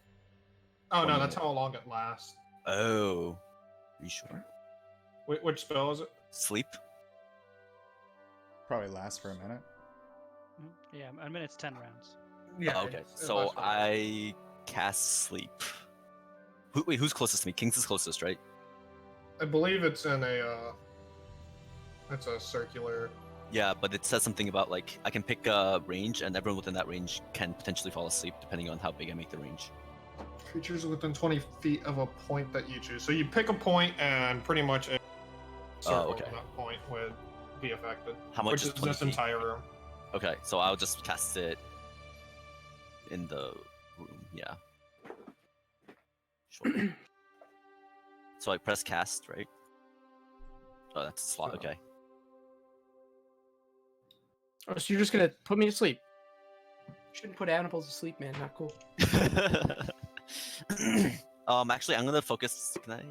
Oh no, 1 that's minute. how long it lasts. Oh, are you sure? Which spell is it? Sleep. Probably lasts for a minute. Yeah, a minute's 10 rounds. Oh, okay. So I cast sleep. Wait, who's closest to me? King's is closest, right? I believe it's in a. It's a circular. Yeah, but it says something about like I can pick a range, and everyone within that range can potentially fall asleep depending on how big I make the range. Creatures within 20 feet of a point that you choose. So you pick a point, and pretty much a circle okay. on that point would be affected. How much Which is is 20 this feet? entire room. Okay, so I'll just cast it in the room. Yeah. Sure. So I press cast, right? Oh, that's a slot. Okay. Oh, so you're just gonna put me to sleep? Shouldn't put animals to sleep, man. Not cool. Actually, I'm gonna focus. Can I?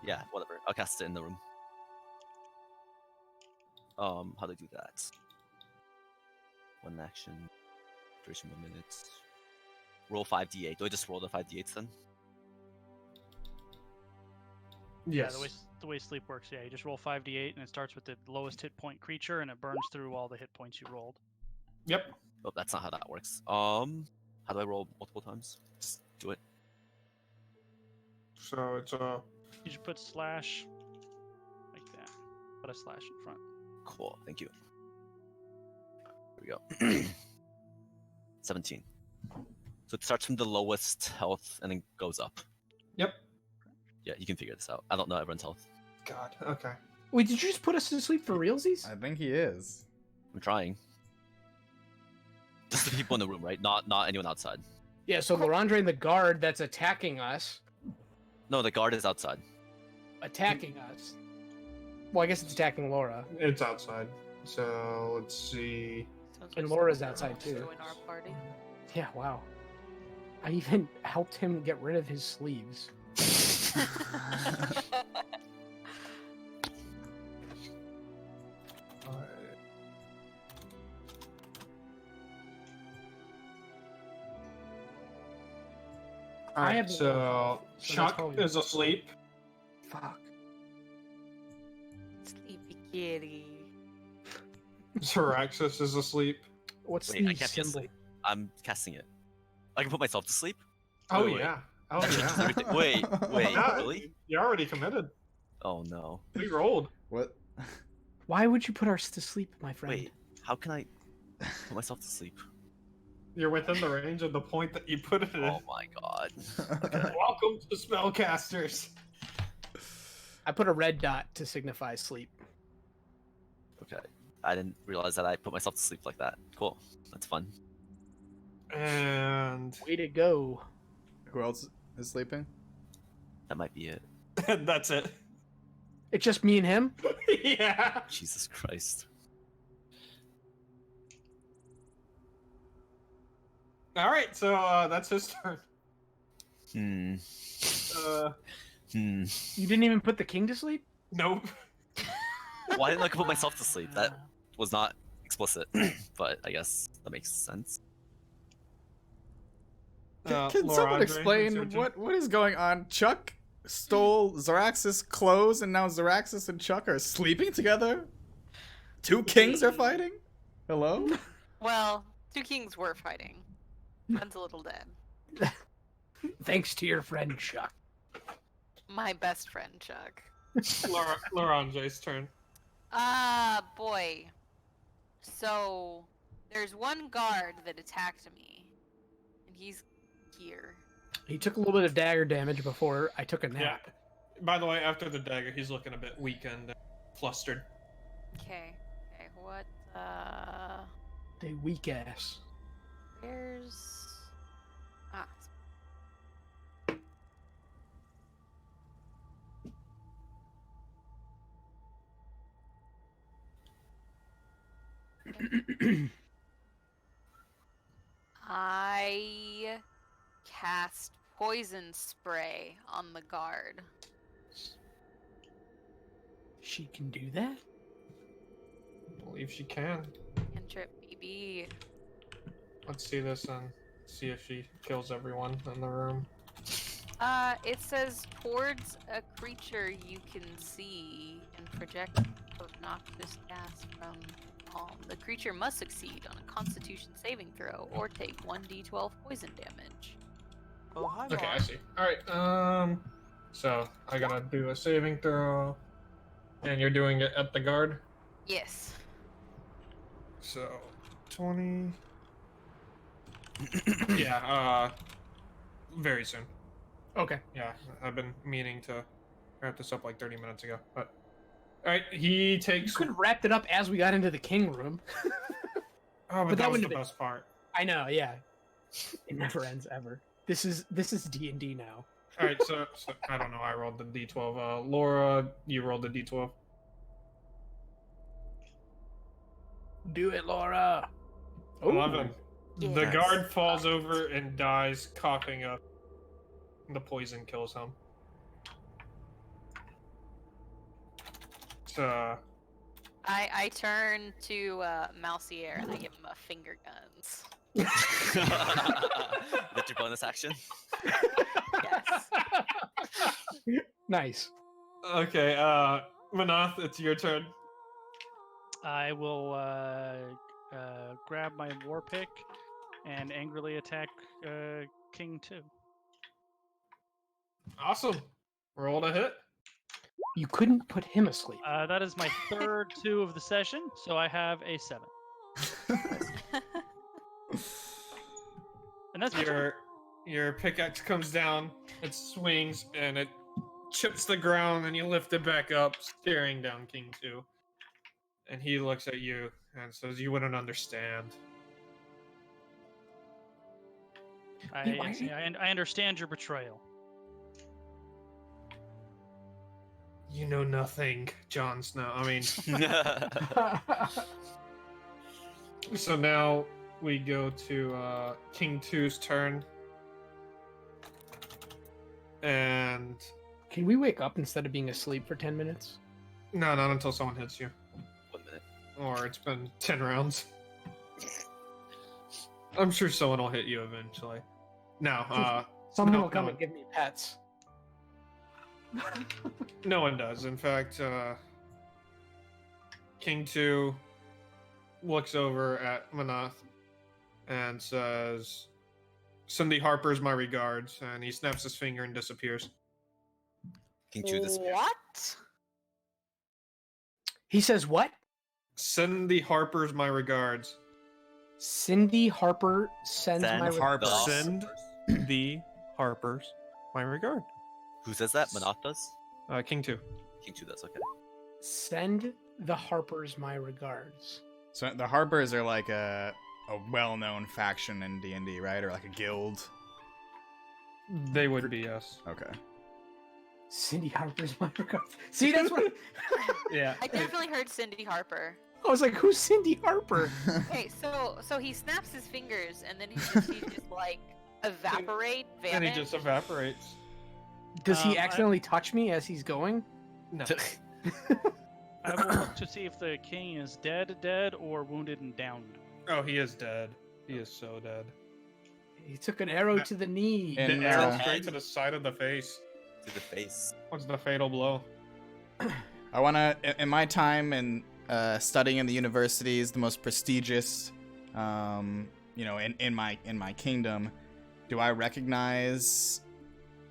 Yeah, whatever. I'll cast it in the room. How do I do that? One action, duration 1 minute. Roll 5d8. Do I just roll the 5d8s then? Yes. Yeah, the way sleep works, yeah, you just roll 5d8 and it starts with the lowest hit point creature and it burns through all the hit points you rolled. Yep. Oh, that's not how that works. How do I roll multiple times? Just do it. So it's a. You should put slash like that. Put a slash in front. Cool. Thank you. Here we go. 17. So it starts from the lowest health and then goes up. Yep. Yeah, you can figure this out. I don't know everyone's health. God. Okay. Wait, did you just put us to sleep for realsies? I think he is. I'm trying. Just the people in the room, right? Not anyone outside. Yeah, so Lorandre and the guard that's attacking us. No, the guard is outside. Attacking us. Well, I guess it's attacking Laura. It's outside. So let's see. Sounds And like Laura's someone outside, wants to too. Join our party. Yeah, wow. I even helped him get rid of his sleeves. I have So so that's Chuck probably- is asleep. Fuck. Sleepy kitty. Zaraxis is asleep. What's Wait, I the can't be symbol? asleep. I'm casting it. I can put myself to sleep? Oh Wait, wait. yeah. Oh That changes yeah. everything. Wait, Yeah, really? You're already committed. Oh no. We rolled. What? Why would you put us to sleep, my friend? Wait, how can I put myself to sleep? You're within the range of the point that you put it in. Oh my god. Welcome to spellcasters. I put a red dot to signify sleep. Okay. I didn't realize that I put myself to sleep like that. Cool. That's fun. And Way to go. Who else is sleeping? That might be it. that's it. It's just me and him? Yeah. Jesus Christ. All right, so that's his turn. You didn't even put the king to sleep? Nope. Why didn't I put myself to sleep? That was not explicit, but I guess that makes sense. Can someone Laura Andre, it's your explain turn. what is going on? Chuck stole Zarax's clothes, and now Zaraxis and Chuck are sleeping together? Two kings are fighting? Hello? Well, two kings were fighting. One's a little dead. Thanks to your friend Chuck. My best friend, Chuck. Laura Andre's turn. Boy. So, there's one guard that attacked me, and he's here. He took a little bit of dagger damage before I took a nap. By the way, after the dagger, he's looking a bit weakened and flustered. Okay, what, They weak ass. where's... Ah. I cast poison spray on the guard. She can do that? I believe she can. Cantrip, baby. Let's see this and see if she kills everyone in the room. It says towards a creature you can see and project obnoxious gas from palm. The creature must succeed on a Constitution saving throw or take 1d12 poison damage. Oh, hi, Okay, I Mark. see. Alright, so I gotta do a saving throw. And you're doing it at the guard? Yes. So, 20. Yeah, very soon. Okay. Yeah, I've been meaning to wrap this up like 30 minutes ago. But alright, he You takes. could have wrapped it up as we got into the king room. Oh, but that that was wouldn't the have been- best part. I know, yeah. It never ends ever. This is D&D now. Alright, so I don't know. I rolled the d12. Laura, you rolled the d12. Do it, Laura. Ooh. 11. The Yes. guard falls over and dies, coughing up. The poison kills him. So, I turn to Mousier and I give him a finger guns. That's your bonus action. Yes. Nice. okay, Manath, it's your turn. I will grab my war pick and angrily attack King 2. Awesome. Roll to hit. You couldn't put him asleep. That is my third 2 of the session, so I have a 7. And that's my turn. Your pickaxe comes down, it swings, and it chips the ground, and you lift it back up, staring down King 2. And he looks at you and says, "You wouldn't understand." I understand your betrayal. You know nothing, Jon Snow. I mean, so now we go to King 2's turn. And Can we wake up instead of being asleep for 10 minutes? no, not until someone hits you. 1 minute. Or it's been 10 rounds. I'm sure someone will hit you eventually. Now, Someone no, will come no. and give me pets. no one does. In fact, King 2 looks over at Manath and says, "Cindy Harper's my regards," and he snaps his finger and disappears. King 2 this What? He says what? Cindy Harper's my regards. Cindy Harper sends Send my Harper. the- Send the Harpers my regard. Who says that? Manath does? King 2. King 2 does, okay. Send the Harpers my regards. So the Harpers are like a well-known faction in D&D, right? Or like a guild. They would be, yes. Okay. Cindy Harper's my regards. See, that's what. Yeah. I definitely heard Cindy Harper. I was like, who's Cindy Harper? Okay, so he snaps his fingers and then he just like evaporate, vanish. And he just evaporates. Does he I- accidentally touch me as he's going? No. I will look to see if the king is dead, or wounded and downed. Oh, he is dead. He is so dead. He took an arrow to the knee. And, The arrow uh, straight to the side of the face. To the face. What's the fatal blow? I want to, in my time in studying in the universities, the most prestigious, in my kingdom, do I recognize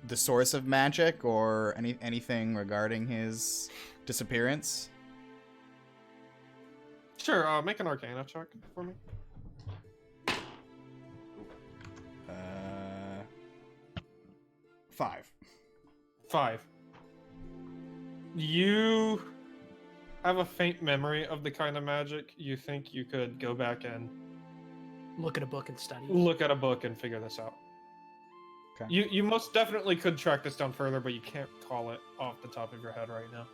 the source of magic or anything regarding his disappearance? Sure, make an Arcana check for me. 5. 5. You have a faint memory of the kind of magic you think you could go back and Look at a book and study. look at a book and figure this out. Okay. You most definitely could track this down further, but you can't call it off the top of your head right now.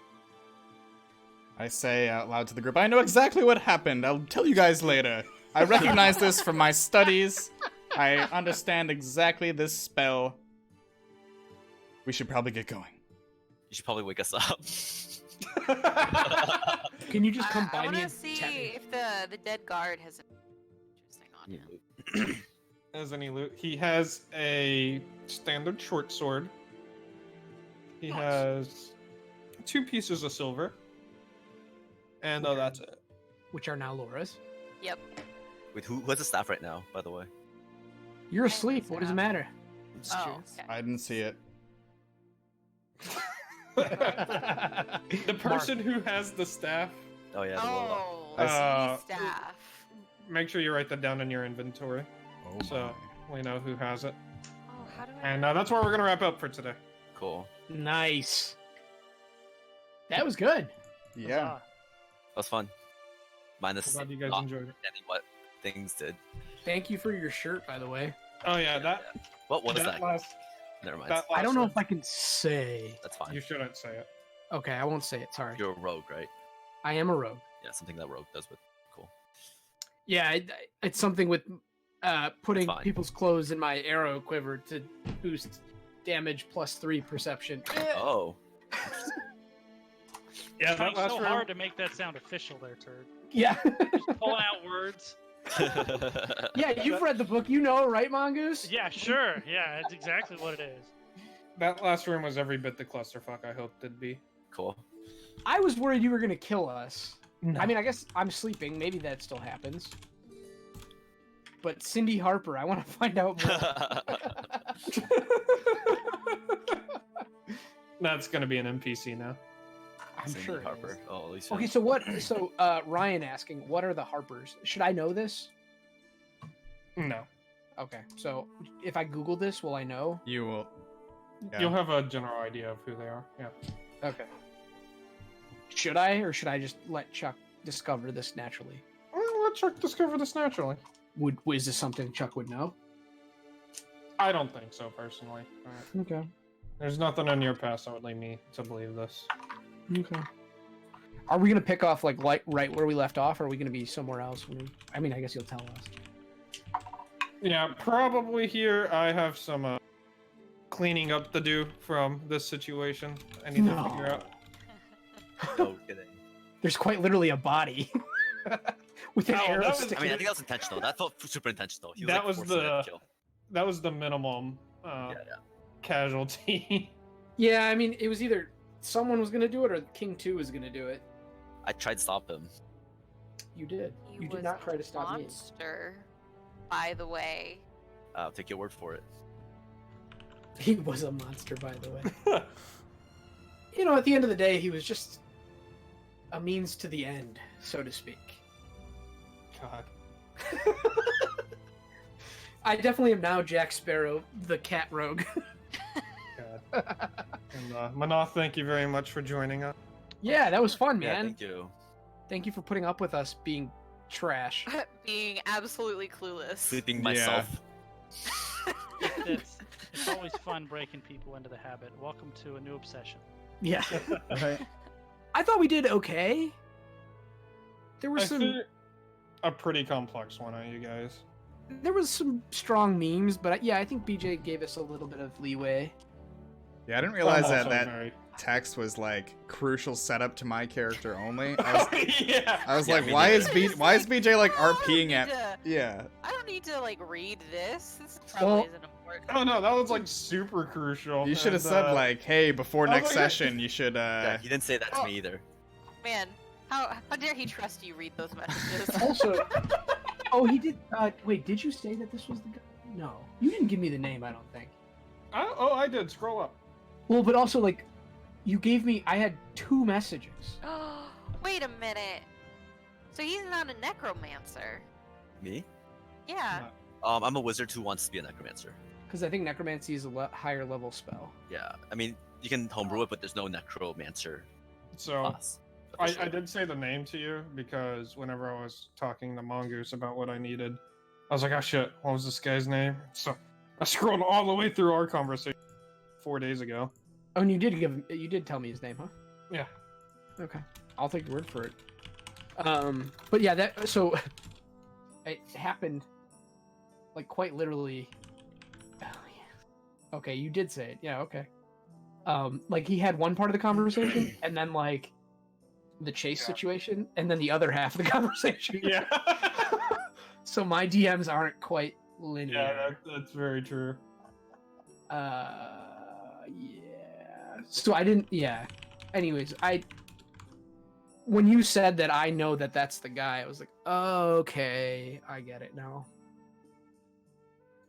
I say out loud to the group, I know exactly what happened. I'll tell you guys later. I recognize this from my studies. I understand exactly this spell. We should probably get going. You should probably wake us up. Can you just come I by want me to and see tap me? if the dead guard has anything interesting on him. Has any loot? He has a standard short sword. He Nice. has 2 pieces of silver. And that's it. Which are now Laura's. Yep. Wait, who has the staff right now, by the way? You're asleep. What does it matter? Oh, okay. I didn't see it. The person who has the staff, Oh yeah, the warlock. Oh, Uh, staff. make sure you write that down in your inventory Oh so we know who has it. Oh, how do I? And that's where we're going to wrap up for today. Cool. Nice. That was good. Yeah. Huzzah. That was fun. Minus I'm glad you guys not enjoyed it. understanding what things did. Thank you for your shirt, by the way. Oh yeah, that What is that? last, Never mind. that I don't know last if I can say. That's fine. one, you shouldn't say it. Okay, I won't say it. Sorry. You're a rogue, right? I am a rogue. Yeah, something that rogue does with. Cool. Yeah, it's something with putting Fine. people's clothes in my arrow quiver to boost damage +3 perception. Oh. Yeah, Trying that last so round. hard to make that sound official there, Turd. Yeah. Just pulling out words. Yeah, you've read the book. You know, right, Mongoose? Yeah, sure. Yeah, that's exactly what it is. That last room was every bit the clusterfuck I hoped it'd be. Cool. I was worried you were going to kill us. I mean, I guess I'm sleeping. Maybe that still happens. But Cindy Harper, I want to find out more. That's gonna be an NPC now. I'm Cindy sure. it Harper. is. Oh, at least. Okay, so what? So Ryan asking, what are the Harpers? Should I know this? No. Okay, so if I Google this, will I know? You will. Yeah. You'll have a general idea of who they are. Yeah. Okay. Should I, or should I just let Chuck discover this naturally? Well, let Chuck discover this naturally. Is this something Chuck would know? I don't think so, personally. Okay. There's nothing in your past that would lead me to believe this. Okay. Are we gonna pick off like right where we left off, or are we gonna be somewhere else? I mean, I guess you'll tell us. Yeah, probably here. I have some cleaning up to do from this situation. I need to figure out. No kidding. There's quite literally a body with an Oh, arrow that was- sticking. I mean, I think that was intentional. That felt super intentional. He was, That like, was forcing that the- kill. That was the minimum Yeah. casualty. Yeah, I mean, it was either someone was gonna do it or King 2 was gonna do it. I tried to stop him. You did. He You was did not try to stop a me. monster, by the way. I'll take your word for it. He was a monster, by the way. You know, at the end of the day, he was just a means to the end, so to speak. God. I definitely am now Jack Sparrow, the cat rogue. God. And Manoth, thank you very much for joining us. Yeah, that was fun, Yeah, man. thank you. Thank you for putting up with us being trash. Being absolutely clueless. Sleeping Yeah. myself. It's always fun breaking people into the habit. Welcome to a new obsession. Yeah. Okay. I thought we did okay. there was I some think a pretty complex one, you guys. there was some strong memes, but yeah, I think BJ gave us a little bit of leeway. Yeah, I didn't realize I'm that also that very- text was like crucial setup to my character only. I yeah. was Yeah, like, me why neither. is why is BJ like I don't RPing need at? to- Yeah. I don't need to like read this. This probably Well- isn't important. Oh no, that was like super crucial. You should have and, said like, hey, before I was next like, session, you should Yeah, he didn't say that to me either. Man, how dare he trust you read those messages? Also, oh, he did. Wait, did you say that this was the guy? No, you didn't give me the name. I don't think. I did. Scroll up. Well, but also like, you gave me. I had 2 messages. Wait a minute. So he's not a necromancer. Me? Yeah. I'm a wizard who wants to be a necromancer. Because I think necromancy is a higher level spell. Yeah, I mean, you can homebrew it, but there's no necromancer So class. I officially. did say the name to you because whenever I was talking to Mongoose about what I needed, I was like, oh shit, what was this guy's name? So I scrolled all the way through our conversation 4 days ago. Oh, and you did tell me his name, huh? Yeah. Okay, I'll take your word for it. But yeah, that so it happened like quite literally. Oh, yeah. Okay, you did say it. Yeah, okay. Like he had one part of the conversation, and then like the chase Yeah. situation, and then the other half of the conversation. Yeah. So my DMs aren't quite linear. Yeah, that's very true. Yeah. So I didn't. Yeah. Anyways, when you said that, I know that that's the guy. I was like, okay, I get it now.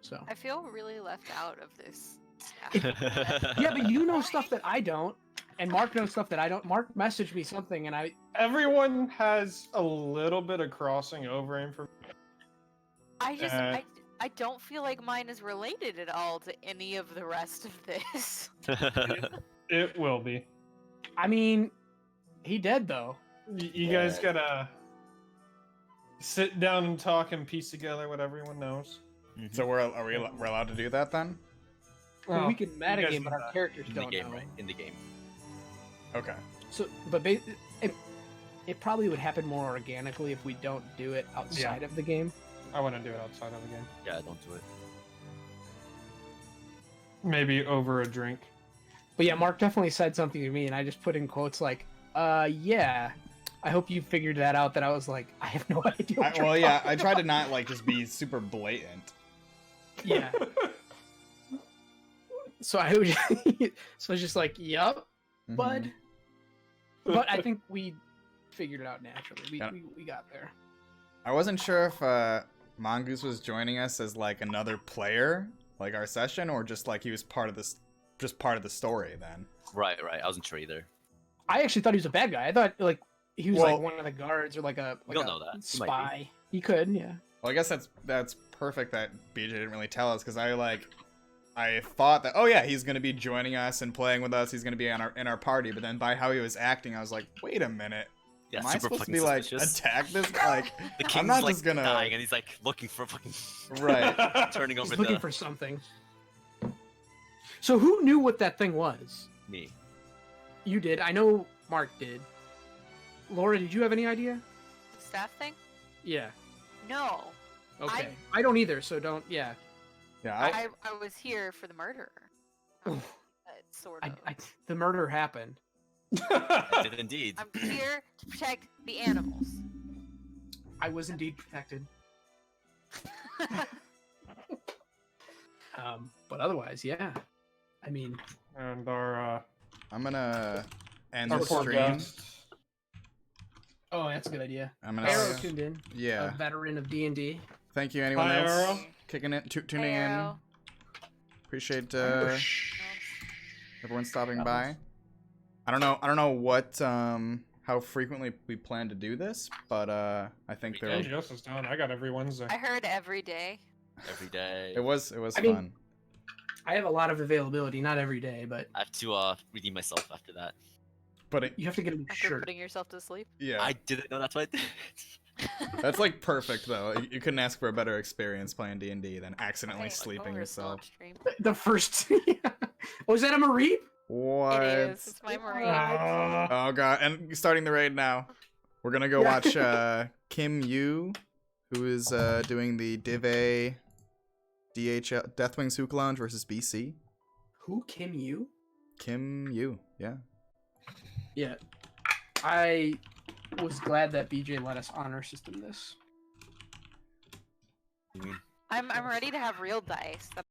So I feel really left out of this. yeah, but you know stuff that I don't, and Mark knows stuff that I don't. Mark messaged me something, and Everyone has a little bit of crossing over information. I just Uh, I don't feel like mine is related at all to any of the rest of this. It will be. I mean, he did though. You guys gotta sit down and talk and piece together what everyone knows. So we're allowed to do that then? Well, we can guys metagame, need but our that. characters in the don't game, know. right? In the game. Okay. So, but it probably would happen more organically if we don't do it outside of the game. I want to do it outside of the game. Yeah, don't do it. Maybe over a drink. But yeah, Mark definitely said something to me, and I just put in quotes like, yeah. I hope you figured that out. That I was like, I have no idea. What you're Well, yeah, talking I tried to about. not like just be super blatant. Yeah. So I was, so I was just like, yup, bud. But I think we figured it out naturally. Yeah. We got there. I wasn't sure if Mongoose was joining us as like another player, like our session, or just like he was part of this, just part of the story. Then. Right. I wasn't sure either. I actually thought he was a bad guy. I thought like he was Well- like one of the guards or like a We don't know that. He might be. spy. He could, yeah. Well, I guess that's perfect that BJ didn't really tell us because I thought that yeah he's gonna be joining us and playing with us. He's gonna be in our party. But then by how he was acting, I was like, wait a minute. Yeah, Am I super supposed to fucking be like suspicious. attack this? Like The I'm king's not like just gonna dying, and he's like looking for fucking right. turning over He's looking the for something. So who knew what that thing was? me. You did. I know Mark did. Laura, did you have any idea? The staff thing? Yeah. No. Okay. I don't either, so don't. Yeah. Yeah. I was here for the murderer. Oof. Sort of. The murder happened. I did indeed. I'm here to protect the animals. I was indeed protected. But otherwise, yeah. I mean, And our I'm gonna end our the poor stream. guest. oh, that's a good idea. I'm gonna Arrow tuned in. yeah. A veteran of D&D. Thank you, anyone Bye, else Arrow. kicking it, tuning in. Arrow. Appreciate everyone stopping by. I don't know what how frequently we plan to do this, but I think Hey, Jess is down. I got every Wednesday. I heard every day. Every day. it was I fun. mean- I have a lot of availability, not every day, but I have to redeem myself after that. But you have to get a new After shirt. putting yourself to sleep. yeah, I didn't know that's what I did. that's like perfect though. You couldn't ask for a better experience playing D&D than accidentally Okay, sleeping over yourself. Sludge stream. The first. Was that a Mareep? What? It is. It's my marine. Uh, Oh god, and starting the raid now. We're gonna go watch Kim Yu, who is doing the Div A DHL Deathwing Souk Lounge versus BC. Who, Kim Yu? Kim Yu, yeah. Yeah. I was glad that BJ let us honor system this. I'm ready to have real dice.